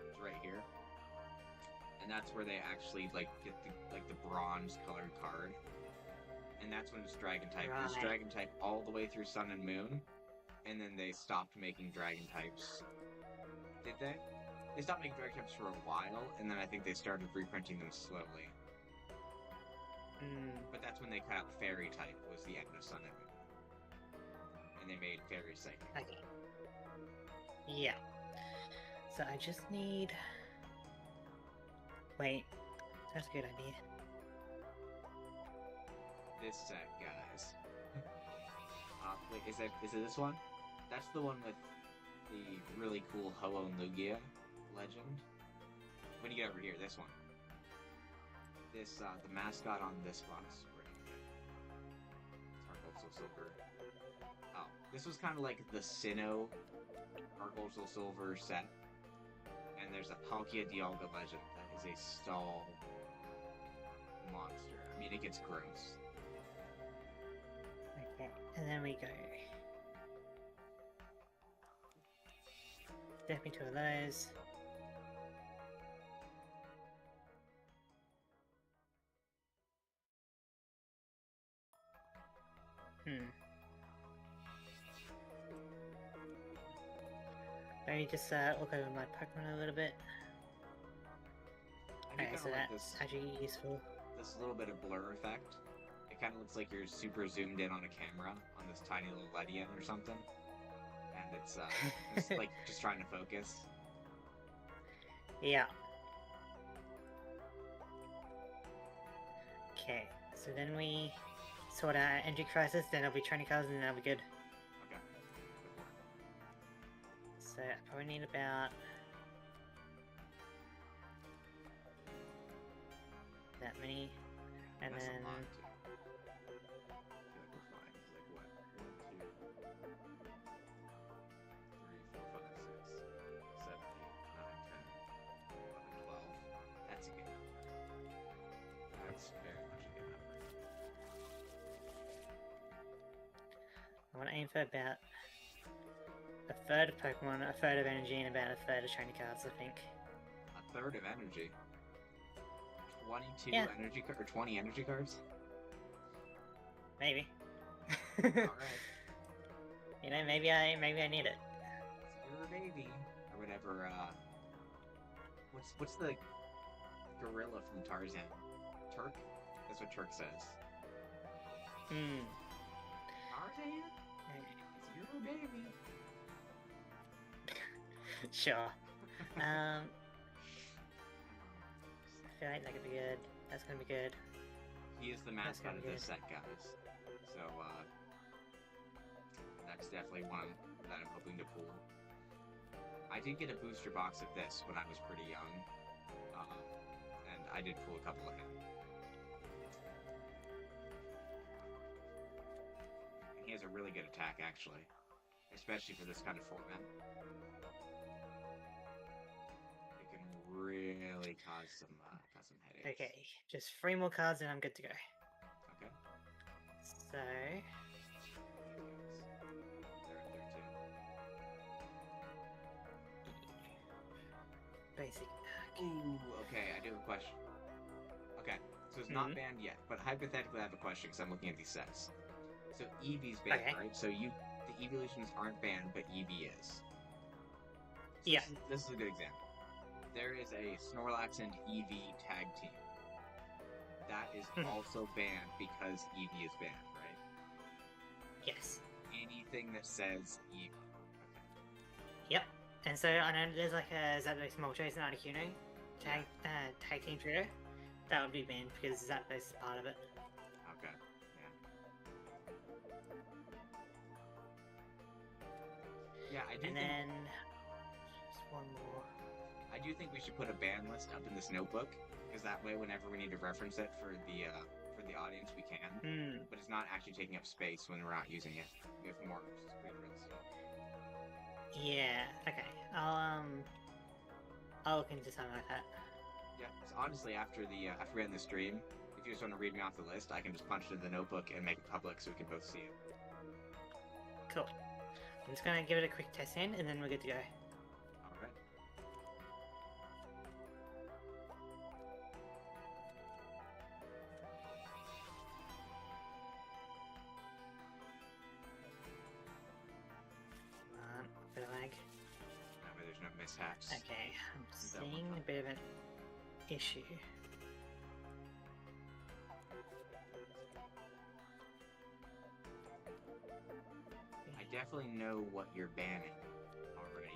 It's right here. and that's where they actually like get the bronze colored card, and that's when it's dragon type. It was Right. dragon type all the way through Sun and Moon, and then they stopped making dragon types. Did they? They stopped making dragon types for a while, and then I think they started reprinting them slowly. But that's when they cut out fairy type, was the end of Sun and Moon. And they made fairy psychic. Okay. Yeah. So I just need... Wait. That's a good idea. This set, guys. Wait, is it this one? That's the one with the really cool Ho-Oh Lugia legend. When you get over here, this one. This, the mascot on this box. It's also silver. Oh, this was kind of like the Sinnoh Argold Silver set. And there's a Palkia Dialga legend that is a stall monster. I mean, it gets gross. Okay, and then we go. Definitely two of those. Maybe just look over my Pokemon a little bit. Okay, so like that's actually useful. This little bit of blur effect. It kind of looks like you're super zoomed in on a camera on this tiny little Ledisman or something. And it's like just trying to focus. Yeah. Okay, so then we sort out Energy Crisis, then I'll be training cards, and then I'll be good. Okay. So I probably need about that many, and that's then a lot, too. I feel like we're fine. It's like what? 1, 2, 3, 4, 5, 6, 7, 8, 9, 10, 11, 12. That's a good number. That's very much a good number. I want to aim for about a third of Pokemon, a third of energy, and about a third of training cards, I think. A third of energy? 22 Yeah. energy cards, or 20 energy cards? Maybe. Alright. You know, maybe I need it. It's your baby. Or whatever, what's the gorilla from Tarzan? Turk? That's what Turk says. Tarzan? It's your baby. Sure. I feel like that could be good. That's gonna be good. He is the mascot of this set, guys. So, that's definitely one that I'm hoping to pull. I did get a booster box of this when I was pretty young. And I did pull a couple of him. And he has a really good attack, actually. Especially for this kind of format. It can really cause some headaches. Okay, just 3 more cards and I'm good to go. Okay. So... Basic. Ooh, okay, I do have a question. Okay, so it's not banned yet, but hypothetically I have a question because I'm looking at these sets. So Eevee's banned, right? So the evolutions aren't banned, but Eevee is. So yeah. This is a good example. There is a Snorlax and Eevee tag team. That is also banned because Eevee is banned, right? Yes. Anything that says Eevee. Okay. Yep. And so I know there's like a Zapdos Moltres and Articuno tag team trio. That would be banned because Zapdos is part of it. Okay. Yeah. Yeah, I do. And then just one more. I do think we should put a ban list up in this notebook, because that way, whenever we need to reference it for the audience, we can. But it's not actually taking up space when we're not using it. We have more screen real estate. Yeah. Okay. I'll look into something like that. Yeah. So honestly, after we end the stream, if you just want to read me off the list, I can just punch it in the notebook and make it public so we can both see it. Cool. I'm just gonna give it a quick test in, and then we're good to go. Alright. unfortunate mishaps. Okay, I'm seeing a bit of an issue. I definitely know what you're banning already.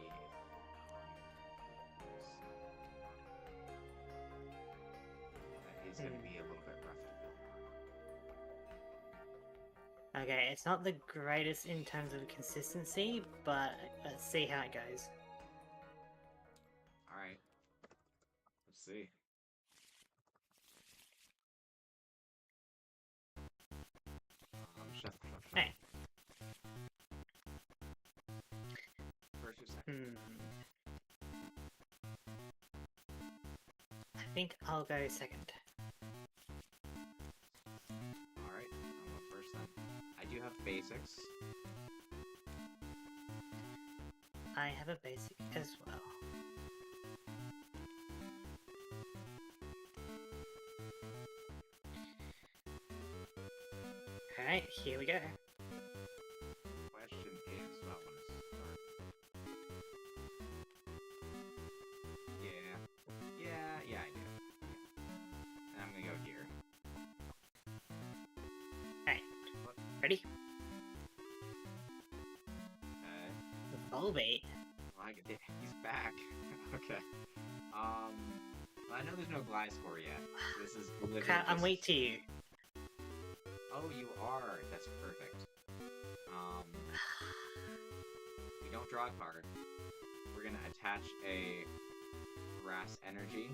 That is going to be a little bit rough to build. Okay, it's not the greatest in terms of consistency, but let's see how it goes. Alright. Let's see. Shuffle. Hey. First or second? I think I'll go second. Alright, I'll go first then. I do have basics. I have a basic as well. Alright, here we go. Question is, I want to start. Yeah, I do. And I'm gonna go here. Alright, ready? Volbeat. He's back. Okay. Well, I know there's no Gliscor yet. This is literally Crap, I'm weak to you. Oh, you are. That's perfect. We don't draw a card. We're gonna attach a Grass Energy.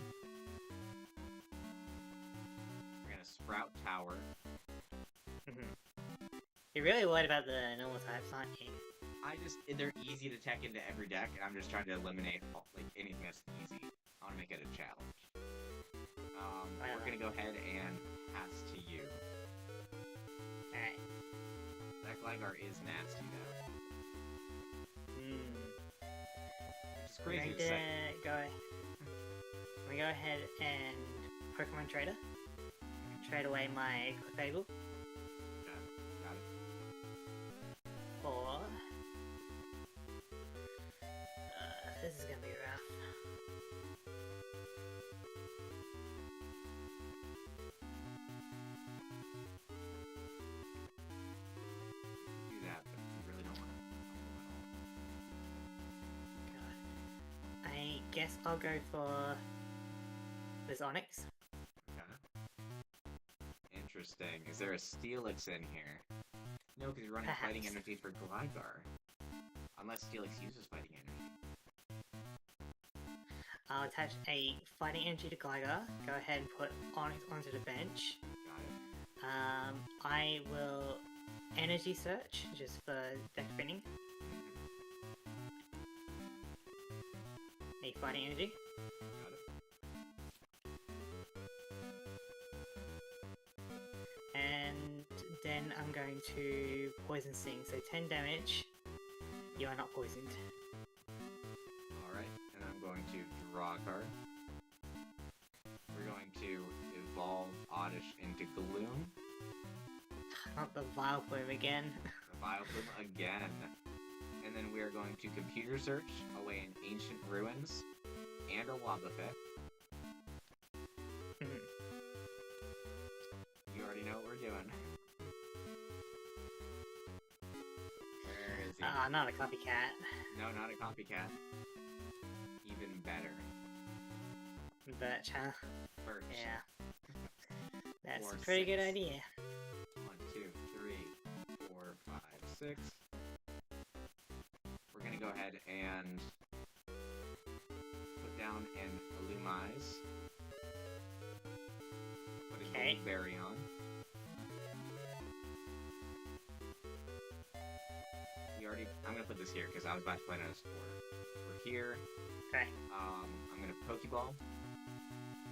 We're gonna Sprout Tower. You're really worried about the normal types, aren't you? They're easy to tech into every deck, and I'm just trying to eliminate anything that's easy. I want to make it a challenge. We're gonna go ahead and pass to you. Alright. That Gligar is nasty though. Which is crazy to say. Let me go ahead and Pokemon Trader. Trade away my Clefable. Got it. For... this is gonna be rough. Do that, but you really don't want God. I guess I'll go for this Onyx. Okay. Interesting. Is there a Steelix in here? No, because you're running Perhaps. Fighting Energy for Gligar. Unless Steelix uses Fighting Energy. I'll attach a Fighting Energy to Gligar. Go ahead and put Onyx onto the bench. Got it. I will Energy Search, just for deck spinning. A Fighting Energy. Got it. And then I'm going to Poison Sting, so 10 damage. You are not poisoned. Alright, and I'm going to draw a card. We're going to evolve Oddish into Gloom. Not the Vileplume again. The Vileplume again. And then we are going to Computer Search away in Ancient Ruins and a Wobbuffet. You already know what we're doing. Where is he? Not a copycat. No, not a copycat. Even better. Birch, huh? Birch. Yeah. That's Or a pretty good 6. idea. 1, 2, 3, 4, 5, 6. We're gonna go ahead and put down an Illumise. Put a Okay. Goldberry on. I'm gonna put this here because I was about to play another sport. We're here. Okay. I'm gonna Pokeball.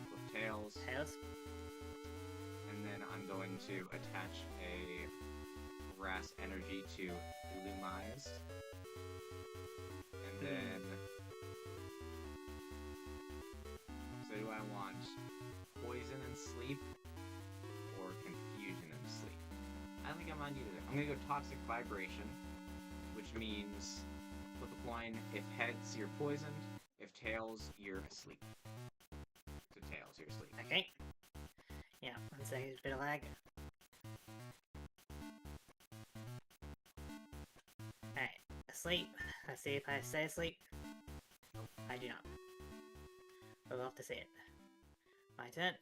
Flip Tails. Tails. And then I'm going to attach a Grass Energy to Illumise. And then... So do I want Poison and Sleep or Confusion and Sleep? I don't think I'm on either. I'm gonna go Toxic Vibration, which means flip a coin. If heads, you're poisoned. If tails, you're asleep. So tails, you're asleep. Okay. Yeah, 1 second, there's a bit of lag. Alright, asleep. Let's see if I stay asleep. Nope, I do not. We'll have to see it. My turn.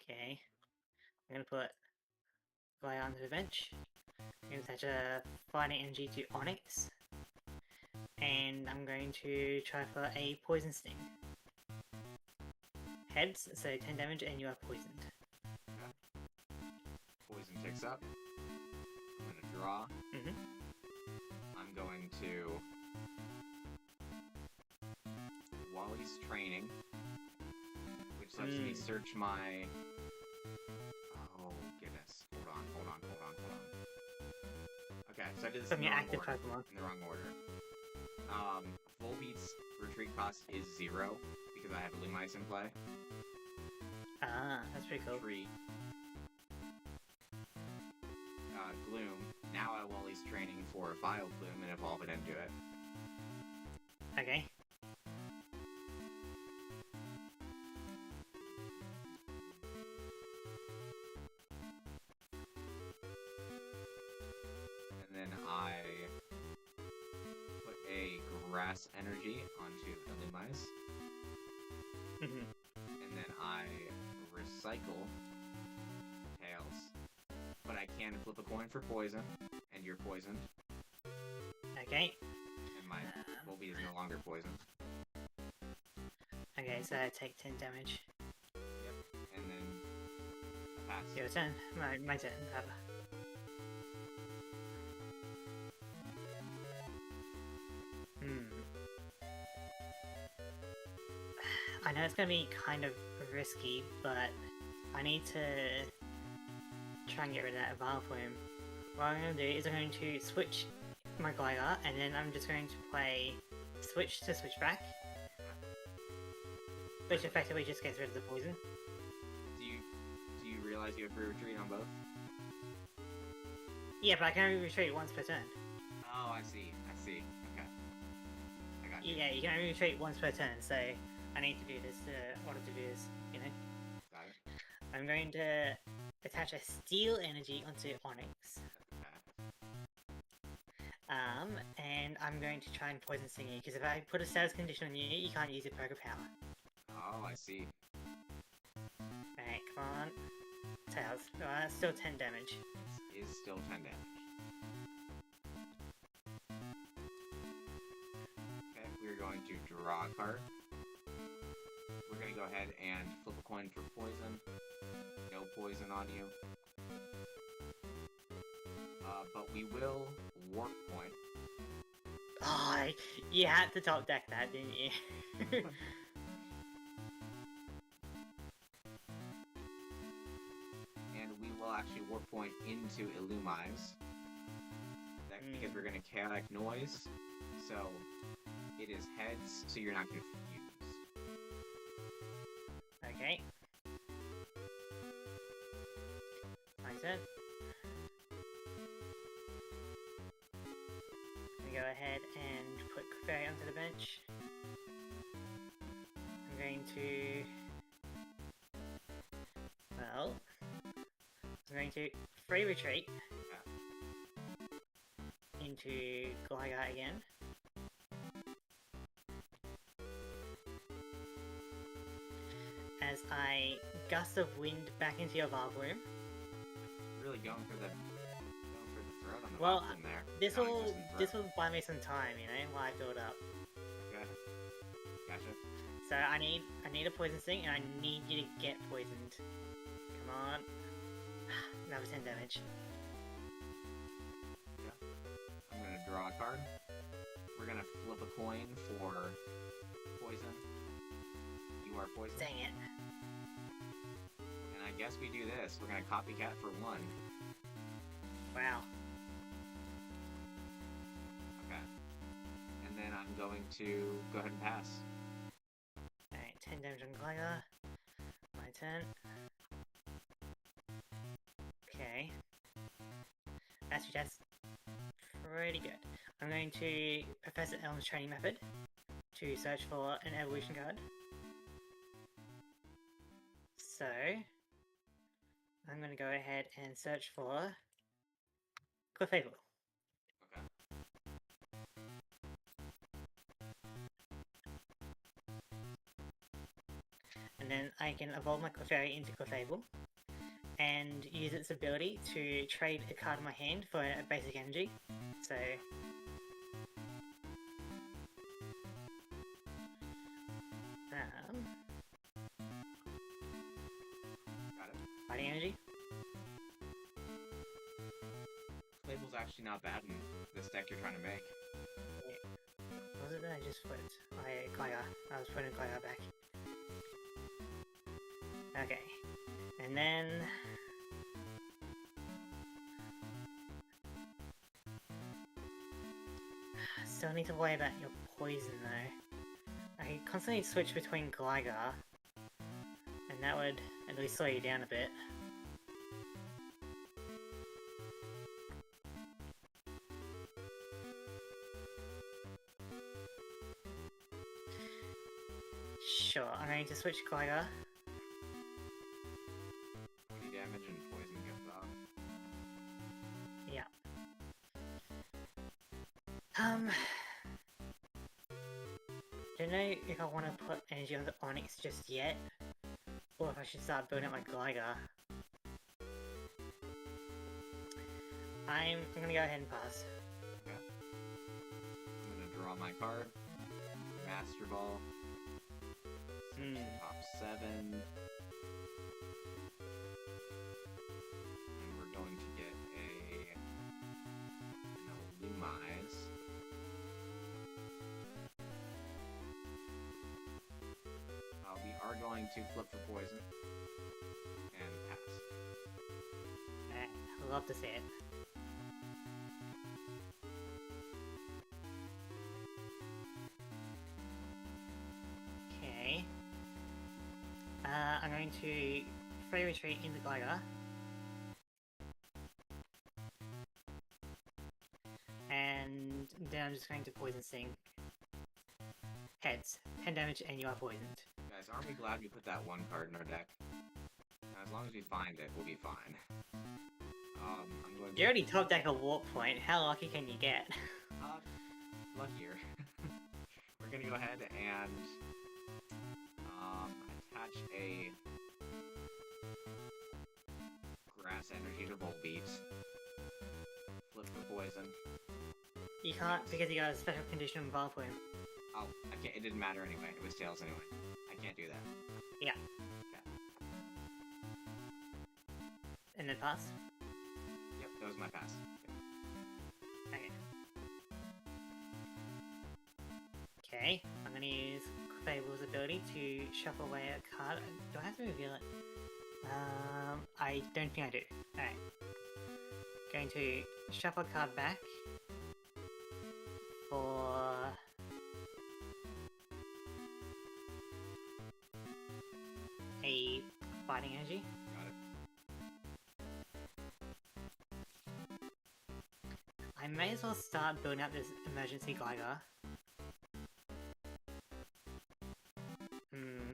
Okay. I'm gonna put Guy onto the bench. I'm gonna attach a fighting energy to Onyx. And I'm going to try for a poison sting. Heads, so 10 damage and you are poisoned. Okay. Poison ticks up. I'm gonna draw. I'm going to... Wally's training, which lets me search my... Oh, goodness. Hold on. Okay, so I did this in the wrong order. In the wrong order. Volbeat's retreat cost is 0, because I have Illumise in play. Ah, that's pretty cool. Retreat. Gloom. Now I Wally's training for Vile Plume and evolve it into it. Okay. And then I put a Grass Energy onto Illumise. And then I recycle Tails. But I can flip a coin for poison, and you're poisoned. Okay. And my Volbeat is no longer poisoned. Okay, so I take 10 damage. Yep. And then I pass. Your turn. My turn, rather. I know it's gonna be kind of risky, but I need to try and get rid of that Vile Plume. What I'm going to do is I'm going to switch my Gligar, and then I'm just going to play Switch to Switchback, which effectively just gets rid of the poison. Do you realize you have free retreat on both? Yeah, but I can only retreat once per turn. Oh, I see. Okay. I got you. Yeah, you can only retreat once per turn, so I need to do this in order to do this, you know? Got it. I'm going to attach a Steel Energy onto Onyx. And I'm going to try and Poison Sting you, because if I put a status condition on you, you can't use your Poker Power. Oh, I see. Alright, come on. Tails. That's still 10 damage. This is still 10 damage. Okay, we're going to draw a card. We're going to go ahead and flip a coin for poison. No poison on you. But we will Warp Point. Oh, you had to top deck that, didn't you? And we will actually Warp Point into Illumise. Because we're going to Chaotic Noise. So it is heads, so you're not confused. Okay. My turn. I'm going to go ahead and put Clefairy onto the bench. I'm going to... Well... I'm going to free retreat into Gligar again. As I Gust of Wind back into your Vile Plume. Really going for the throat on the well, bottom there. This will buy me some time, you know, while I build up. Okay. Gotcha. So I need a Poison Sting, and I need you to get poisoned. Come on. Another 10 damage. Yeah. I'm gonna draw a card. We're gonna flip a coin for poison. You are poisoned. Dang it. And I guess we do this. We're gonna copycat for 1. Wow. Okay. And then I'm going to go ahead and pass. Alright, 10 damage on Gligar. My turn. Okay. Actually, that's pretty good. I'm going to Professor Elm's training method to search for an evolution card. So, I'm going to go ahead and search for Clefable. Okay. And then I can evolve my Clefairy into Clefable and use its ability to trade a card in my hand for a basic energy. So, Got it. fighting energy. Clefable's actually not bad in this deck you're trying to make. What was it that I just flipped? I was putting Kaya back. Okay. And then... Still need to worry about your poison though. I constantly switch between Gligar, and that would at least slow you down a bit. Sure, I'm going to switch Gligar. 20 damage and poison gives off. Yeah. Don't know if I want to put energy on the Onyx just yet, or if I should start building up my Gligar. I'm gonna go ahead and pass. Okay. I'm gonna draw my card. Master Ball. Top 7. And we're going to get an Illumise. We are going to flip for poison. And pass. I'd love to see it. Okay. I'm going to free retreat in the Gligar. And then I'm just going to Poison Sting. Heads. 10 damage and you are poisoned. Guys, aren't we glad we put that one card in our deck? As long as we find it, we'll be fine. I'm going to... You already top deck a Warp Point. How lucky can you get? Luckier. We're gonna go ahead and attach a Grass Energy to Volbeat. Flip the poison. You can't because you got a special condition on Valplume. Oh, I can't. It didn't matter anyway. It was tails anyway. I can't do that. Yeah. Okay. And then pass? Yep, that was my pass. Yep. Okay. Okay, I'm gonna use Fable's ability to shuffle away a card. Do I have to reveal it? I don't think I do. Alright. Going to shuffle a card back for a fighting energy. Got it. I may as well start building up this emergency Gligar.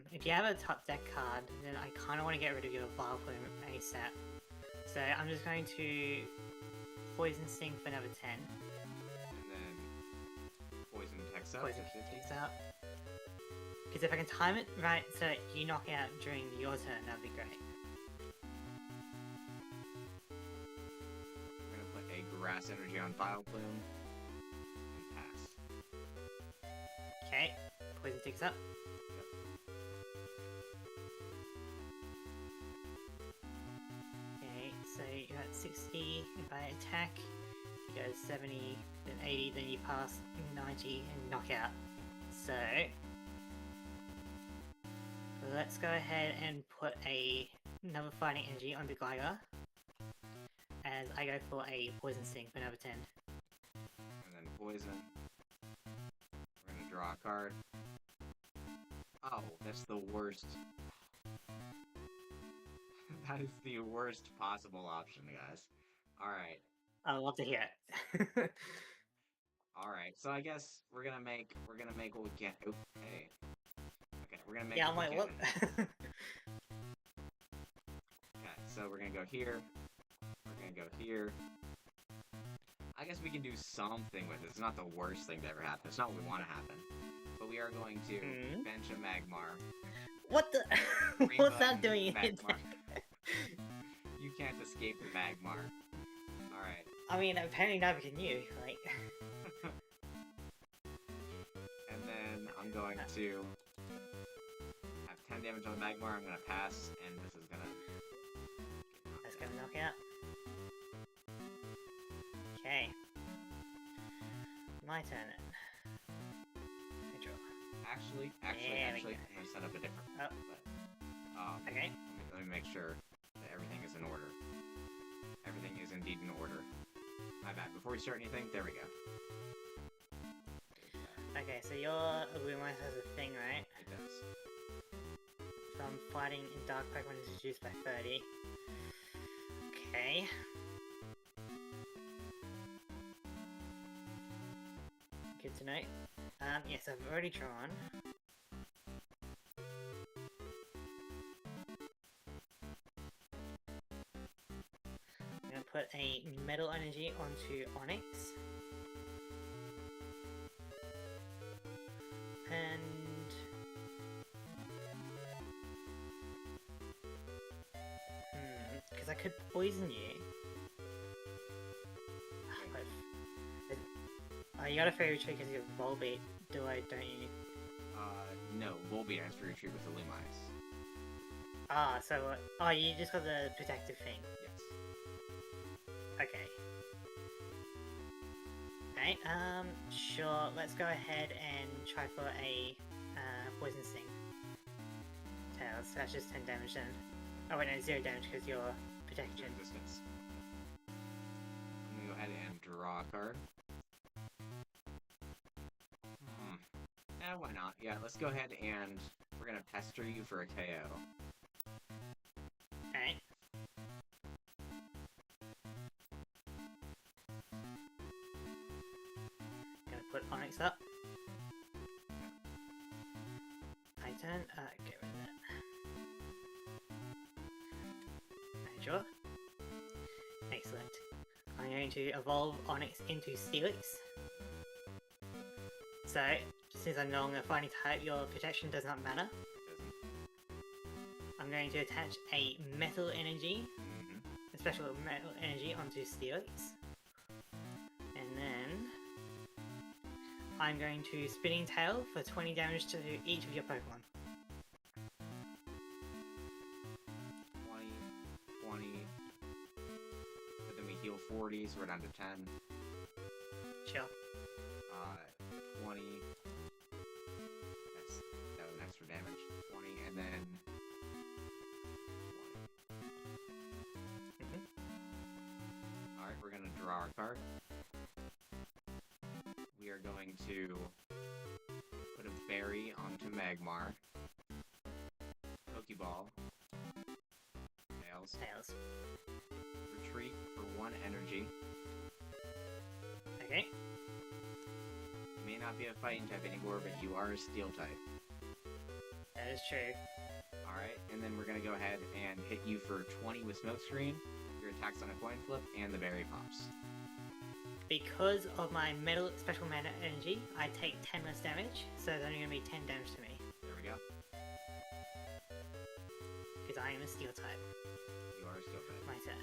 If you have a top deck card, then I kind of want to get rid of your Vileplume ASAP. So I'm just going to Poison Sting for another 10. And then Poison Tex out. Poison Tex out. Because if I can time it right so that you knock out during your turn, that'd be great. I'm gonna put a Grass Energy on Vileplume and pass. Okay, Poison Tex up. So you're at 60, if I attack, you go 70, then 80, then you pass 90 and knock out. So let's go ahead and put another fighting energy on the Gligar as I go for a Poison Sting for another 10. And then Poison. We're gonna draw a card. Oh, that's the worst. That is the worst possible option, guys. Alright. I'd love to hear it. All right, so I guess we're gonna make what we can. Okay, we're gonna make Yeah, what I'm we like, can. what? Okay, so we're gonna go here. We're gonna go here. I guess we can do something with it. It's not the worst thing to ever happen. It's not what we want to happen. But we are going to bench a Magmar. What the? What's that doing in Magmar. You can't escape the Magmar. Alright. I mean, apparently neither can you, like... And then I'm going to have 10 damage on the Magmar, I'm gonna pass, and this is gonna... That's gonna knock it out. Okay. My turn then. I draw. Actually, I'm gonna set up a different... Oh. But, okay. Let me make sure that everything is in order. Everything is indeed in order. My bad. Before we start anything, there we go. Okay, so your Lumos has a thing, right? It does. From fighting in Dark Pokemon is reduced by 30. Okay. Good to know. Yes, I've already drawn. I'm gonna put a Metal Energy onto Onyx. And... because I could poison you. You got a free retreat because you have Volbeat, don't you? No, Volbeat has free retreat with the Lumos. Ah, so, oh, you just got the protective thing? Yes. Okay. Okay, sure, let's go ahead and try for a, Poison Sting. Tails, so that's just 10 damage then. Oh wait, no, 0 damage because you're protection. Resistance. I'm gonna go ahead and draw a card. Yeah, why not? Yeah, let's go ahead and we're gonna pester you for a KO. Alright. Gonna put Onyx up. My turn. Get rid of that. I draw. Excellent. I'm going to evolve Onyx into Steelix. So, since I'm no longer fighting type, your protection does not matter. I'm going to attach a Metal Energy, a special Metal Energy onto Steelix. And then I'm going to Spinning Tail for 20 damage to each of your Pokemon. 20. But then we heal 40, so we're down to 10. Sure. 20. That was extra damage. 20, and then 20. Alright, we're gonna draw our card. We are going to put a berry onto Magmar. Pokeball. Tails. Retreat for 1 energy. Okay. You may not be a fighting type anymore, but you are a steel type. That is true. Alright, and then we're gonna go ahead and hit you for 20 with Smokescreen, your attacks on a coin flip, and the berry pops. Because of my special mana energy, I take 10 less damage, so there's only gonna be 10 damage to me. There we go. Because I am a steel type. You are a steel type. My turn.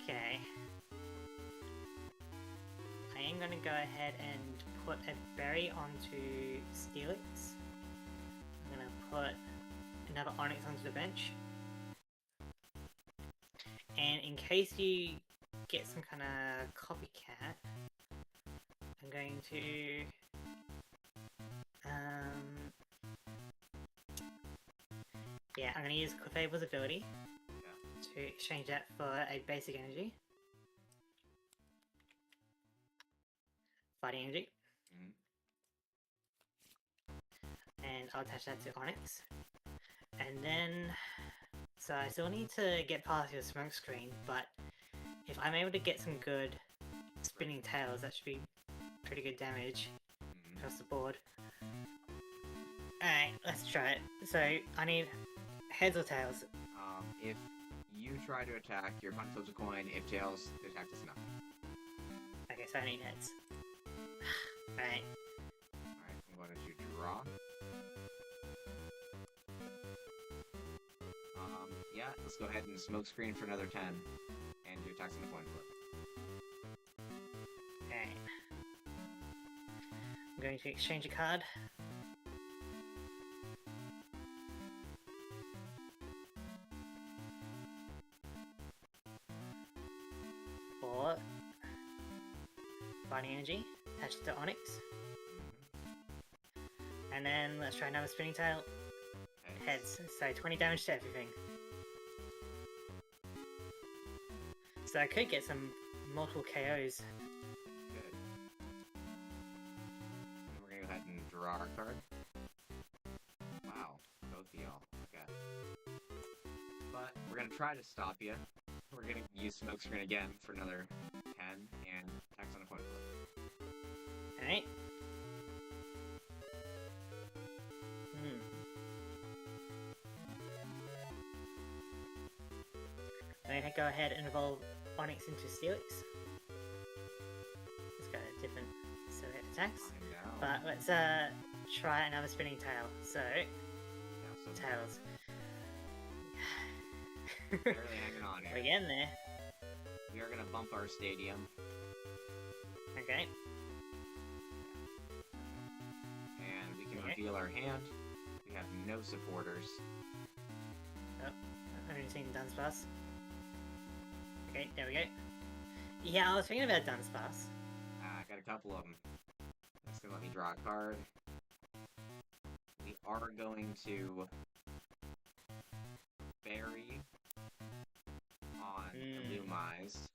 Okay. I am gonna go ahead and put a berry onto Steelix. I'm gonna put another Onyx onto the bench. And in case you get some kind of copycat, I'm going to yeah, I'm going to use Clefable's ability to change that for a basic energy. Fighting energy. And I'll attach that to Onyx. And then, so I still need to get past your Smokescreen, but if if I'm able to get some good spinning tails, that should be pretty good damage across the board. Alright, let's try it. So, I need heads or tails? If you try to attack, your opponent flips a coin. If tails, the attack does nothing. Okay, so I need heads. Alright. Alright, why don't you draw? Yeah, let's go ahead and smoke screen for another 10. And do attacks on the coin flip. Okay. I'm going to exchange a card. For Binding Energy, attached to Onyx. And then let's try another Spinning Tail. Heads. So 20 damage to everything. So I could get some multiple KOs. Good. And we're gonna go ahead and draw our card. Wow, both of y'all. Okay. But we're gonna try to stop you. We're gonna use smoke screen again for another 10 and attacks on a coin flip. Alright. I'm gonna go ahead and evolve Onyx into Steelix. It's got a different set of attacks. But let's try another Spinning Tail. So, tails. Barely hanging on here. We're getting there. We are gonna bump our stadium. Okay. And we can reveal our hand. We have no supporters. Oh, I've only seen Dunsparce. Okay, there we go. Yeah, I was thinking about Dunsparce. I got a couple of them. That's gonna let me draw a card. We are going to bury on Illumise.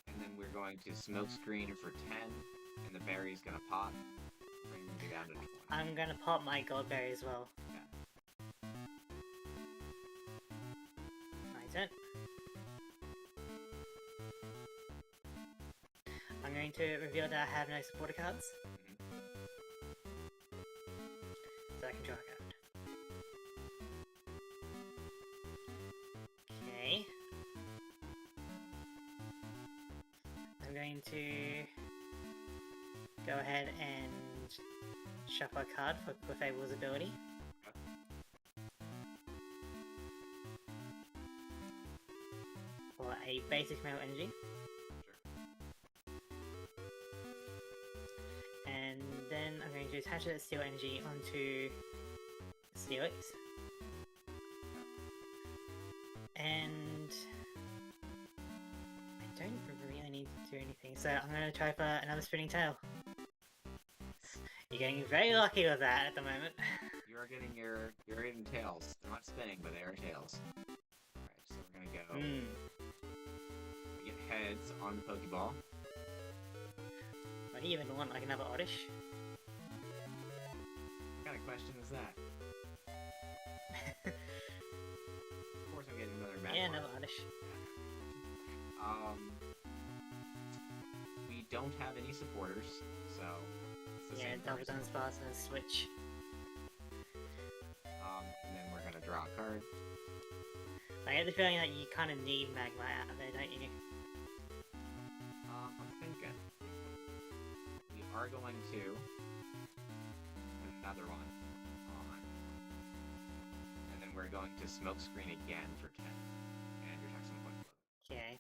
And then we're going to smoke screen for 10, and the berry's gonna pop, bringing me down to 20. I'm gonna pop my gold berry as well. Okay. My turn. I'm going to reveal that I have no supporter cards. So I can draw a card. Okay. I'm going to go ahead and shuffle a card for Clefable's ability. For a basic metal energy. And then I'm going to attach that steel energy onto Steelix. And I don't really need to do anything, so I'm going to try for another Spinning Tail. You're getting very lucky with that at the moment. You're getting tails. They're not spinning, but they are tails. Alright, so we're gonna go. We get heads on the Pokeball. What do you even want, like another Oddish? What kind of question is that? Of course I'm getting another Magmar. Yeah, another Oddish. We don't have any supporters, so it's the same double person. Dunsparce and a switch. And then we're gonna draw a card. I get the feeling that you kind of need Magma out there, don't you? I'm thinking. We are going to put another one on. And then we're going to smoke screen again for 10. And your attacks on the point flip. Okay.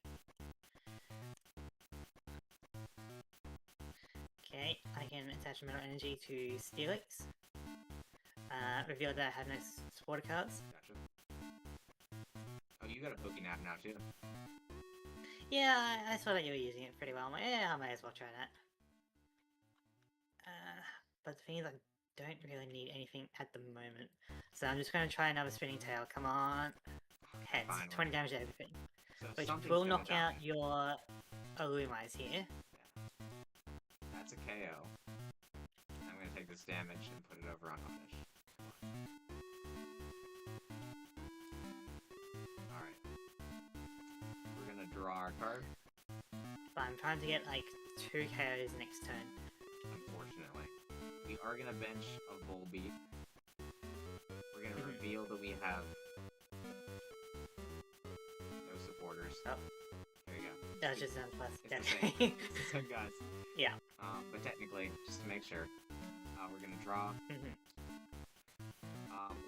Okay, I can attach metal energy to Steelix. Reveal that I have no supporter cards. Gotcha. Oh, you got a Pokénap now too? Yeah, I saw that you were using it pretty well. Yeah, I might as well try that. But the thing is, I don't really need anything at the moment. So I'm just going to try another Spinning Tail. Come on. Heads. Fine, 20 damage to everything. So Which something's will gonna knock die. out your Illumise here. Yeah. That's a KO. I'm gonna take this damage and put it over on Oddish. Alright. We're gonna draw our card. But I'm trying to get like 2 KOs next turn. Unfortunately. We are gonna bench a Volbeat. We're gonna reveal that we have no supporters. Oh. There you go. That was just an plus. It's the same. It's the same guys. Yeah. But technically, just to make sure, we're gonna draw.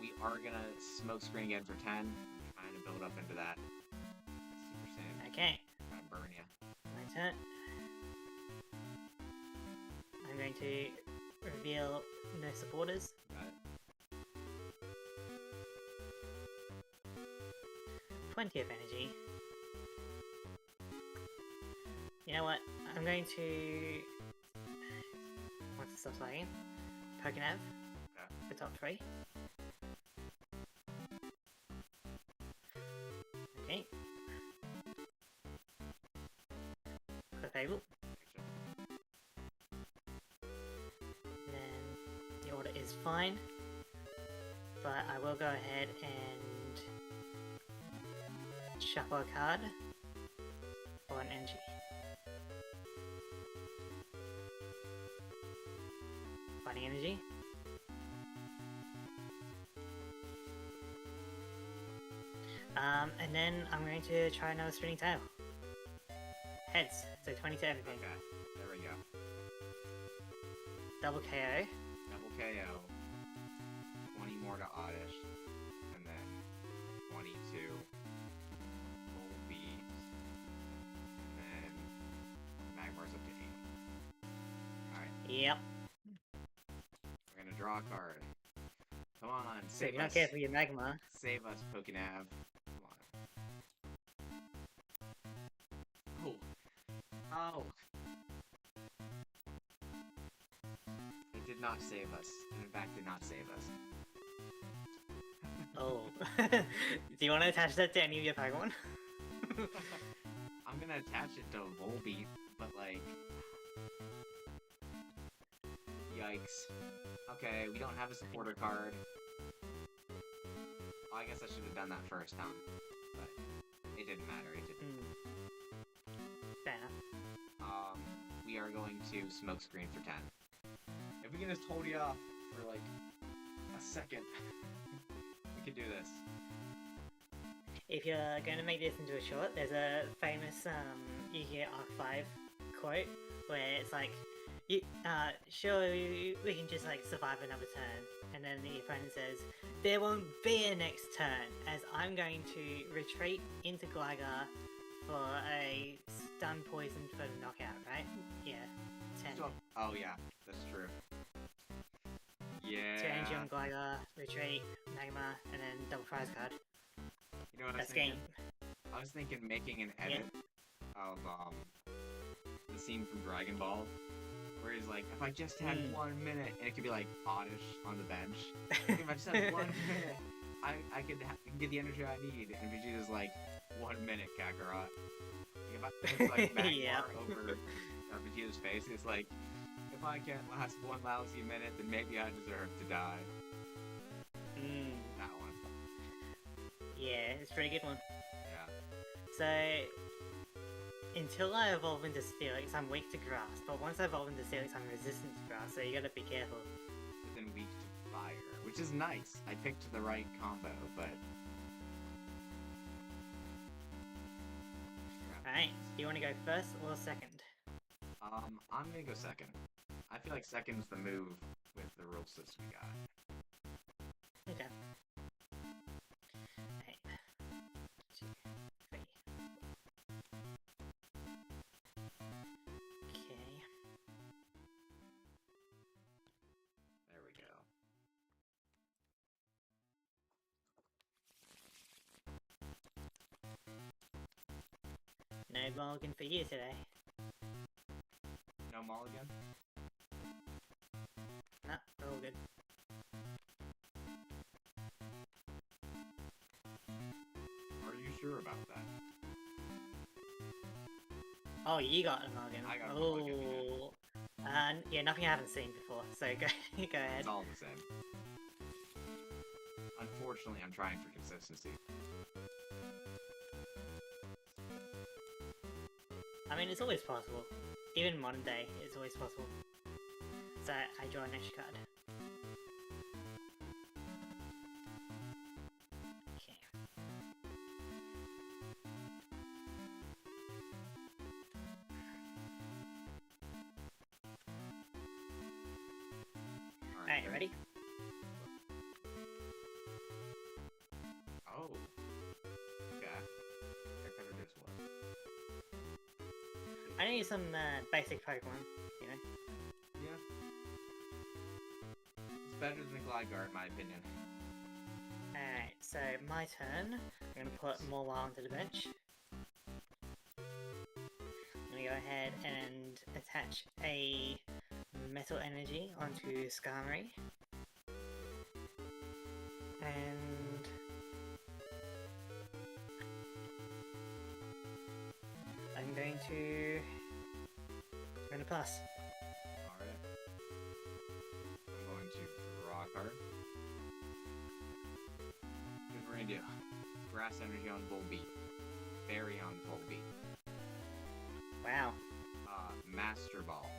We are gonna smoke screen again for 10. I'm trying to build up into that. Super Saiyan. Okay. Trying to burn you. My turn. I'm going to reveal no supporters. Got it. 20 of energy. You know what? I'm going to... Once it stops lagging, Pokemon for top 3. Okay. Fable. Then the order is fine, but I will go ahead and shuffle a card for an energy. Fighting energy. And then I'm going to try another spinning tail. Heads, so 20 to everything. Okay, there we go. Double KO. Double KO. 20 more to Oddish. And then 22 full beats. And then Magmar's up to 80. Alright. Yep. We're gonna draw a card. Come on, So save if you're not us. careful, your Magma. Save us, Pokenav. Come on. Oh. It did not save us. And in fact, did not save us. Oh. Do you want to attach that to any of your Pokemon? I'm gonna attach it to Volbeat, but like... Yikes. Okay, we don't have a supporter card. Oh, I guess I should have done that first, huh? But it didn't matter, it didn't. Fair enough. We are going to smoke screen for 10. If we can just hold you off for like a second, we could do this. If you're going to make this into a short, there's a famous Yu-Gi-Oh! Arc 5 quote where it's like, sure, we can just like survive another turn, and then the opponent says, there won't be a next turn, as I'm going to retreat into Gligar for a stun poison for the knockout, right? Yeah, 10. So, oh yeah, that's true. Yeah. 2 energy on Gligar, retreat, Magma, and then double prize card. You know what That's I was thinking? game. I was thinking making an edit of the scene from Dragon Ball, where he's like, if I just had 1 minute, and it could be like Oddish on the bench. If I just had 1 minute, I could get the energy I need. And Vegeta's like, 1 minute, Kakarot. If I put like Magmar over Vegeta's face, it's like, if I can't last 1 lousy minute, then maybe I deserve to die. That one. Yeah, it's a pretty good one. Yeah. So, until I evolve into Steelix, I'm weak to grass, but once I evolve into Steelix, I'm resistant to grass, so you gotta be careful. But then weak to fire, which is nice. I picked the right combo, but... Alright, do you want to go first or second? I'm gonna go second. I feel like second's the move with the rule system we got. Okay. 1, 2, 3. Okay. There we go. No mulligan for you today. No mulligan? Nah, we're all good. Are you sure about that? Oh, you got a mulligan. I got a mulligan, yeah, nothing I haven't seen before, so go ahead. It's all the same. Unfortunately, I'm trying for consistency. I mean, it's always possible. Even modern day, it's always possible. So I draw an extra card. Okay. Alright, ready? Oh. Okay. That kind of does what? I need some basic Pokemon, you know? Yeah. It's better than the Gligar, in my opinion. Alright, so my turn. I'm gonna put Morwile onto the bench. I'm gonna go ahead and attach a Metal Energy onto Skarmory. And I'm gonna pass. Alright. I'm going to draw a card. Here's what we're gonna do. Grass Energy on Volbeat. Fairy on Volbeat. Wow. Master Ball.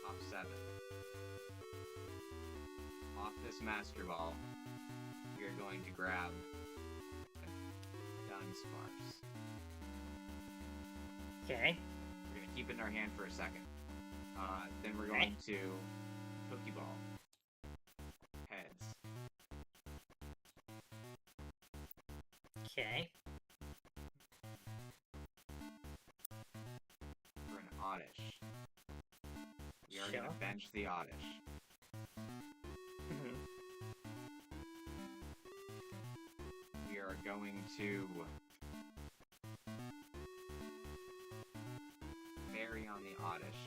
Top 7. Off this Master Ball, we are going to grab a Dunsparce. Okay. We're going to keep it in our hand for a second. Then we're going to Pokeball. Heads. Okay. For an Oddish. We are Sure. going to bench the Oddish. We are going to Fairy on the Oddish.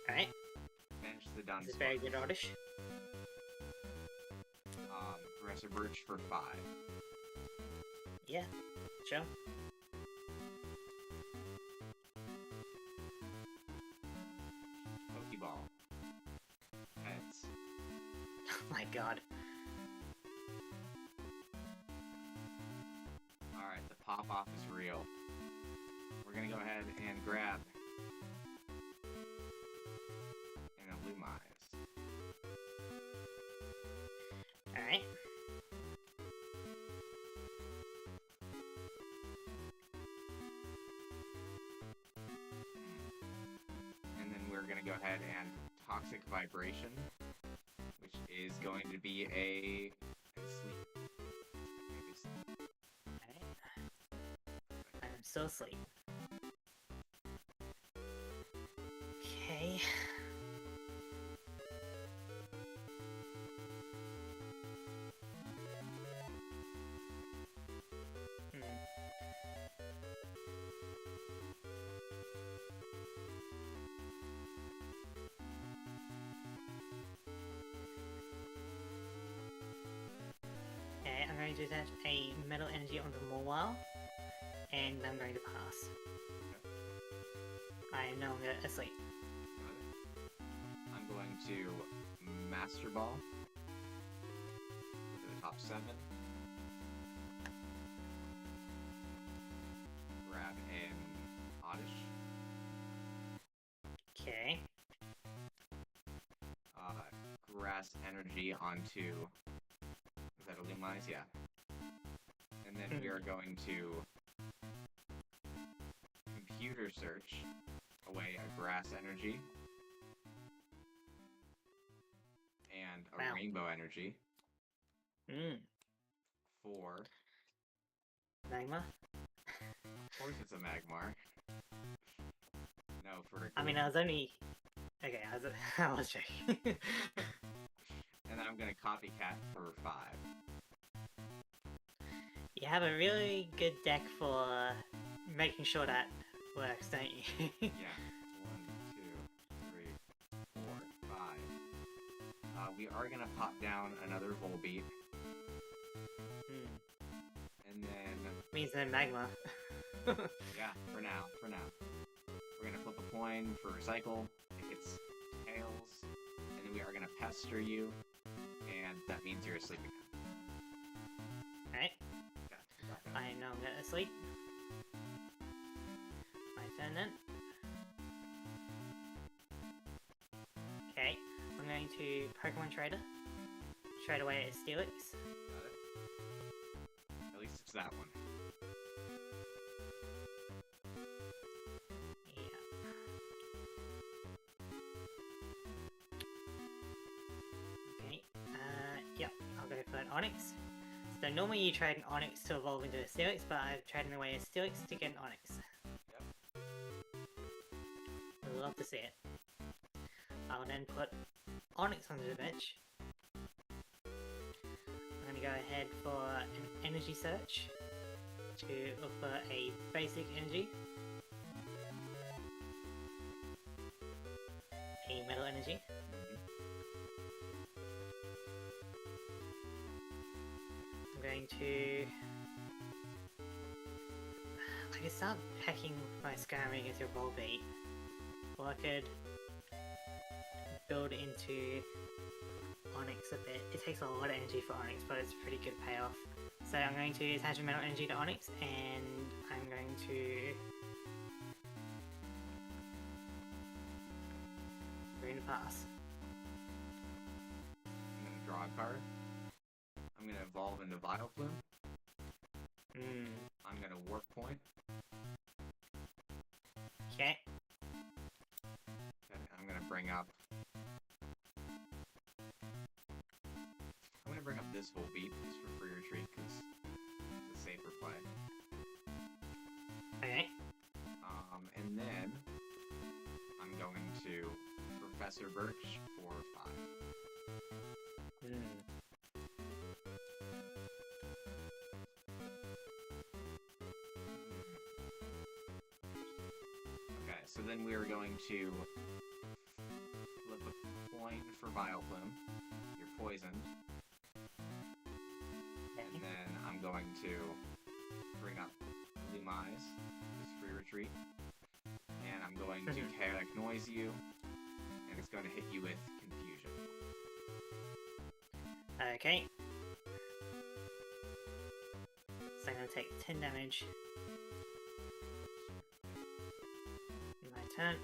Alright. Bench the This Dunsparce. is very good Oddish. Professor Birch for 5. Yeah, sure. Pokeball. Heads. Oh my god. Alright, the pop-off is real. We're gonna go ahead and grab an Illumise. Alright. And then we're gonna go ahead and Toxic Vibration, which is going to be a sleep. Alright. I'm still asleep. Okay. Okay, I'm going to attach a Metal Energy onto Morwile, and I'm going to pass. I am no longer asleep. I'm going to Master Ball to the top 7. Grab an Oddish. Okay. Grass Energy onto... Is that Illumise? Yeah. And then we are going to Computer Search away a Grass Energy and a Rainbow Energy for... Magma? Of course it's a Magmar. No, for... I mean, I was only... Okay, I was joking. And then I'm gonna Copycat for 5. You have a really good deck for making sure that works, don't you? Yeah. 1, 2, 3, 4, 5. We are gonna pop down another Volbeat. And then... Means no Magma. Yeah, for now. We're gonna flip a coin for Recycle. It gets tails. And then we are gonna Pester you. And that means you're asleep again. Alright. Okay, back up. I am now going to sleep. turn then. Okay, I'm going to Pokemon Trader. Trade away at Steelix. Got it. At least it's that one. Yeah. Okay, yep, I'll go for an Onix. So normally you trade an Onix to evolve into a Steelix, but I've traded away a Steelix to get an Onix. Yep. I'd love to see it. I'll then put Onix onto the bench. I'm going to go ahead for an energy search to look for a basic energy, a metal energy. I'm going to... I can start hacking my Skyrim against your Volbeat, or I could build into Onix a bit. It takes a lot of energy for Onix, but it's a pretty good payoff. So I'm going to attach a metal energy to Onix, and I'm going to Green Pass. I'm gonna draw a card. I'm gonna evolve into Vileplume. I'm gonna Warp Point. Okay. I'm gonna bring up this Volbeat just for free retreat because it's a safer play. Okay. And then I'm going to Professor Birch for 5. Okay, so then we are going to flip a coin for Vileplume. You're poisoned. And then I'm going to bring up Lumise, this free retreat. And I'm going to Chaotic Noise you, and it's going to hit you with Confusion. Okay. So I'm going to take 10 damage. My turn.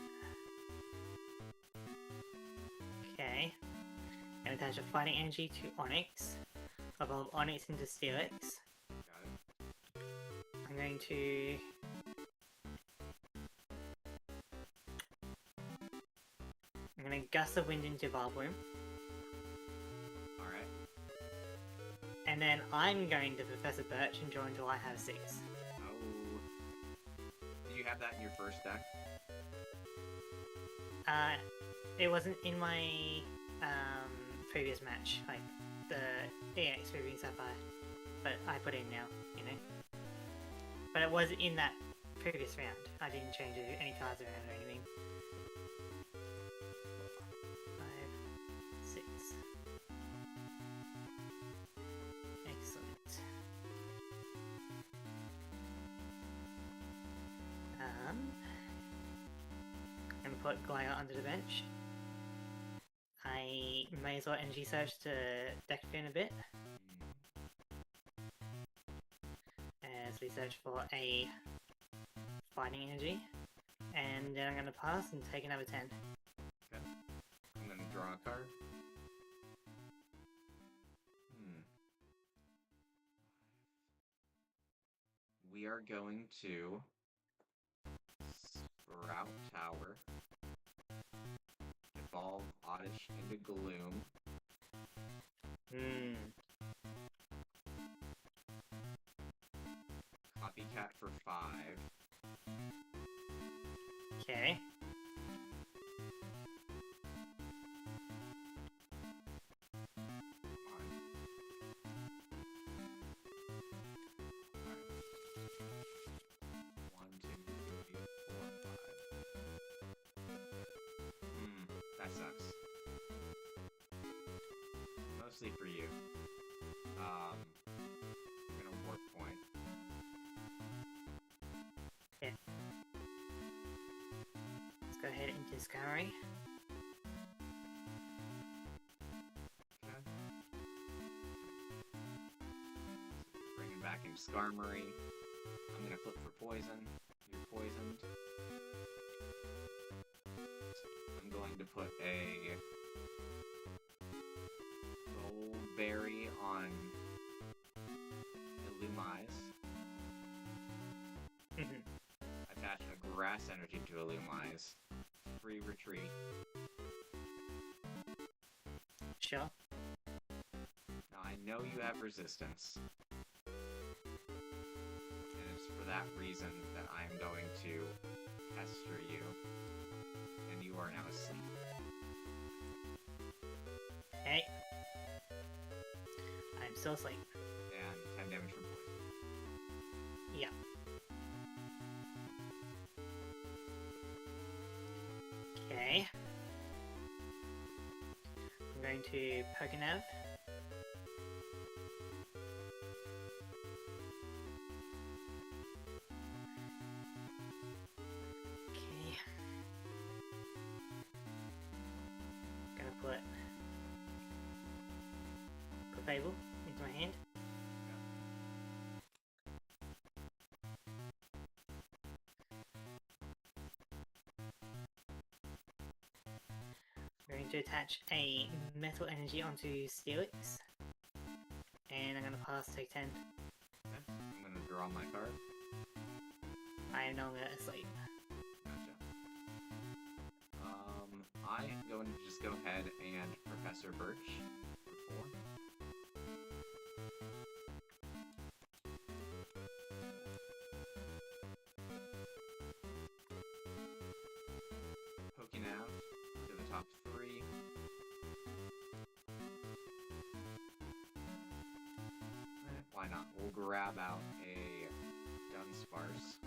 Okay. I'm going to attach a Fighting Energy to Onix. Evolve Onix into Steelix. Got it. I'm going to... I'm going to Gust of Wind into Vileplume. Alright. And then I'm going to Professor Birch and draw until I have 6. Oh. Did you have that in your first deck? It wasn't in my previous match, like the EX Ruby and Sapphire, but I put it in now, you know. But it was in that previous round. I didn't change any cards around or anything. 5, 6. Excellent. I'm gonna put Glaia under the bench. I may as well energy search to deck fin a bit. As we search for a fighting energy. And then I'm gonna pass and take another 10. Okay. I'm gonna draw a card. We are going to Sprout Tower. Evolve Oddish into Gloom. Copycat for 5. Okay. That sucks. Mostly for you. I'm gonna Warp Point. Yeah. Let's go ahead into Skyrim. Okay. Bringing back in Skarmory. I'm gonna flip for poison. You're poisoned. to put a gold berry on Illumise. Attach a grass energy to Illumise. Free retreat. Sure. Now I know you have resistance. And it's for that reason that I am going to pester you. And you are now asleep. Okay. I'm still asleep. And 10 damage from poison. Yeah. Okay. I'm going to Pokemon. Okay. Gonna put Fable into my hand. I'm going to attach a metal energy onto Steelix. And I'm gonna pass take 10. Okay. I'm gonna draw my card. I am no longer asleep. Gotcha. I'm going to just go ahead and Professor Birch for 4. Pokinav to the top 3. Why not? We'll grab out a Dunsparce.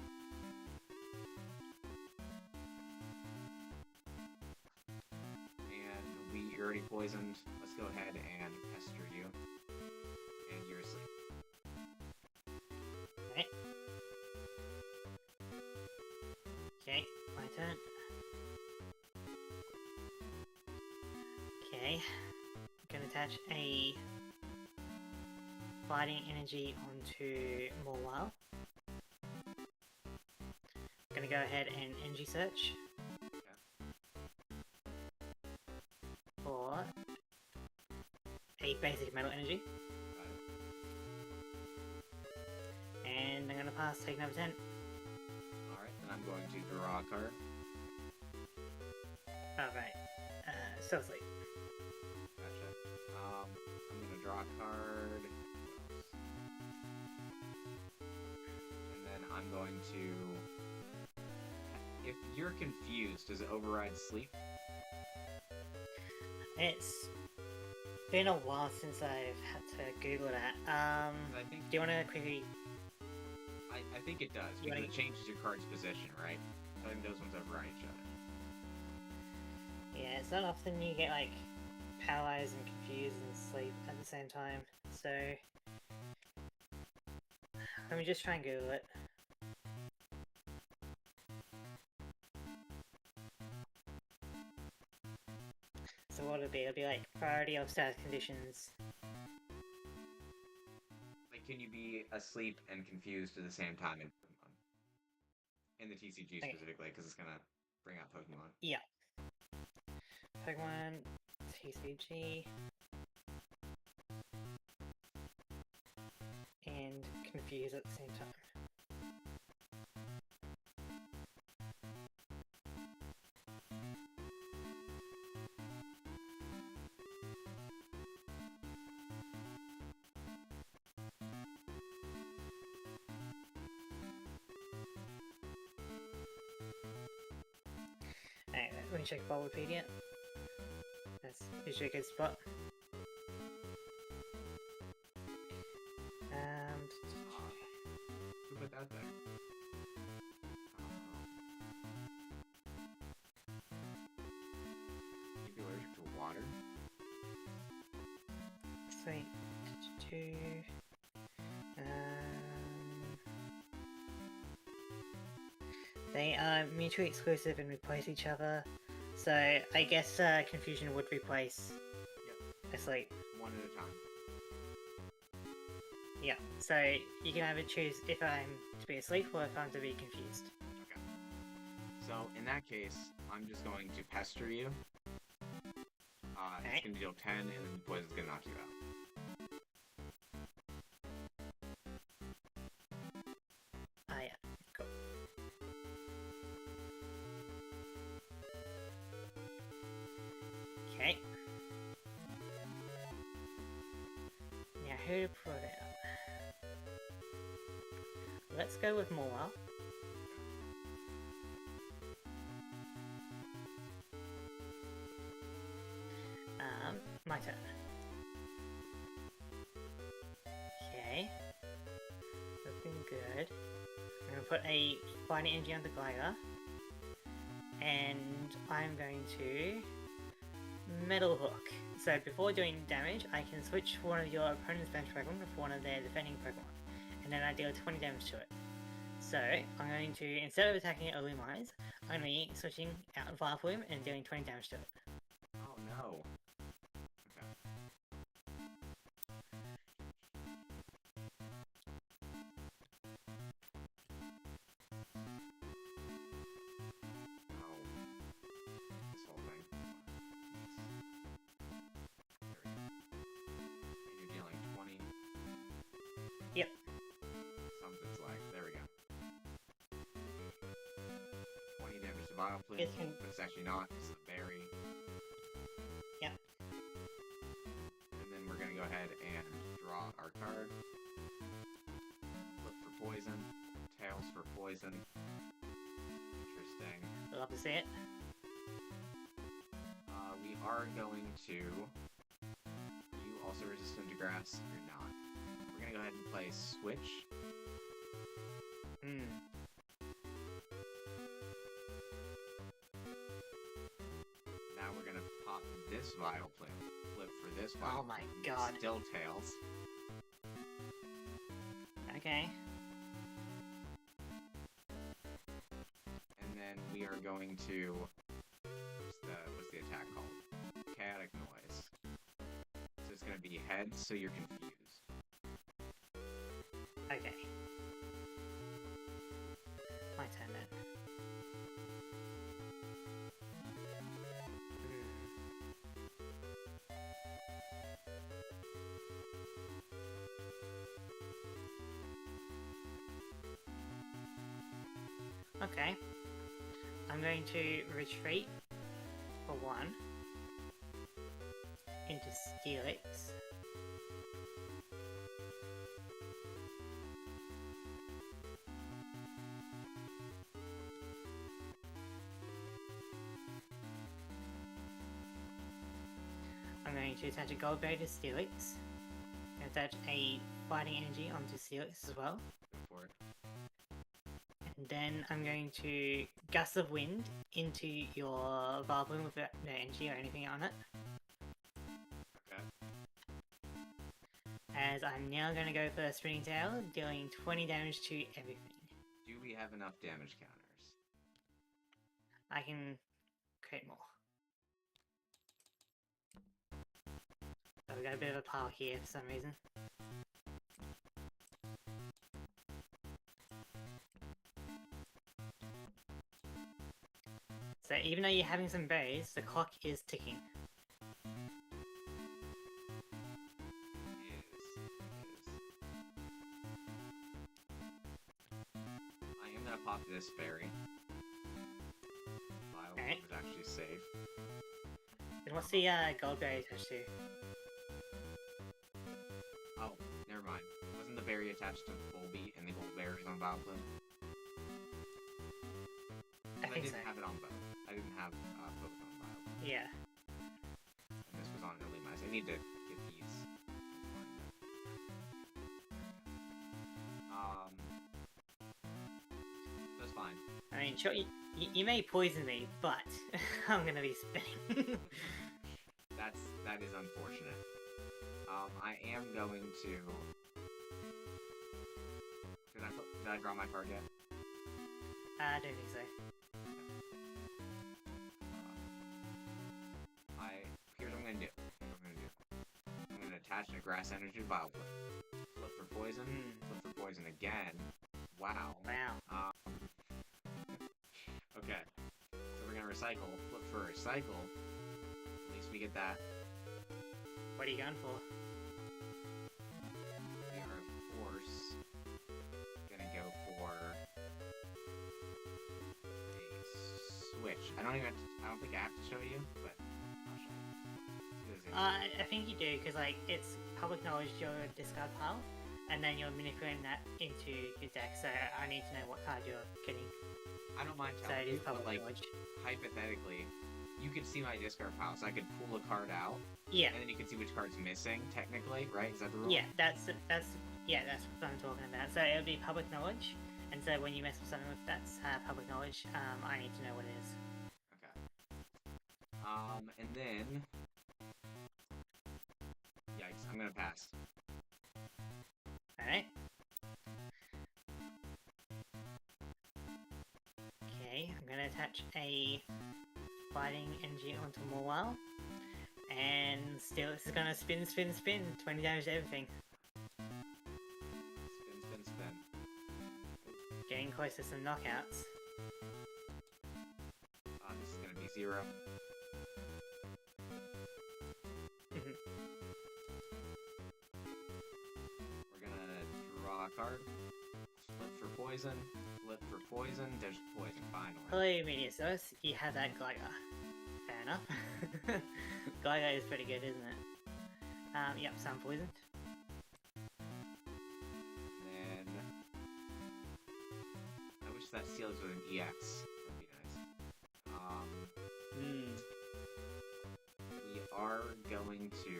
And you're already poisoned. Let's go ahead and pester you. And you're asleep. Okay. Okay, my turn. Okay. I'm gonna attach a fighting energy onto Morwell. Gonna go ahead and energy search. For a basic metal energy. And I'm gonna pass take number 10. Alright, then I'm going to draw a card. Alright. Still asleep. Gotcha. I'm gonna draw a card. What else? And then I'm going to... If you're confused, does it override sleep? It's been a while since I've had to Google that. Do you want to quickly... I think it does, because it changes your card's position, right? I think those ones override each other. Yeah, it's not often you get, like, paralyzed and confused and sleep at the same time, so... Let me just try and Google it. So what it'll be? It'll be like priority of status conditions. Like, can you be asleep and confused at the same time in Pokemon? In the TCG specifically, because it's gonna bring out Pokemon. Yeah. Pokemon TCG. And confused at the same time. Alright, let me check Wikipedia. That's usually a good spot. Who put that there? You'd be allergic to water? Sweet. They are mutually exclusive and replace each other. So I guess confusion would replace asleep. One at a time. Yeah, so you can either choose if I'm to be asleep or if I'm to be confused. Okay. So in that case, I'm just going to pester you It's gonna deal 10, and then poison's gonna knock you out. Oh yeah, cool. Okay. Now who to put it up? Let's go with Moa. My turn. Okay. Looking good. I'm gonna put a Fighting Energy on the glider. And I'm going to Metal Hook. So before doing damage, I can switch one of your opponent's bench Pokemon for one of their defending Pokemon. And then I deal 20 damage to it. So I'm going to, instead of attacking it Illumise, I'm going to be switching out Vileplume and dealing 20 damage to it. Oh no. Yep. Something's like, there we go. 20 damage to Vileplume, but it's actually not, it's a berry. Yep. And then we're gonna go ahead and draw our card. Look for poison. Tails for poison. Interesting. Love to see it. We are going to... You also resistant to grass? You're not. We're gonna go ahead and play Switch. Now we're gonna pop this Vileplume. Flip for this Vileplume. Oh my god. Still Tails. Okay. And then we are going to... What's the attack called? Chaotic Noise. So it's gonna be head, so you're confused. Okay. My turn then. Okay. I'm going to retreat for 1 into Steelix. I'm going to attach a Gold Berry to Steelix, and attach a Fighting Energy onto Steelix as well. Go for it. And then I'm going to Gust of Wind into your Vileplume without no energy or anything on it. Okay. As I'm now going to go for Spinning Tail, dealing 20 damage to everything. Do we have enough damage counters? I can create more. Oh, we got a bit of a pile here for some reason. So even though you're having some berries, the clock is ticking. It is. I am gonna pop this berry. Vileplume is actually safe. Then what's the Gold Berry attached to? Oh, never mind. Wasn't the berry attached to Volbeat and the gold berry is on Vileplume? I think didn't so. have it on both. I didn't have both on Vileplume. Yeah. And this was on Ledisman. I need to get these. That's fine. I mean, sure, you may poison me, but I'm gonna be spinning. That is unfortunate. I am going to... Did I draw my card yet? I don't think so. Here's what I'm gonna do. I'm gonna attach a Grass Energy to Vileplume. Flip for poison. Flip for poison again. Wow. Wow. Okay. So we're gonna recycle. Flip for recycle. At least we get that. What are you going for? We are, of course, gonna go for a switch. I don't think I have to show you, but I'll show you. I think you do, because like it's public knowledge your discard pile, and then you're manipulating that into your deck. So I need to know what card you're getting. I don't mind So telling it you, is but public like knowledge. hypothetically, you could see my discard pile, so I could pull a card out. Yeah. And then you can see which card's missing, technically, right? Is that the rule? Yeah, that's what I'm talking about. So it would be public knowledge, and so when you mess with something that's public knowledge, I need to know what it is. Okay. And then... Yikes, I'm gonna pass. Alright. Okay, I'm gonna attach a fighting energy onto Morwell. And still, this is gonna spin, 20 damage to everything. Spin. Getting close to some knockouts. This is gonna be 0. We're gonna draw a card. Flip for poison. There's poison, finally. Hello, Mediasos. You have that Gligar. Fair enough. Gligar is pretty good, isn't it? Yep, some poisoned. Then... I wish that seals with an EX. That'd be nice. We are going to...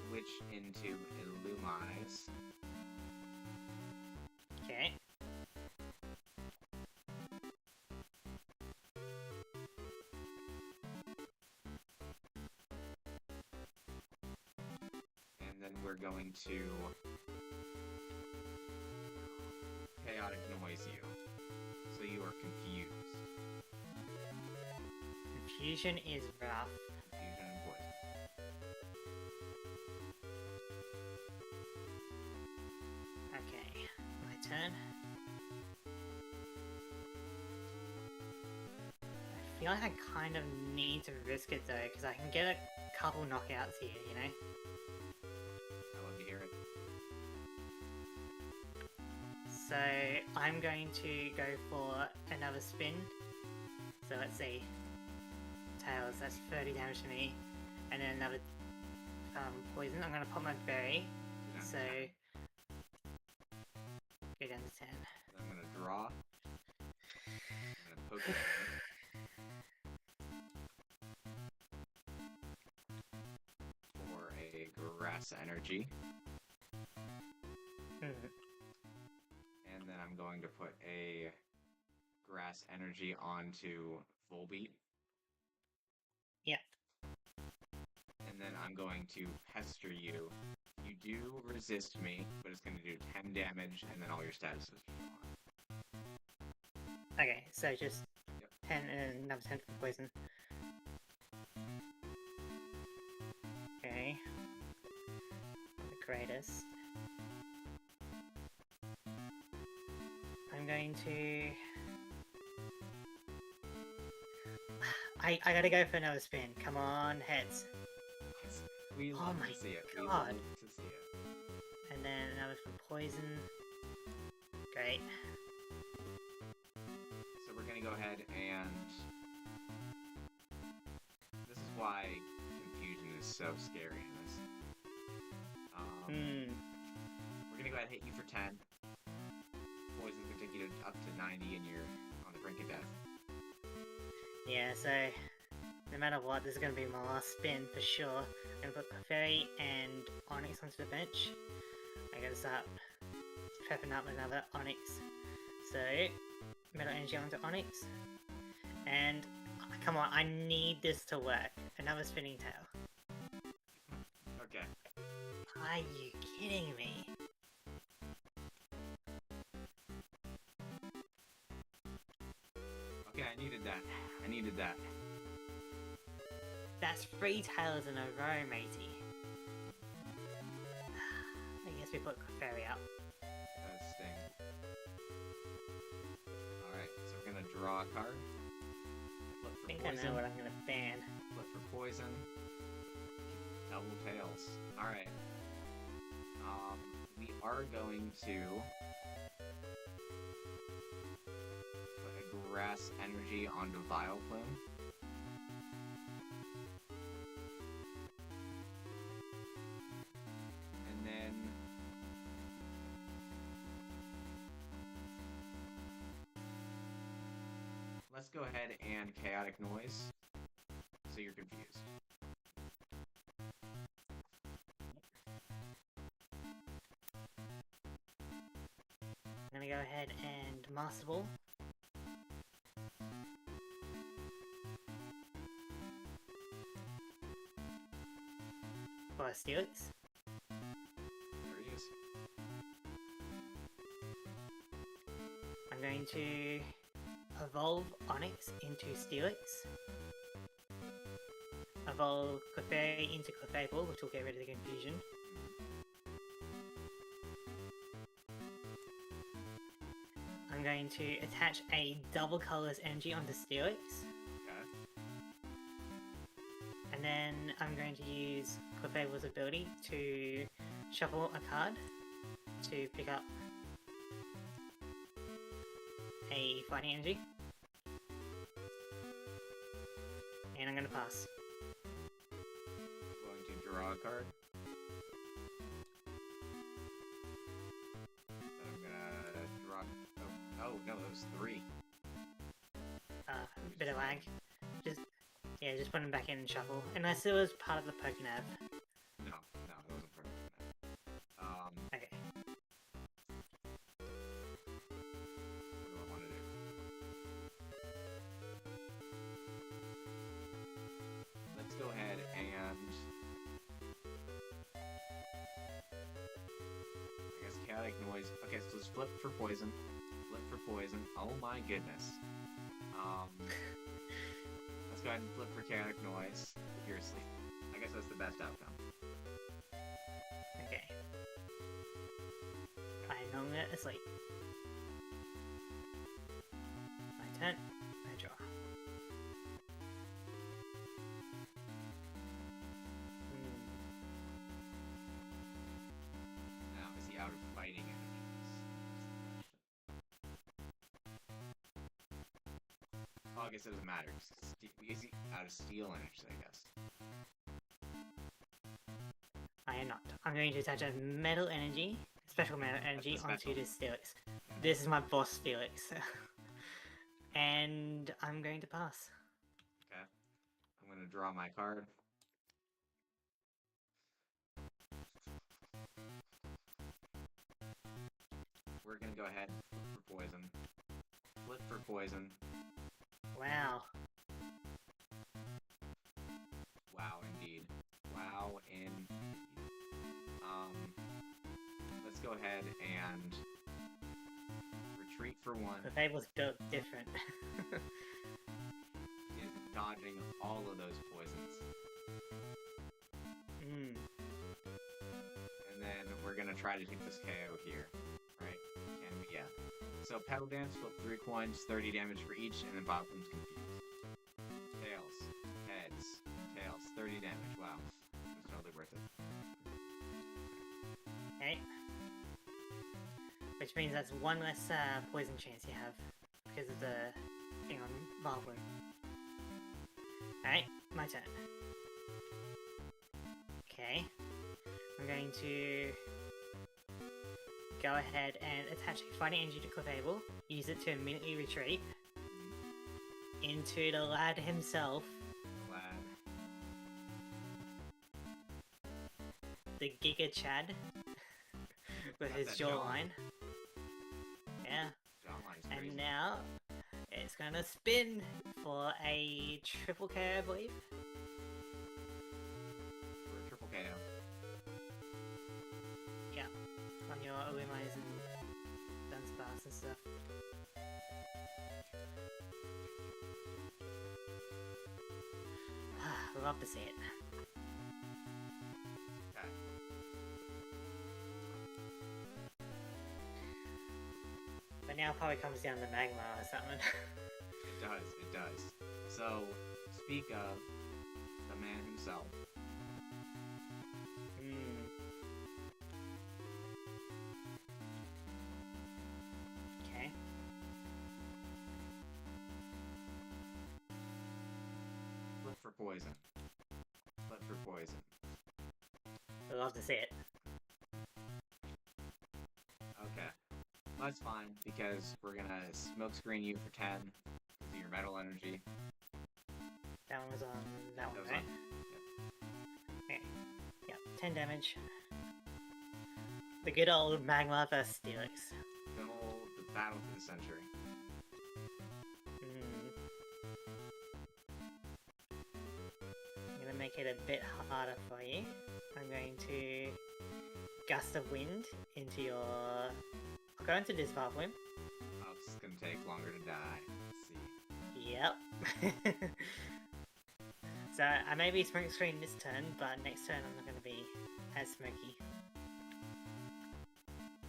switch into Illumise. Okay. And then we're going to chaotic noise you. So you are confused. Confusion is rough. Confusion and poison. Okay, my turn. I feel like I kind of need to risk it though, because I can get a couple knockouts here, you know? I love to hear it. So I'm going to go for another spin. So let's see. Tails, that's 30 damage to me. And then another poison. I'm going to pop my berry. So go down to 10. I'm going to draw. I'm going to Pokemon. For a grass energy. And then I'm going to put a grass energy onto Volbeat. Yeah. And then I'm going to pester you. You do resist me, but it's going to do 10 damage, and then all your statuses are gone. Okay, so just 10 and another 10 for poison. Okay. The greatest. I'm going to... I gotta go for another spin. Come on, heads. We love my to see it. God. We love to see it. And then another for poison. Great. So we're gonna go ahead and... This is why confusion is so scary in this. We're gonna go ahead and hit you for 10. Poison's gonna take you up to 90 and you're on the brink of death. Yeah, so no matter what, this is going to be my last spin for sure. I'm going to put Clefairy and Onyx onto the bench. I'm going to start prepping up another Onyx. So, Metal Energy onto Onyx. And, come on, I need this to work. Another Spinning Tail. Okay. Are you kidding me? Okay, I needed that. I needed that. That's 3 tails in a row, matey. I guess we put Clefairy up. That sting. Alright, so we're gonna draw a card. Flip I think for I know poison. what I'm gonna ban. Flip for poison. Double tails. Alright. We are going to put a grass energy onto Vileplume. And then let's go ahead and Chaotic Noise, so you're confused. I'm gonna go ahead and Master Ball. For Steelix. There he is. I'm going to evolve Onyx into Steelix. Evolve Clefairy into Clefable, which will get rid of the confusion. I'm going to attach a double colors energy onto Steelix. Okay. And then I'm going to use Clefable's ability to shuffle a card to pick up a fighting energy. And I'm going to pass. Going to draw a card. Then I'm gonna draw. Oh no, that was 3. Bit of lag. Just put them back in and shuffle. Unless it was part of the Pokenav. No, it wasn't perfect. Okay. What do I want to do? Let's go ahead and I guess Chaotic Noise. Okay, so let's flip for poison. Flip for poison. Oh my goodness. Let's go ahead and flip for Chaotic Noise. Seriously. I guess that's the best outcome. Okay. I know I'm gonna sleep. My turn. I draw. Now, is he out of fighting energies? Oh, I guess it doesn't matter. Is he out of steel energy, I guess? I am not. I'm going to attach a metal energy, special metal energy, onto this Steelix. This is my boss Steelix. And I'm going to pass. Okay. I'm going to draw my card. We're going to go ahead and flip for poison. Flip for poison. Wow. Wow, indeed. Wow, indeed. Let's go ahead and retreat for 1. The table's built different. Is dodging all of those poisons. And then we're gonna try to take this KO here. Right? Can we? Yeah. So Petal Dance, flip 3 coins, 30 damage for each, and then Vileplume's confused. Tails, heads, tails, 30 damage. Wow. It's totally worth it. Okay. Which means that's one less poison chance you have because of the thing on Vileplume. Alright, my turn. Okay. I'm going to go ahead and attach a fighting energy to Clefable, use it to immediately retreat into the lad himself. The Giga Chad with his jawline. Yeah. And now it's gonna spin for a triple KO, I believe. For a triple KO. Yeah. On your Illumines and Dunsparce and stuff. Love to see it. For now probably comes down to magma or something. It does. So, speak of the man himself. Okay. Flip for poison. Flip for poison. I'd love to see it. Okay. That's fine, because we're gonna smokescreen you for 10 because of your metal energy. That one was on that one, was right? On. Yep. Okay. Yep, 10 damage. The good old Magma vs Steelix. The battle for the century. I'm gonna make it a bit harder for you. I'm going to gust of wind into your... I'll go into this bathroom. Oh, this is gonna take longer to die. Let's see. Yep. So I may be smoke screen this turn, but next turn I'm not gonna be as smoky.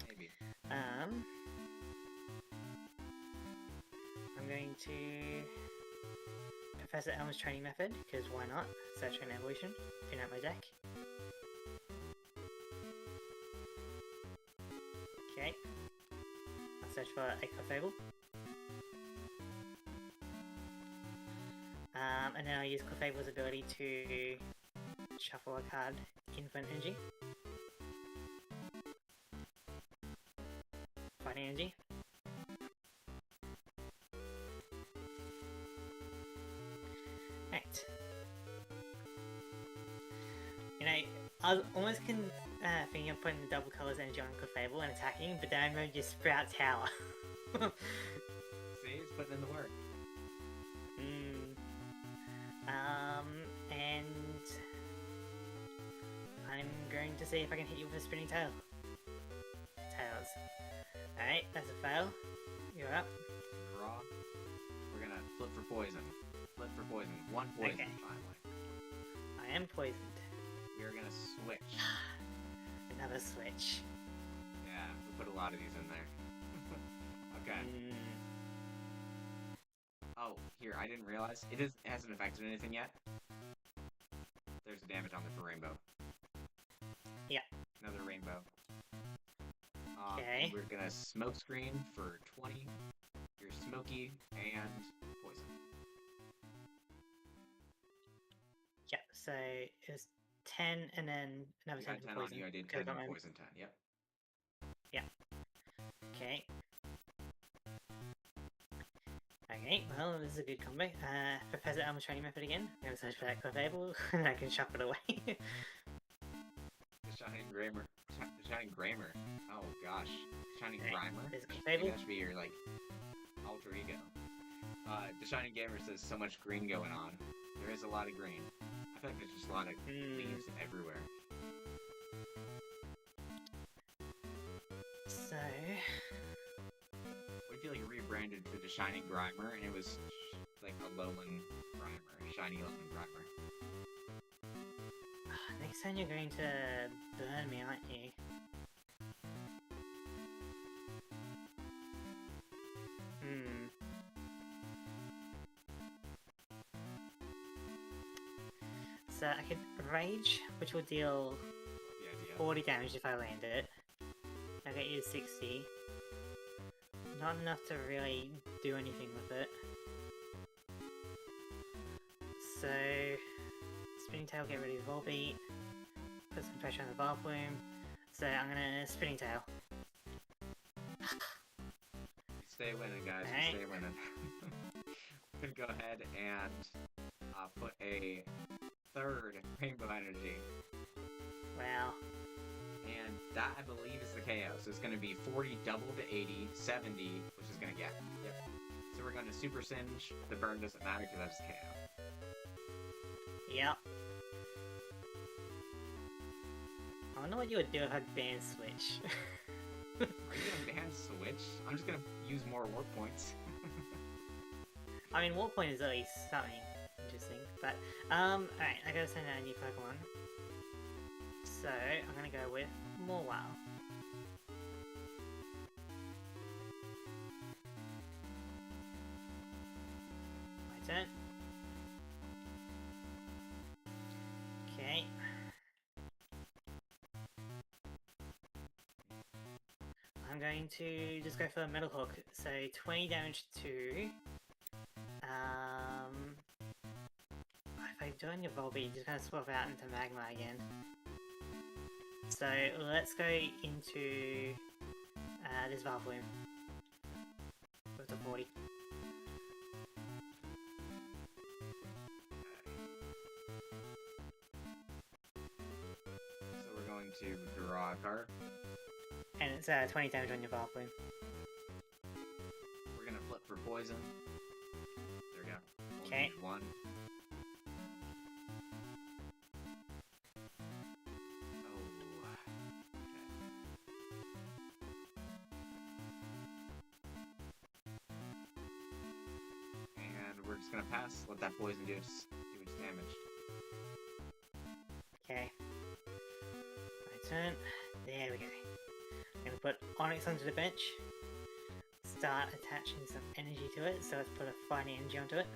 Maybe. I'm going to Professor Elm's training method, because why not? Search for an evolution. Tune out my deck. Okay. I'll search for a Clefable. And then I'll use Clefable's ability to shuffle a card Infinite Energy. Fighting Energy. Right. You know, I was almost thinking of putting the double colors energy on Clefable and attacking, but then I'm going to just Sprout Tower. See, it's putting in the work. And I'm going to see if I can hit you with a spinning tail. Tails. Alright, that's a fail. You're up. Draw. We're gonna flip for poison. Flip for poison. One poison, Okay. finally. I am poisoned. We're gonna switch. Another switch. Yeah, we put a lot of these in there. Okay. Oh, here, I didn't realize. It hasn't affected anything yet. There's a damage on there for rainbow. Yeah. Another rainbow. Okay. We're gonna smoke screen for 20. You're smoky and poison. Yep, so it was 10 and then another 10 10 for on poison. you, I did Could've 10 got on my- poison 10, yep. Yeah. Okay. Okay, well, this is a good combo. Professor Elm's training method again. I'm going to search for that Clefable, and I can shuffle it away. The Shining Grammar. The Shining Grammar. Oh gosh. Shining Right, Grimer? there's Maybe Clefable. that should be your, like, alter ego. The Shining Gamer says so much green going on. There is a lot of green. I feel like there's just a lot of leaves everywhere. So... What if you, like, rebranded to the Shining Grimer, and it was, like, a Alolan Grimer. Shiny Alolan Grimer. Next time you're going to burn me, aren't you? So I could Rage, which will deal 40 damage if I land it. I get you 60. Not enough to really do anything with it. So... Spinning Tail, get rid of Volbeat. Put some pressure on the bathroom. So I'm gonna Spinning Tail. Stay winning, guys. Right. Stay winning. I'm gonna go ahead and put a third Rainbow Energy. Wow. And that, I believe, is the KO. So it's gonna be 40 double to 80, 70, which is gonna get. Yep. So we're gonna Super Singe. The burn doesn't matter because that's KO. Yep. I wonder what you would do if I ban Switch. Are you gonna ban Switch? I'm just gonna use more warp points. I mean, Warp Point is at least something interesting, but, alright, I gotta send out a new Pokemon. So, I'm gonna go with Morwell. turn. Okay. I'm going to just go for a Metal Hook. So 20 damage to... if I do on your Volbeat, just gonna swap out into Magma again. So let's go into this Valvoom with the 40. So we're going to draw a card. And it's 20 damage on your Valvoom. We're gonna flip for poison. There we go. Okay. One. We're just gonna pass, let that poison do its damage. Okay. My turn. There we go. I'm gonna put Onyx onto the bench. Start attaching some energy to it, so let's put a fighting energy onto it.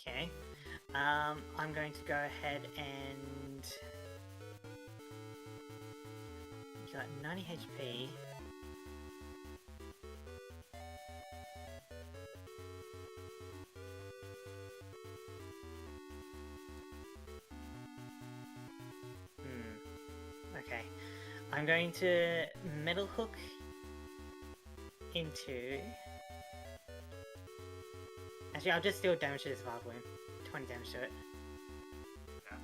Okay. I'm going to go ahead and... You got 90 HP. Okay. I'm going to Metal Hook into... Actually, I'll just deal damage to this Valvoom. 20 damage to it. Yeah.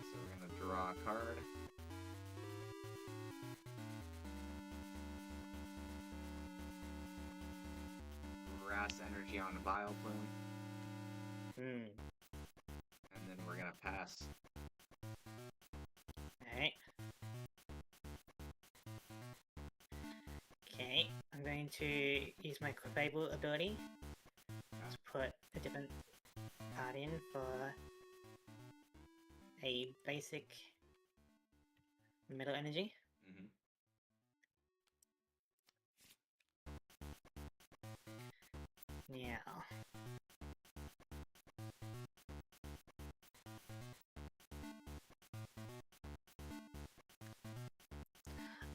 So we're gonna draw a card. Grass energy on the Vileplume. And then we're gonna pass. Alright. Okay, I'm going to use my Cravable ability to put a different card in for a basic metal energy. Now,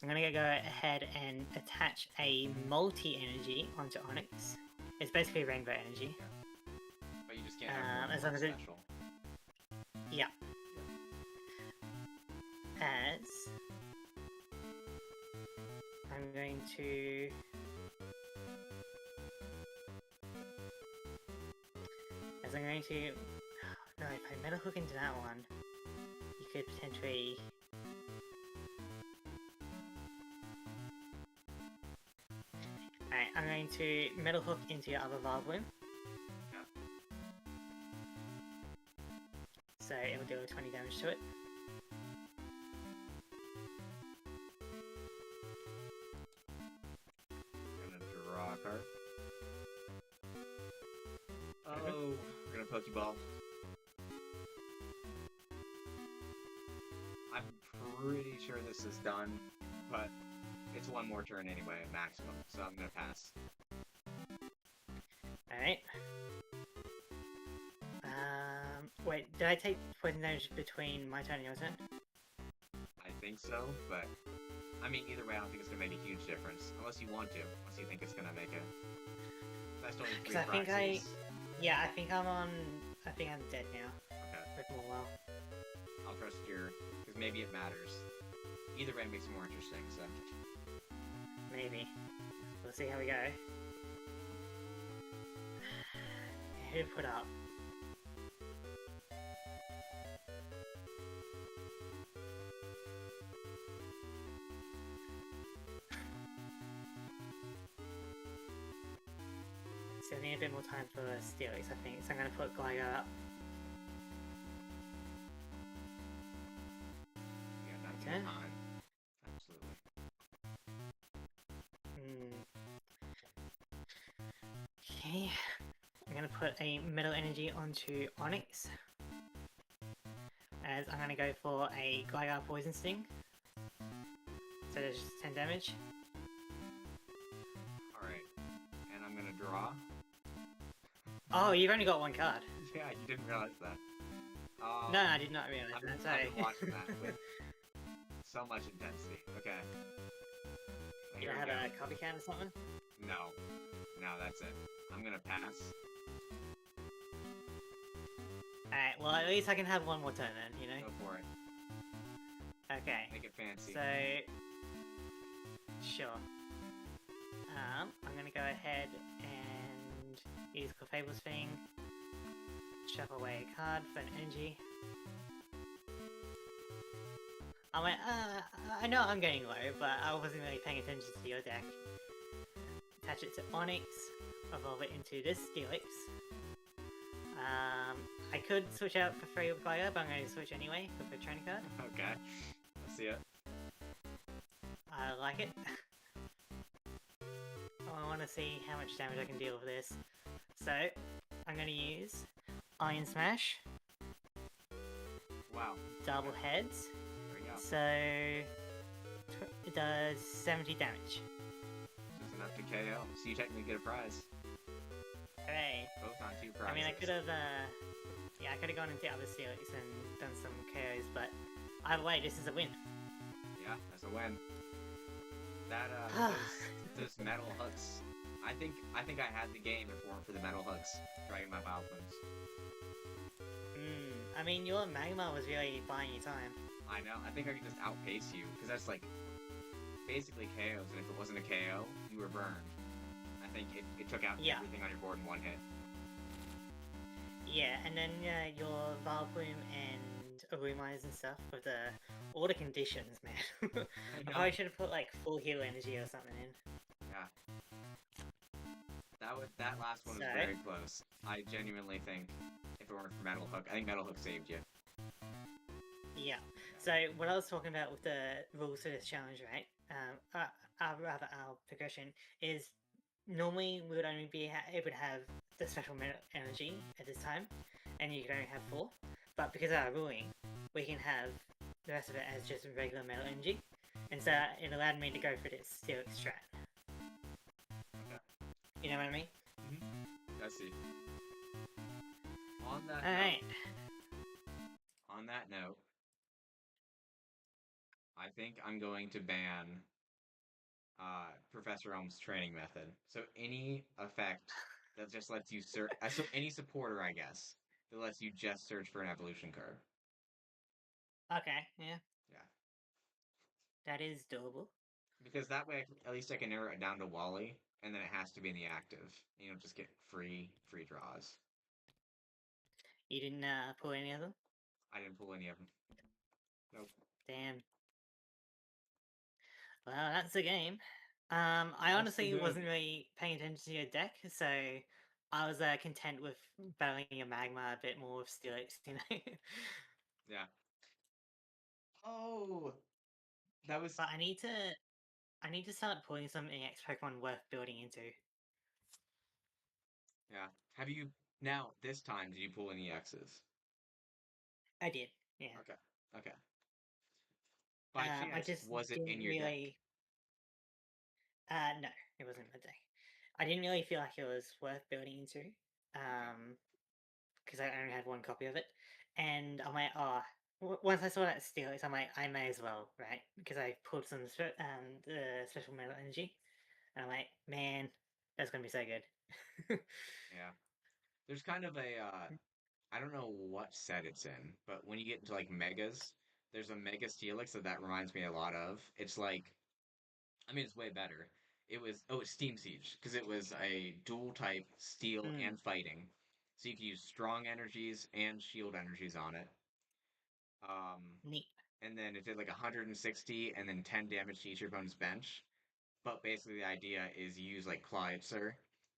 I'm gonna go ahead and attach a multi-energy onto Onyx. It's basically rainbow energy. But you just can't have as long as it... special. Yeah. As I'm going to... As I'm going to... No, if I Metal Hook into that one, you could potentially... Alright, I'm going to Metal Hook into your other Valvoom. Yeah. So it'll deal 20 damage to it. I'm gonna draw a card. Oh, we're gonna Pokeball. I'm pretty sure this is done, but it's one more turn anyway, at maximum, so I'm gonna pass. Alright. Wait, did I take poison damage between my turn and your turn? I think so, but I mean, either way, I don't think it's gonna make a huge difference. Unless you want to, unless you think it's gonna make a... That's only 3 Because I think prizes. Yeah, I think I'm dead now. Okay. With more well. I'll trust your... because maybe it matters. Either way makes it more interesting, so... Maybe. We'll see how we go. Who put up? So we need a bit more time for Steelix, I think. So I'm going to put Gligar up. Yeah, that's Okay. time. Absolutely. Okay. I'm I'm going to put a Metal Energy onto Onyx. As I'm going to go for a Gligar Poison Sting. So there's just 10 damage. Alright. And I'm going to draw. Oh, you've only got one card. Yeah, you didn't realize that. No, I did not realize that. Sorry. I've been watching that with so much intensity. Okay. You have a copycat or something? No. No, that's it. I'm gonna pass. Alright, well at least I can have one more turn then, you know? Go for it. Okay. Make it fancy. So... Sure. I'm gonna go ahead and use Clefable's thing. Shuffle away a card for an energy. I went, I know I'm getting low, but I wasn't really paying attention to your deck. Attach it to Onyx, evolve it into this Steelix. I could switch out for 3 with Gligar, but I'm going to switch anyway with the training card. Okay, let's see it. I like it. I want to see how much damage I can deal with this. So, I'm going to use Iron Smash. Wow. Double heads. There we go. So, it does 70 damage. Just enough to KO. So you technically get a prize. Hooray. Both on 2 prizes. I mean, I could have, yeah, I could have gone into other Steelix and done some KOs, but either way, this is a win. Yeah, that's a win. That, those metal hooks. I think I had the game if it weren't for the metal hooks. Dragging my Vileplumes. I mean, your Magma was really buying you time. I know. I think I could just outpace you, because that's like basically KOs, and if it wasn't a KO, you were burned. I think it took out everything on your board in one hit. Yeah, and then your Vileplume and Arumize and stuff with all the conditions, man. I probably should have put like full heal energy or something in. Yeah. That last one was very close. I genuinely think if it weren't for Metal Hook, I think Metal Hook saved you. Yeah. So what I was talking about with the rules for this challenge, right? Our progression is normally we would only be able to have the special metal energy at this time, and you can only have 4. But because of our ruling, we can have the rest of it as just regular metal energy, and so it allowed me to go for this Steelix strat. Okay. You know what I mean? I see. On that on that note, I think I'm going to ban Professor Elm's training method. So any effect that just lets you search, so any supporter, I guess, that lets you just search for an evolution card. Okay, yeah. Yeah. That is doable. Because that way, at least I can narrow it down to Wally, and then it has to be in the active. You know, just get free draws. You didn't pull any of them? I didn't pull any of them. Nope. Damn. Well, that's the game. I honestly wasn't really paying attention to your deck, so I was content with battling your Magma a bit more with Steelix, you know? Yeah. Oh! That was... But I need to start pulling some EX Pokemon worth building into. Yeah. Have you... Now, this time, did you pull any EXs? I did, yeah. Okay. By chance, was it in your deck? No, it wasn't in my deck. I didn't really feel like it was worth building into, because I only had 1 copy of it, and I'm like, once I saw that Steelix, I'm like, I may as well, right? Because I pulled some the special metal energy, and I'm like, man, that's gonna be so good. Yeah. There's kind of a, I don't know what set it's in, but when you get into, like, Megas, there's a Mega Steelix that reminds me a lot of. It's like, I mean, it's way better. It's Steam Siege, because it was a dual-type steel and fighting. So you could use strong energies and shield energies on it. Neat. And then it did like 160 and then 10 damage to each opponent's bench. But basically the idea is you use like Clydeser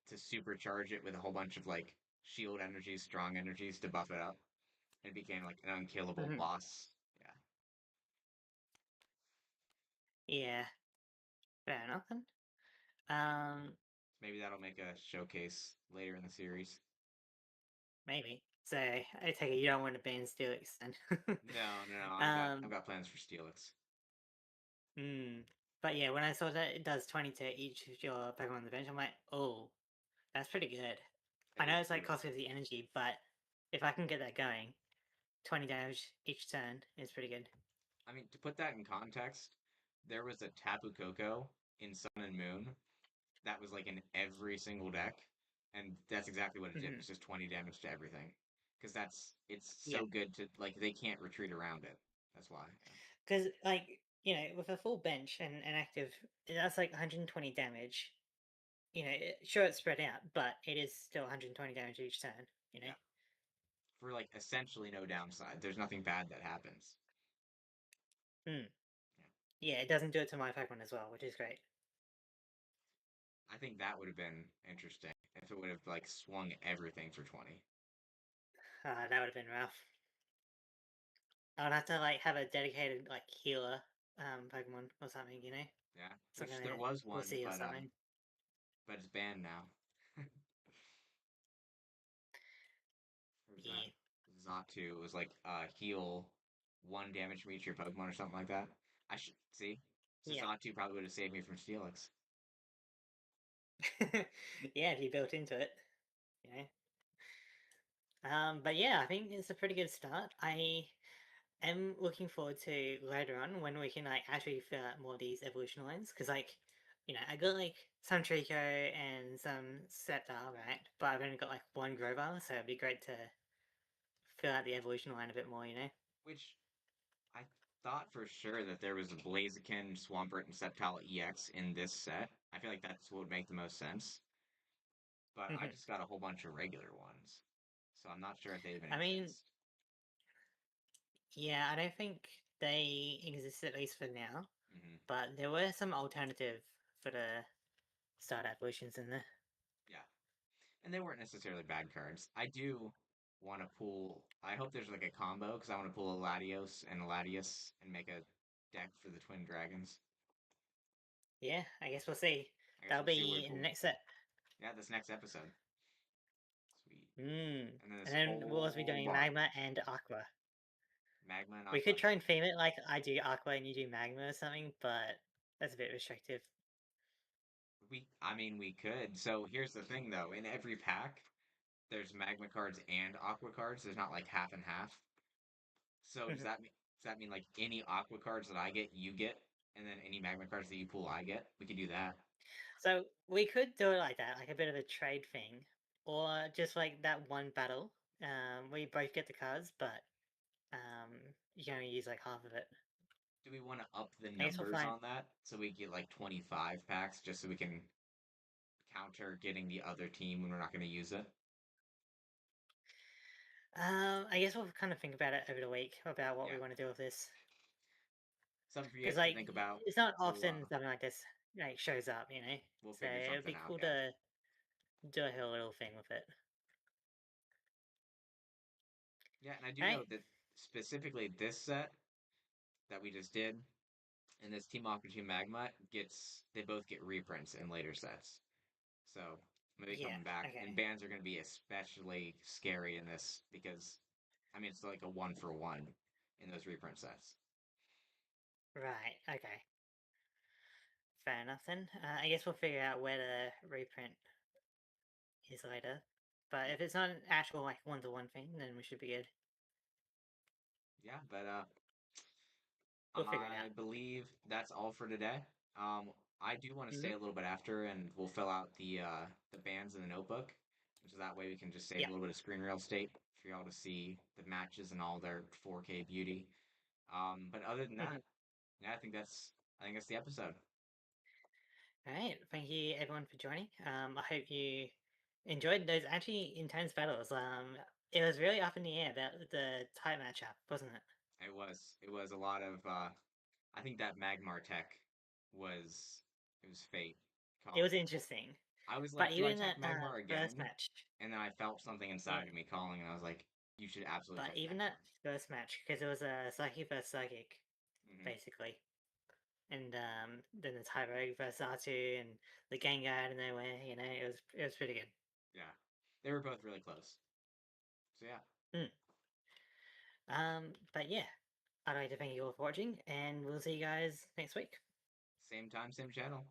to supercharge it with a whole bunch of like shield energies, strong energies to buff it up. And it became like an unkillable boss. Yeah. Yeah. Fair enough then. Maybe that'll make a showcase later in the series. maybe. So I take it you don't want to ban Steelix then. No, no, no. I've um, got plans for Steelix. hmm. But yeah, when I saw that it does 20 to each of your Pokemon on the bench, I'm like, oh, that's pretty good. It I know is it's like pretty cost good. 50 energy, but if I can get that going, 20 damage each turn is pretty good. I mean, to put that in context, there was a Tapu Koko in Sun and Moon that was like in every single deck, and that's exactly what it did. It Hmm. was just 20 damage to everything, because it's Yeah, so good to like they can't retreat around it. That's why. because like with a full bench and an active, that's like 120 damage. Sure it's spread out, but it is still 120 damage each turn. You know. Yeah. For like essentially no downside. There's nothing bad that happens. Hmm. Yeah. Yeah, it doesn't do it to my Pokemon as well, which is great. I think that would have been interesting if it would have like swung everything for 20. That would have been rough. I'd have to like have a dedicated like healer Pokemon or something, Yeah, some which kind there of was one, pussy or something. but it's banned now. There's that Yeah, Zatu. It was like heal one damage from each of your Pokemon or something like that. I should see. So yeah, Zatu probably would have saved me from Steelix. yeah. If you built into it, you know. But yeah, I think it's a pretty good start. I am looking forward to later on when we can like actually fill out more of these evolution lines because I got like some Trico and some Sceptile, right? But I've only got like one Grovyle, so it'd be great to fill out the evolution line a bit more. Which I thought for sure that there was a Blaziken, Swampert, and Sceptile EX in this set. I feel like that's what would make the most sense. But I Mhm. just got a whole bunch of regular ones. So I'm not sure if they even I mean, exist. yeah, I don't think they exist at least for now, Hmm. but there were some alternative for the start evolutions in there. Yeah. And they weren't necessarily bad cards. I do want to pull. I hope there's like a combo because I want to pull a Latios and a Latias and make a deck for the Twin Dragons. Yeah, I guess we'll see. I guess That'll we'll see what we be in the pull. next set. Yeah, this next episode. Sweet. Mm. And then And this then we'll also be whole doing month, Magma and Aqua. Magma and We could Aqua. try and theme it like I do Aqua and you do Magma or something, but that's a bit restrictive. I mean, we could. So here's the thing, though. In every pack, there's Magma cards and Aqua cards. There's not like half and half. So Mhm. does that mean like any Aqua cards that I get, you get, and then any Magma cards that you pull, I get? We could do that. So we could do it like that, like a bit of a trade thing, or just like that one battle. We both get the cards, but you can only use like half of it. Do we want to up the I guess we'll numbers find. on that so we get like 25 packs just so we can counter getting the other team when we're not going to use it? I guess we'll kind of think about it over the week about what we Yeah. want to do with this, Something for you because guys to like think about. it's not We'll often something like this like shows up. we'll So figure it would something be out, cool yeah. to do a whole little thing with it. Yeah, and I do know Right? that specifically this set that we just did and this Team Aqua Team Magma they both get reprints in later sets. So maybe Yeah. coming back. And Okay. bans are going to be especially scary in this because, I mean, it's like a one for one in those reprint sets. Right. Okay. Fair enough then. I guess we'll figure out where the reprint is later. But Yeah, if it's not an actual like one-to-one thing, then we should be good. yeah, but We'll figure it I out. believe that's all for today. Um, I do want to Mm-hmm. stay a little bit after, and we'll fill out the bands in the notebook, which is that way we can just save a Yep. little bit of screen real estate for y'all to see the matches and all their 4K beauty. But other than Mm-hmm. that, yeah, I think that's the episode. All right. Thank you everyone for joining. I hope you enjoyed those actually intense battles. It was really up in the air about the type matchup, wasn't it? It was a lot of I think that Magmar tech it was fate It was calling. interesting. I was But like, do I even attack that Magmar first again? match, And then I felt something yeah. inside of me calling, and I was like, you should absolutely But attack even that Magmar. first match, because it was a psychic versus psychic, Hmm. basically. And then the Tyrogue versus R2 and the Gengar out of nowhere, it was pretty good. Yeah, they were both really close. So yeah. But yeah, I'd like to thank you all for watching, and we'll see you guys next week. Same time, same channel.